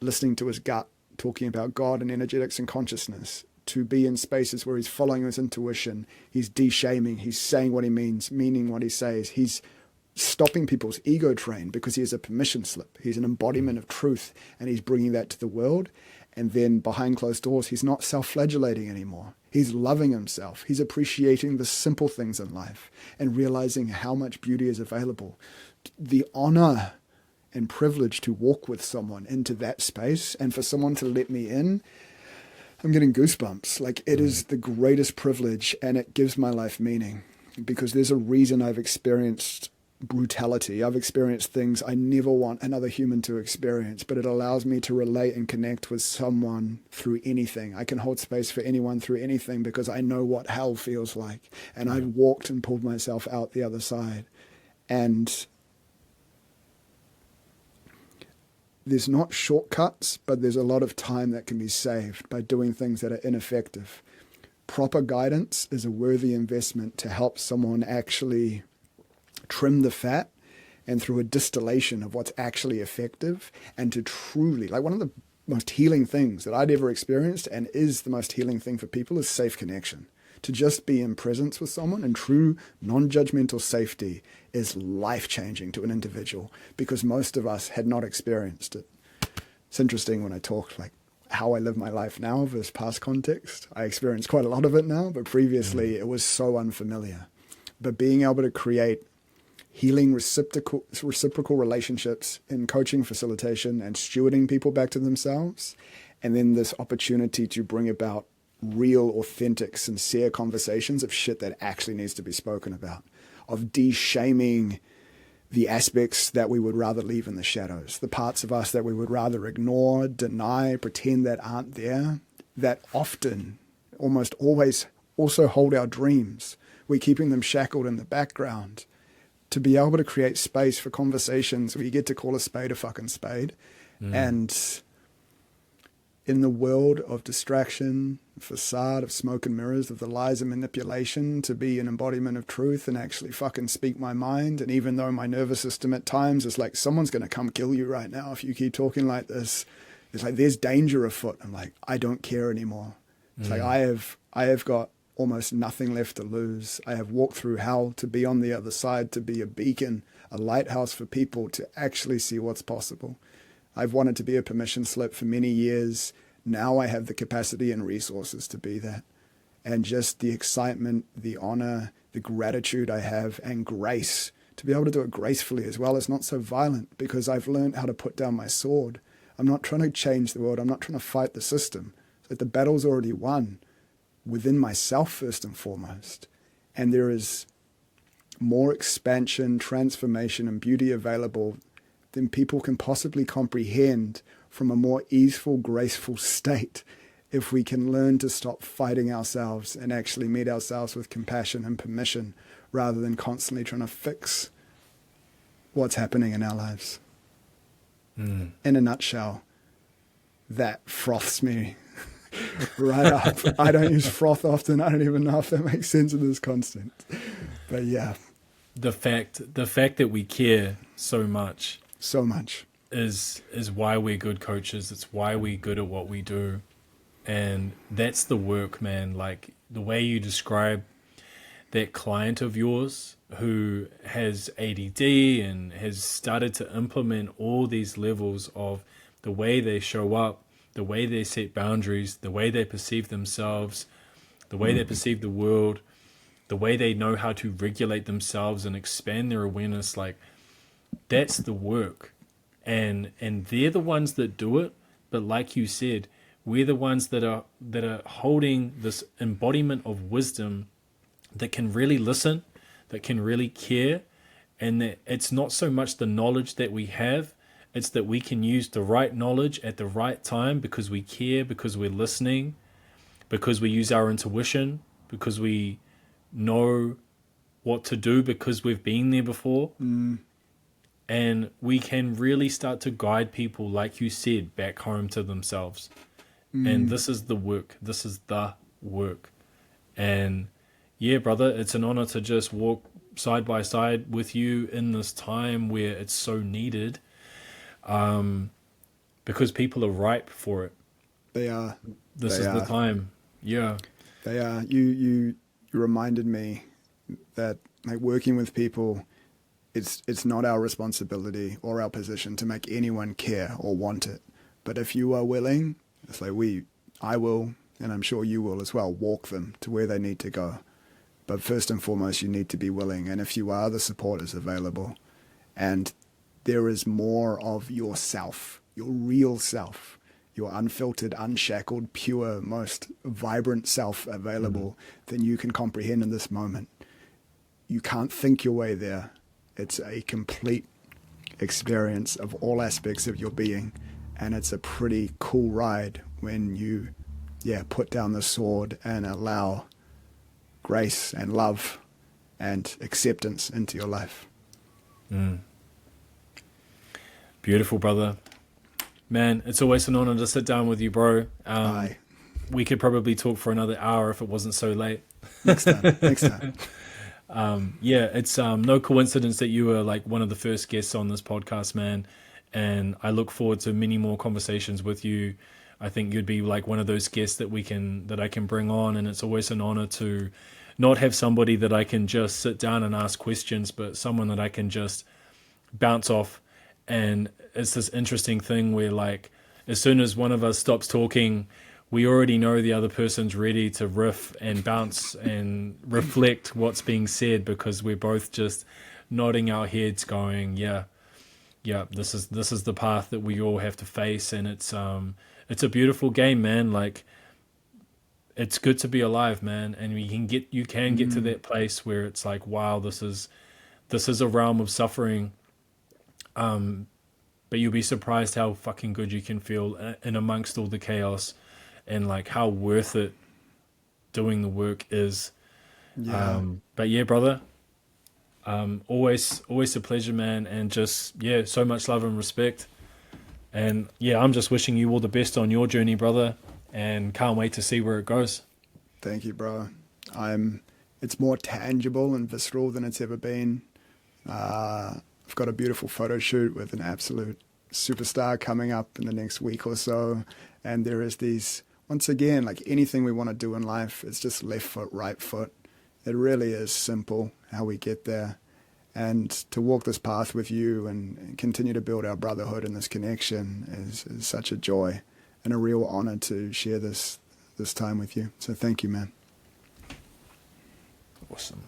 listening to his gut talking about God and energetics and consciousness, to be in spaces where he's following his intuition, he's de-shaming, he's saying what he means, meaning what he says, he's stopping people's ego train because he has a permission slip. He's an embodiment of truth and he's bringing that to the world. And then behind closed doors, he's not self-flagellating anymore. He's loving himself. He's appreciating the simple things in life and realizing how much beauty is available. The honor and privilege to walk with someone into that space and for someone to let me in, I'm getting goosebumps. Like, it is the greatest privilege and it gives my life meaning because there's a reason I've experienced brutality. I've experienced things I never want another human to experience, but it allows me to relate and connect with someone through anything. I can hold space for anyone through anything because I know what hell feels like. And I've walked and pulled myself out the other side. And there's not shortcuts, but there's a lot of time that can be saved by doing things that are ineffective. Proper guidance is a worthy investment to help someone actually trim the fat and through a distillation of what's actually effective and to truly, like one of the most healing things that I'd ever experienced and is the most healing thing for people is safe connection. To just be in presence with someone and true non-judgmental safety is life-changing to an individual because most of us had not experienced it. It's interesting when I talk like how I live my life now versus past context. I experience quite a lot of it now, but previously it was so unfamiliar. But being able to create healing reciprocal relationships in coaching, facilitation, and stewarding people back to themselves, and then this opportunity to bring about real, authentic, sincere conversations of shit that actually needs to be spoken about, of de-shaming the aspects that we would rather leave in the shadows, the parts of us that we would rather ignore, deny, pretend that aren't there, that often, almost always, also hold our dreams. We're keeping them shackled in the background. To be able to create space for conversations where you get to call a spade a fucking spade. And in the world of distraction, facade of smoke and mirrors, of the lies and manipulation, to be an embodiment of truth and actually fucking speak my mind. And even though my nervous system at times is like, someone's going to come kill you right now if you keep talking like this, it's like there's danger afoot. I'm like, I don't care anymore. It's like I have got almost nothing left to lose. I have walked through hell to be on the other side, to be a beacon, a lighthouse for people to actually see what's possible. I've wanted to be a permission slip for many years. Now I have the capacity and resources to be that. And just the excitement, the honor, the gratitude I have, and grace to be able to do it gracefully as well as not so violent, because I've learned how to put down my sword. I'm not trying to change the world. I'm not trying to fight the system. So the battle's already won within myself first and foremost. And there is more expansion, transformation, and beauty available than people can possibly comprehend from a more easeful, graceful state if we can learn to stop fighting ourselves and actually meet ourselves with compassion and permission rather than constantly trying to fix what's happening in our lives. In a nutshell, that froths me right up. I don't use froth often. I don't even know if that makes sense in this constant. But yeah. The fact that we care so much is why we're good coaches. It's why we're good at what we do. And that's the work, man. Like the way you describe that client of yours who has ADD and has started to implement all these levels of the way they show up, the way they set boundaries, the way they perceive themselves, the way they perceive the world, the way they know how to regulate themselves and expand their awareness, like that's the work. And they're the ones that do it. But like you said, we're the ones that are holding this embodiment of wisdom that can really listen, that can really care, and that it's not so much the knowledge that we have, it's that we can use the right knowledge at the right time because we care, because we're listening, because we use our intuition, because we know what to do because we've been there before. And we can really start to guide people, like you said, back home to themselves. And this is the work. This is the work. And yeah, brother, it's an honor to just walk side by side with you in this time where it's so needed, because people are ripe for it. They are. This They is the are. time. Yeah. They are. You reminded me that like working with people, it's not our responsibility or our position to make anyone care or want it. But if you are willing, it's like I will, and I'm sure you will as well, walk them to where they need to go. But first and foremost, you need to be willing. And if you are, the support is available. And there is more of yourself, your real self, your unfiltered, unshackled, pure, most vibrant self available than you can comprehend in this moment. You can't think your way there. It's a complete experience of all aspects of your being. And it's a pretty cool ride when you, put down the sword and allow grace and love and acceptance into your life. Beautiful, brother. Man, it's always an honor to sit down with you, bro. Aye. We could probably talk for another hour if it wasn't so late. Next time. Next time. Yeah, it's no coincidence that you were like one of the first guests on this podcast, man. And I look forward to many more conversations with you. I think you'd be like one of those guests that I can bring on, and it's always an honor to not have somebody that I can just sit down and ask questions, but someone that I can just bounce off. And it's this interesting thing where like as soon as one of us stops talking, we already know the other person's ready to riff and bounce and reflect what's being said, because we're both just nodding our heads going, yeah, this is the path that we all have to face. And it's a beautiful game, man. Like, it's good to be alive, man. And you can get to that place where it's like, wow, this is a realm of suffering. But you'll be surprised how fucking good you can feel in amongst all the chaos, and like how worth it doing the work is. Yeah. But yeah, brother, always a pleasure, man. And just, so much love and respect. And yeah, I'm just wishing you all the best on your journey, brother, and can't wait to see where it goes. Thank you, bro. It's more tangible and visceral than it's ever been. I've got a beautiful photo shoot with an absolute superstar coming up in the next week or so. And there is these, once again, like anything we want to do in life, it's just left foot, right foot. It really is simple how we get there. And to walk this path with you and continue to build our brotherhood and this connection is such a joy and a real honor to share this time with you. So thank you, man. Awesome.